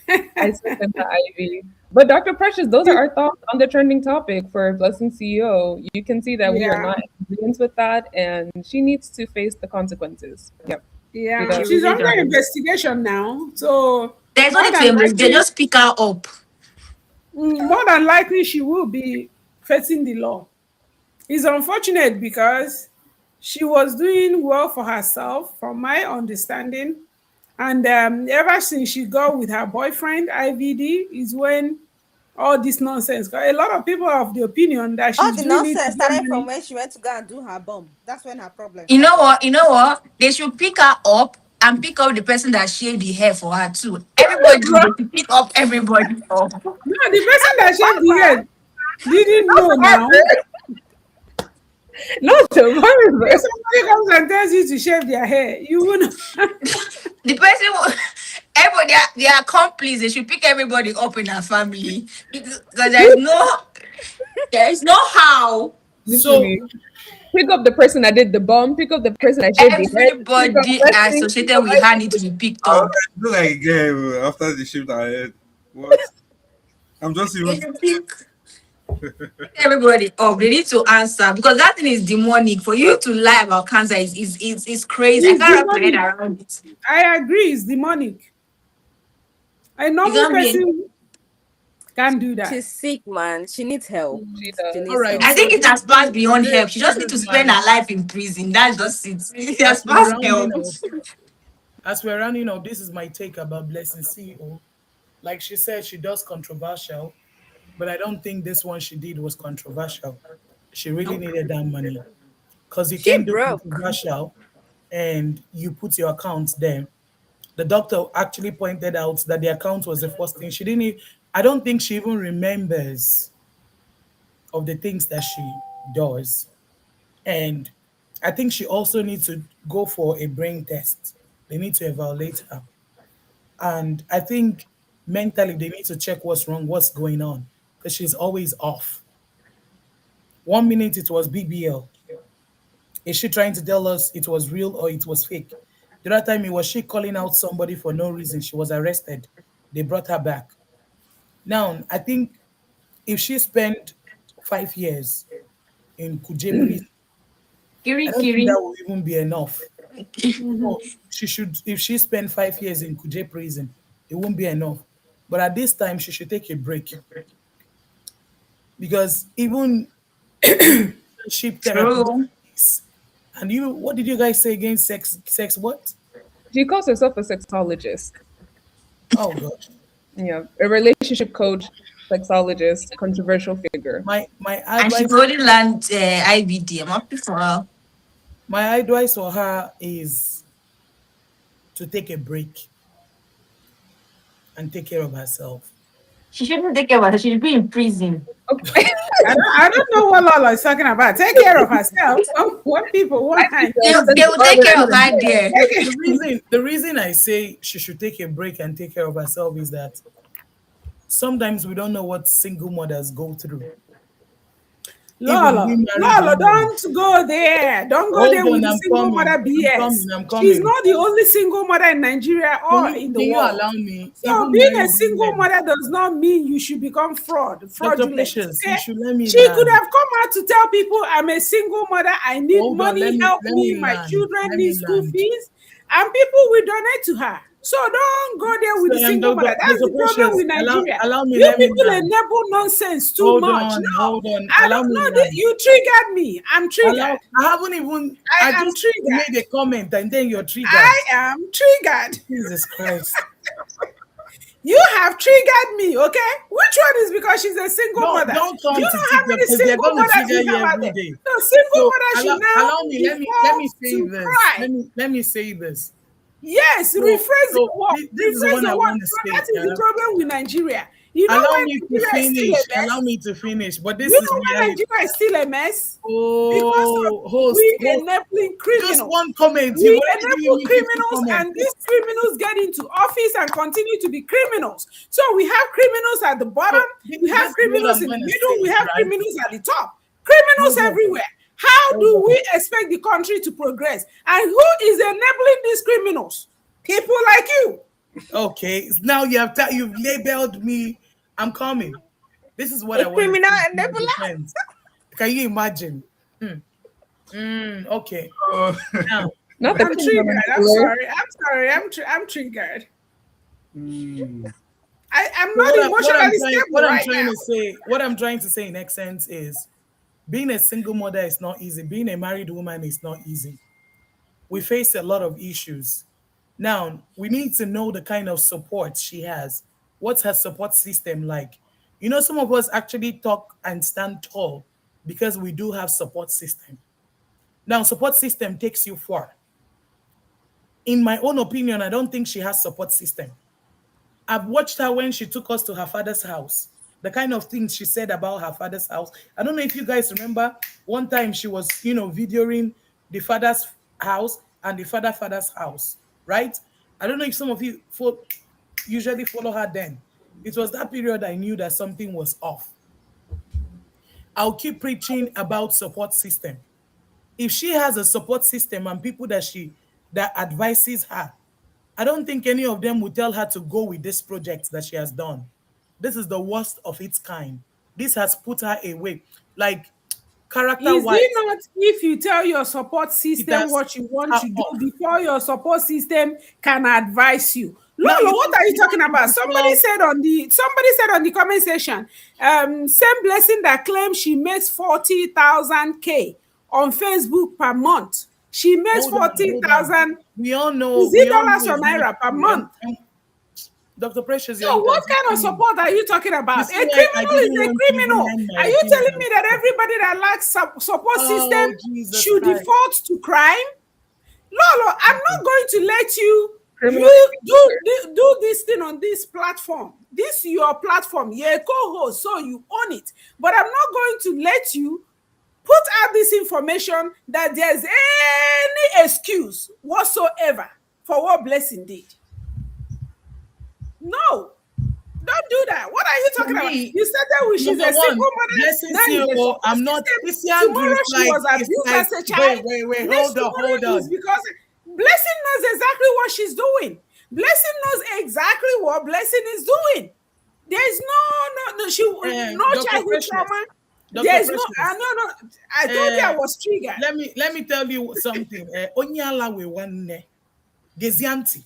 I second the Ivy. But Dr. Precious, those are our thoughts on the trending topic for Blessing CEO. You can see that we are Yeah. not in agreement with that, and she needs to face the consequences. Yep, she Yeah. She does. She's really under does. investigation now. So There's more nothing to than investigate. likely, Just pick her up. she will be facing the law. It's unfortunate because she was doing well for herself, from my understanding. And ever since she got with her boyfriend, IVD, is when all this nonsense. 'Cause a lot of people are of the opinion that All she's the doing it to nonsense get started from money. when she went to go and do her bomb. That's when her problem You know started. what? You know what? They should pick her up and pick up the person that shaved the hair for her too. Everybody, they should pick up everybody up. No, the person Not that the shaved the barber. head didn't know now. Not the If barber. somebody comes and tells you to shave their hair, you will know. The person, everybody, their accomplice, they should pick everybody up in her family because there is no how. So Literally. Pick up the person that did the bomb, pick up the person that shaved the head, pick up Everybody Blessing, pick associated up with her need to be picked I up. look like a girl after they shaved her head. What? I'm just They even. should pick everybody up. They need to answer because that thing is demonic. For you to lie about cancer is crazy. I It's can't wrap my head demonic. around it. I agree, it's demonic. A You normal can't be. person, Can't do that. She's sick, man. She needs help. She She All needs does. right. help. I So think it has passed beyond this help. She just this need is to my spend her life in prison. That's as just it. It has as we're passed rounding help. up. As we're rounding up, this is my take about Blessing CEO. Like she said, she does controversial, but I don't think this one she did was controversial. She really Nope. needed that money because you She can't do broke. controversial and you put your account there. The doctor actually pointed out that the account was the first thing. She didn't. I don't think she even remembers of the things that she does, and I think she also needs to go for a brain test. They need to evaluate her, and I think mentally they need to check what's wrong, what's going on, because she's always off. One minute it was BBL. Is she trying to tell us it was real or it was fake? The other time it was she calling out somebody for no reason. She was arrested. They brought her back. Now I think if she spent 5 years in Kuje prison, I Kiri don't think Kiri. that will even be enough. Mhm. No, she should. If she spent 5 years in Kuje prison, it won't be enough. But at this time, she should take a break because even relationship therapy, True. and you, what did you guys say against sex? Sex what? She calls herself a sexologist. Oh gosh, Yeah, a relationship coach, sexologist, controversial figure. my And she's advice, already learned IVD. I'm happy for her. my advice for her is to take a break and take care of herself. She shouldn't take care of her. She should be in prison. Okay. I don't know what Lala is talking about. Take care of herself. What people I want. think They, the they will take care of already her there. The reason I say she should take a break and take care of herself is that sometimes we don't know what single mothers go through. Even we Lala, married Lala, women. don't go there. Don't go Hold there with on, the I'm single coming. mother I'm coming. BS. I'm She's coming. not the only single mother in Nigeria Can or you in the can you world. allow me? So Even being a married single women. mother does not mean you should become Dr. fraudulent. Precious, you Okay? should let me She could learn. have come out to tell people I'm a single mother. I need Hold on, let money. me Help let me. me My land. children Let need me school land. fees. And people will donate to her. So don't go there with So the single mother. That's Dr. the problem Precious, with allow Nigeria. allow me, You let me people land. enable nonsense too Hold much. on, No, hold on. I Allow don't me know. land. You triggered me. I'm Allow triggered. I haven't even I I am just made triggered. a comment and then you're triggered. I am triggered. Jesus Christ. You have triggered me, okay? Which one is because she's a single mother? Don't Do come you to know how TikTok many because they're single gonna mothers trigger we you have out every there? day. No, single So mothers should now allow me, let me default say to this. cry. Let me say this. Yes, So rephrase the so word. this is the Rephrase one I the word want to because say. that is the problem with Nigeria. You know Allow why me to Nigeria is still a finish. Allow mess? me to finish. But You this is know why reality. Nigeria is still a mess? Because of Oh, host, we host. enabling Just criminals. one comment. We You've already given enable me 50 criminals, comments. and these criminals get into office and continue to be criminals. So we have criminals at the bottom, So we have this is what criminals I'm in the gonna middle, we say, have right? criminals at the top. Criminals Hold on, everywhere. How hold do on. we expect the country to progress? And who is enabling these criminals? People like you. Okay, now you've labeled me. I'm coming. This is what A I want to criminal say in my enabler. defense. Can you imagine? Okay. Oh. Now, Not the I'm criminal triggered. I'm enabler. sorry. I'm sorry. I'm triggered. Hmm. I'm so not what I'm emotionally trying stable right now. what I'm trying to say in essence is being a single mother is not easy. Being a married woman is not easy. We face a lot of issues. Now, we need to know the kind of support she has. What's her support system like? Some of us actually talk and stand tall because we do have support system. Now, support system takes you far. In my own opinion, I don't think she has support system. I've watched her when she took us to her father's house. The kind of things she said about her father's house. I don't know if you guys remember one time she was, videoing the father's house and the father's house, right? I don't know if some of you usually follow her then. It was that period I knew that something was off. I'll keep preaching about support system. If she has a support system and people that advises her, I don't think any of them would tell her to go with this project that she has done. This is the worst of its kind. This has put her away. Like character Is it wise, not if you tell your support it system has what you want her to do off. before your support system can advise you? Now Lolo, what are you you talking don't need about? to flog. Somebody said on the comment section, same blessing that claims she makes 40,000 K on Facebook per month. She makes Hold on, hold on. 40,000. Is We it all know dollars or it's not naira per true. month? Dr. Precious, So you're what kind of interjecting me. support are you talking You about? A see why I criminal is didn't a want to even criminal. lend my Are you telling me opinion. that everybody that lacks support system Oh, Jesus should Christ. default to crime? Lolo, I'm not going to let you Criminal behavior. do this thing on this platform. This is your platform. You're a co-host, so you own it. But I'm not going to let you put out this information that there's any excuse whatsoever for what Blessing did. No, don't do that. What are you For talking about? me, You said that she's number a one, single mother. blessing Now you're a CEO, support I'm not system. Isiandru is Tomorrow she like was it's abused like as a wait, child. wait, wait, Next hold tomorrow is on. because Blessing knows exactly what she's doing. Blessing knows exactly what Blessing is doing. There's no Dr. childhood Precious, trauma. Dr. There's no Precious, no. I told you uh, I was triggered. let me tell you something. Onyala we one Gezianti.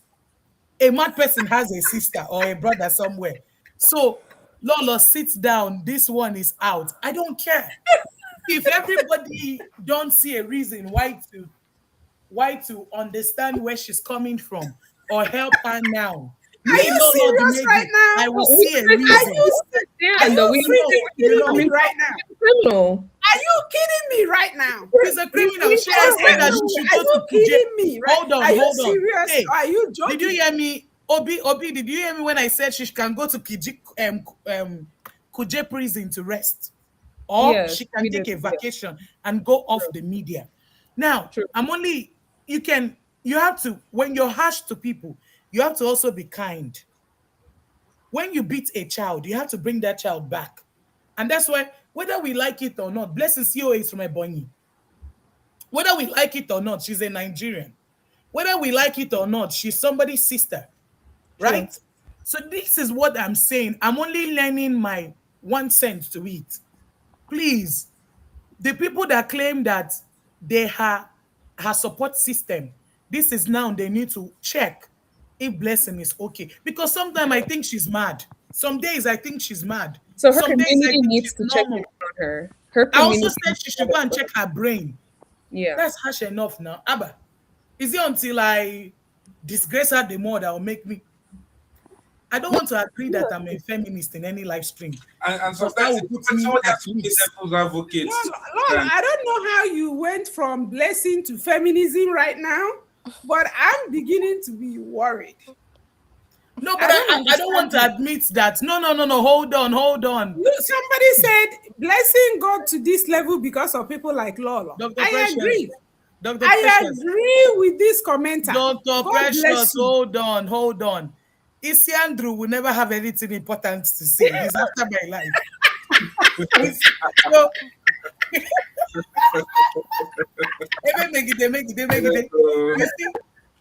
A mad person has a sister or a brother somewhere. So Lolo sits down. This one is out. I don't care. If everybody don't see a reason why to understand where she's coming from or help her now, Are me you Lolo the serious right Megi, now? I will No, we see a Are understand. reason. you We are understand, you though. We freaking understand where You you're kidding me coming know, from. right now? It's criminal. Are you kidding me right now? she's a It's criminal. She has said that criminal. she should Are go you to Kuje. kidding me? Right? Are you Hold on. serious Hey, or are you did you joking? hear me? Obi, did you hear me when I said she can go to Kuje prison to rest? Or Yes, she can we take did. a Yeah, vacation and go off true, the media. Now, true. you have to, when you're harsh to people, you have to also be kind. When you beat a child, you have to bring that child back. And that's why, whether we like it or not, Blessing COA is from Ebonyi. Whether we like it or not, she's a Nigerian. Whether we like it or not, she's somebody's sister, True. right? So this is what I'm saying. I'm only lending my 1 cent to it. Please, the people that claim that they are her support system, this is now they need to check if Blessing is okay. Because sometimes I think she's mad. Some days I think she's mad. So her Some days I community think needs she's to check in normal. on her. Her I also community said needs she to should go and check. check her brain. Yeah. That's harsh enough now. Abba, is it until I disgrace her the more that will make me? I don't No, want to agree that I'm a feminist in any live stream And because that sometimes will put me somebody at has to play risk. devil's advocate Lolo, to Lolo, understand. I don't know how you went from blessing to feminism right now, but I'm beginning to be worried. No, but I don't I don't understand want to you. admit that. No. Hold on. Look, somebody said blessing got to this level because of people like Lolo. Dr. I Precious, agree. Dr. I Precious, agree with this commenter. Dr. God Precious, bless you. hold on. Isi Andrew will never have anything important to say. He's after my life. So, make it. You see,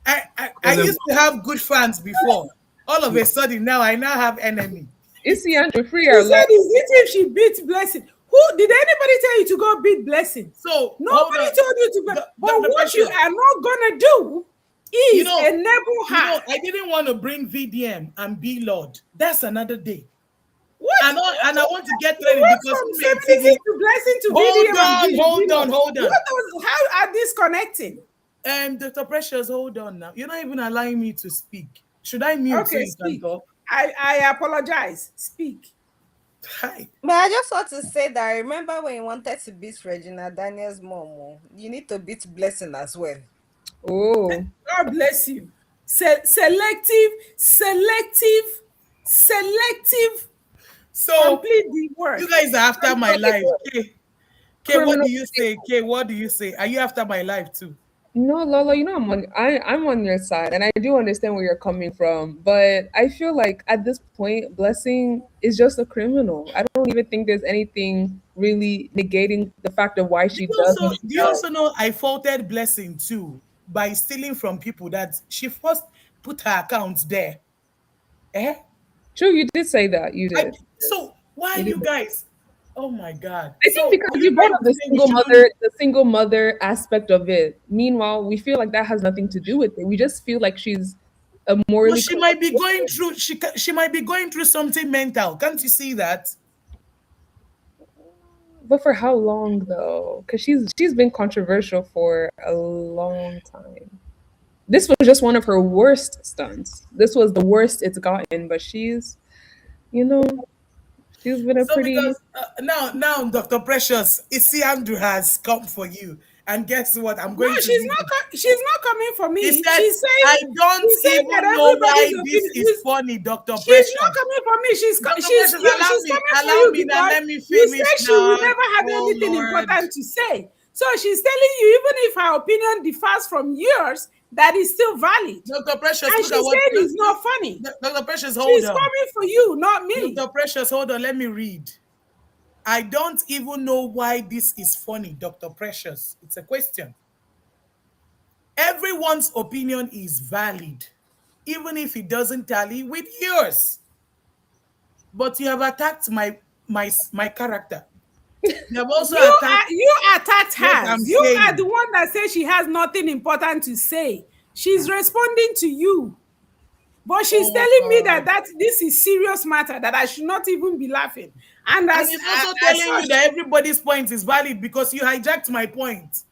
I Tell them, used to have good fans before. All of a sudden, I now have enemy. Issy and free She our life. said, is it if she beats blessing? Who did anybody tell you to go beat blessing? So hold Nobody on, told you to go. But Dr. what you Precious. are not gonna do You is know, enable her. I didn't want to bring VDM and B Lord. That's another day. And I want to get You ready went because from TV. feminism to blessing to Hold VDM and on, hold Vino. on, hold on. How are these connecting? Dr. Precious, hold on now. You're not even allowing me to speak. Should I mute so Okay, you can speak. talk? I apologize. Speak. Hi. But I just want to say that I remember when you wanted to beat Regina Daniel's mom, oh, you need to beat Blessing as well. Oh, God bless you. Selective, selective. So Complete the you word. guys are after my life. criminal, K, what criminal. do you say? K, what do you say? Are you after my life too? No, Lola, I'm on your side, and I do understand where you're coming from. But I feel like at this point, Blessing is just a criminal. I don't even think there's anything really negating the fact of why she does what she Do you does. also know I faulted Blessing too by stealing from people that she first put her account there. Eh? True, you did say that. You I did. so why You you did. guys? Oh my God. I think So because are you you brought trying up to say we shouldn't? the single mother aspect of it. Meanwhile, we feel like that has nothing to do with it. We just feel like she's a But morally she corrupt might be going woman. through. She might be going through something mental. Can't you see that? But for how long though? Because she's been controversial for a long time. This was just one of her worst stunts. This was the worst it's gotten. But you know, she's been a So pretty. because now Dr. Precious, Isi Andrew has come for you, and guess what? I'm No, going to read it. she's not coming for He me. said, "I don't She's saying that even know everybody's why this opinion is is. funny, Dr. She's not Precious." coming for me. Dr. Precious, She's coming for allow you me now. because Let me you finish said she now. will never have Oh anything Lord, important to say. So she's telling you, even if her opinion differs from yours, that is still valid. Dr. Precious, And look at she's what. saying it's not funny. Dr. Precious, hold She's on. coming for you, not me. Dr. Precious, hold on. Let me read. I don't even know why this is funny, Dr. Precious. It's a question. Everyone's opinion is valid, even if it doesn't tally with yours. But you have attacked my character. You have also attacked You attacked what I'm hers. You are the saying. one that says she has nothing important to say. She's responding to you. But she's Oh telling me God. that this is serious matter, that I should not even be laughing. And And it's also as telling you such, that everybody's point is valid because you hijacked my point.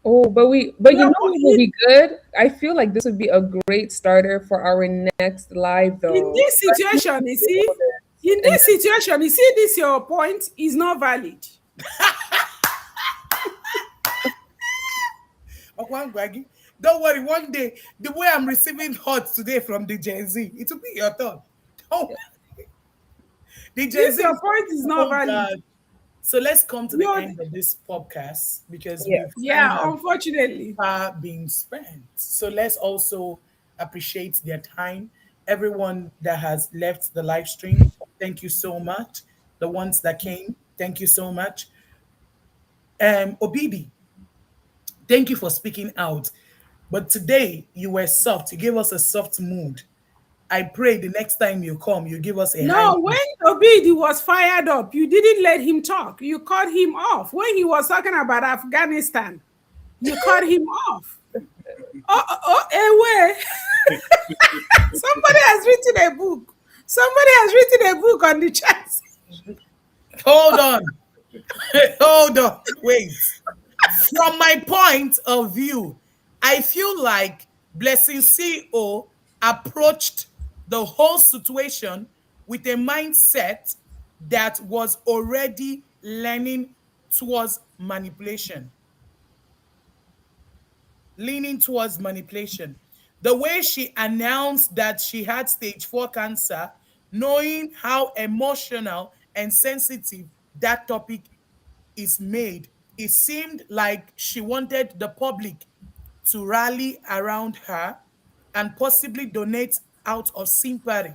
Oh, but you your know po- what would be good? I feel like this would be a great starter for our next live in though. this situation, you see, in And this situation, you see, this your point is not valid. Okwangwagi, don't worry, one day, the way I'm receiving hot today from the Gen Z, it will be your turn. Don't the Gen This Z your is, point is not oh valid. God. So let's come to the Your end of this podcast because yeah, we've Yeah, kind of unfortunately. far being spent. So let's also appreciate their time. Everyone that has left the live stream, thank you so much. The ones that came, thank you so much. Obidi, thank you for speaking out. But today you were soft. You gave us a soft mood. I pray the next time you come, you give us a high No, mood. when Obidi was fired up, you didn't let him talk. You cut him off. When he was talking about Afghanistan, you cut him off. Anyway, somebody has written a book. Somebody has written a book on the chat. Hold on. Hold on. Wait. From my point of view, I feel like Blessing CEO approached the whole situation with a mindset that was already leaning towards manipulation. Leaning towards manipulation. The way she announced that she had stage 4 cancer, knowing how emotional and sensitive that topic is made, it seemed like she wanted the public to rally around her and possibly donate out of sympathy.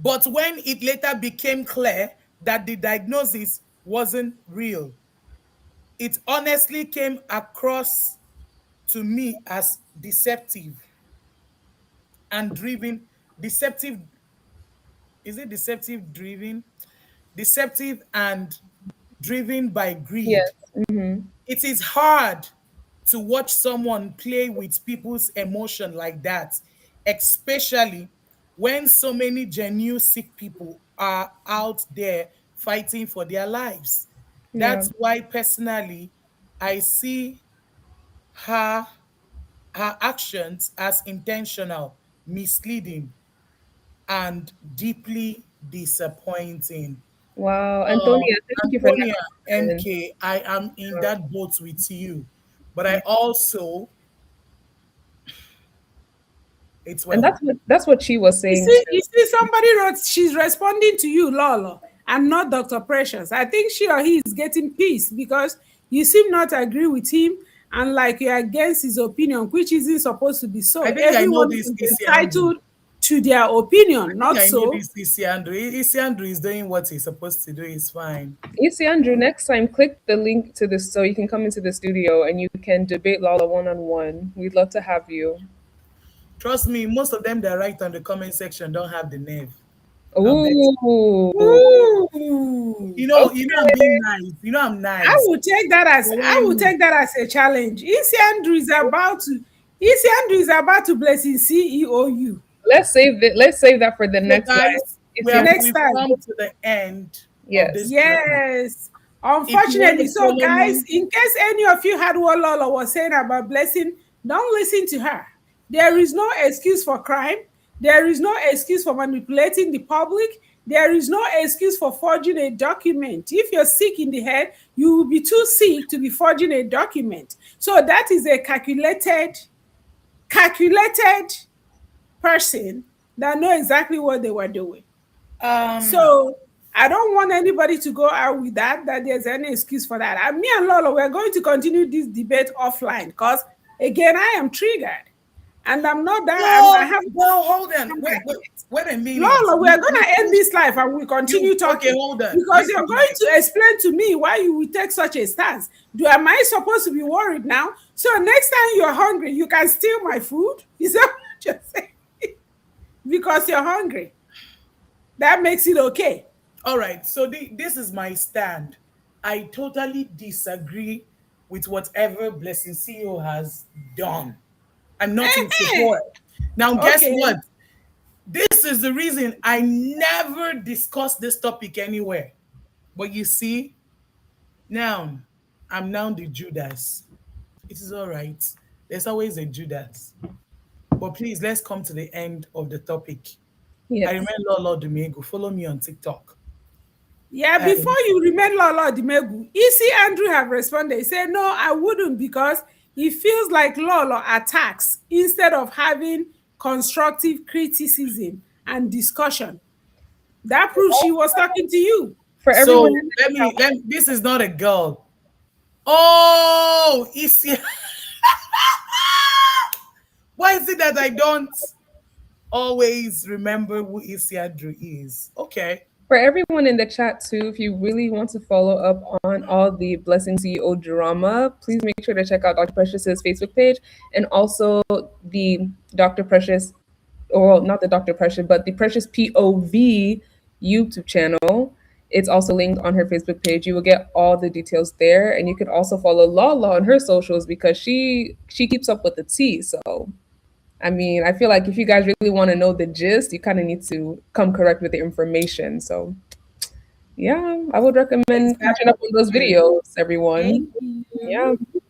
But when it later became clear that the diagnosis wasn't real, it honestly came across to me as deceptive and driven. Deceptive, is it deceptive driven? Deceptive and driven by greed. yes. Hmm. It is hard to watch someone play with people's emotion like that, especially when so many genuine sick people are out there fighting for their lives. Yeah. That's why personally I see her her actions as intentional, misleading, and deeply disappointing. Wow, Antonia, thank you for that Antonia comment. MK, I am in that boat with you. But I also, it's And well. that's what she was saying You too. see, somebody wrote she's responding to you, Lolo, and not Dr. Precious. I think she or he is getting pissed because you seem not to agree with him and like you're against his opinion, which isn't supposed to be so. I think I know Everyone this is Isi Andrew. entitled to their opinion, I think not I know so. this Isi Andrew. Isi Andrew is doing what he's supposed to do. It's fine. You see, Andrew, next time click the link to this so you can come into the studio and you can debate Lala one on one. We'd love to have you. Trust me, most of them that write on the comment section don't have the nerve. I'm better. Ooh. Ooh. I'm being Okay. nice. I'm nice. But I will when take that as a challenge. Isi Andrew is about to bless his CEO. Let's save that for the so next time. guys, It's your Next we've time. come to the end of this yes. journey. Yes. If you want Unfortunately, to so follow guys, me, in case any of you had what Lola was saying about blessing, don't listen to her. There is no excuse for crime. There is no excuse for manipulating the public. There is no excuse for forging a document. If you're sick in the head, you will be too sick to be forging a document. So that is a calculated person that know exactly what they were doing. um, So I don't want anybody to go out with that there's any excuse for that. And me and Lola, we're going to continue this debate offline because again, I am triggered. And I'm not that I no, have no, hold on. I'm Wait a minute. Lola, we're gonna end this life and we You, continue okay, talking hold on. because Listen you're to my, going to explain to me why you will take such a stance. Do am I supposed to be worried now? So next time you're hungry, you can steal my food? Is that what you're saying? Because you're hungry. That makes it okay. all right. So this is my stand. I totally disagree with whatever Blessing CEO has done. I'm not in support. Now, guess Okay. what? This is the reason I never discuss this topic anywhere. But you see, now I'm now the Judas. It is all right. There's always a Judas. But please, let's come to the end of the topic. I Yes. remember Lord Domingo. Follow me on TikTok. Yeah, before And you remain Lolo Dimegu, Isi Andrew have responded. He said, no, I wouldn't because he feels like Lolo attacks instead of having constructive criticism and discussion. That proves she was talking to you. For everyone in so the this is not a girl. Oh, Isia. Why is it that I don't always remember who Isiadru is? Okay. For everyone in the chat too, if you really want to follow up on all the Blessing CEO drama, please make sure to check out Dr. Precious's Facebook page and also the Dr. Precious, or well, not the Dr. Precious, but the Precious POV YouTube channel. It's also linked on her Facebook page. You will get all the details there, and you can also follow Lala on her socials because she keeps up with the tea. So I mean, I feel like if you guys really want to know the gist, you kind of need to come correct with the information. So, yeah, I would recommend catching up on those Exactly. videos, everyone. Thank Yeah. you.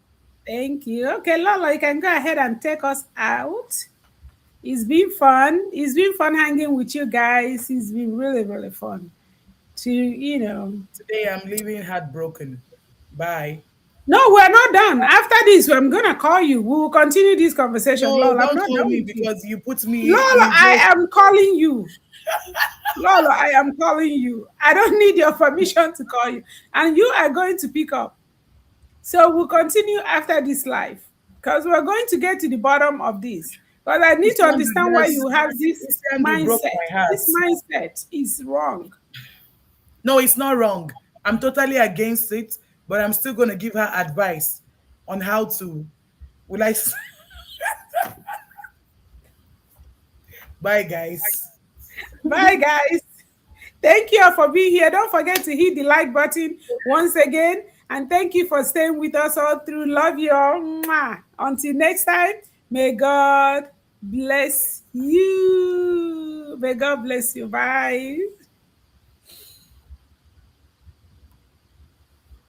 Thank you. Okay, Lola, you can go ahead and take us out. It's been fun. It's been fun hanging with you guys. It's been really, really fun to. Today I'm leaving heartbroken. Bye. No, we're not done. After this, I'm gonna call you. We will continue this conversation. No, Lola, I'm don't not call done me with you. because you put me, Lola, you I just, am calling you. Lola, I am calling you. I don't need your permission to call you. And you are going to pick up. So we'll continue after this live. Because we're going to get to the bottom of this. But I need to Isiandru understand why just, you have this Isiandru broke mindset. my heart. This mindset is wrong. No, it's not wrong. I'm totally against it, but I'm still going to give her advice on how to, will I, bye guys. Bye, guys. Thank you all for being here. Don't forget to hit the like button once again. And thank you for staying with us all through. Love you all. Mwah. Until next time, may God bless you. May God bless you. Bye.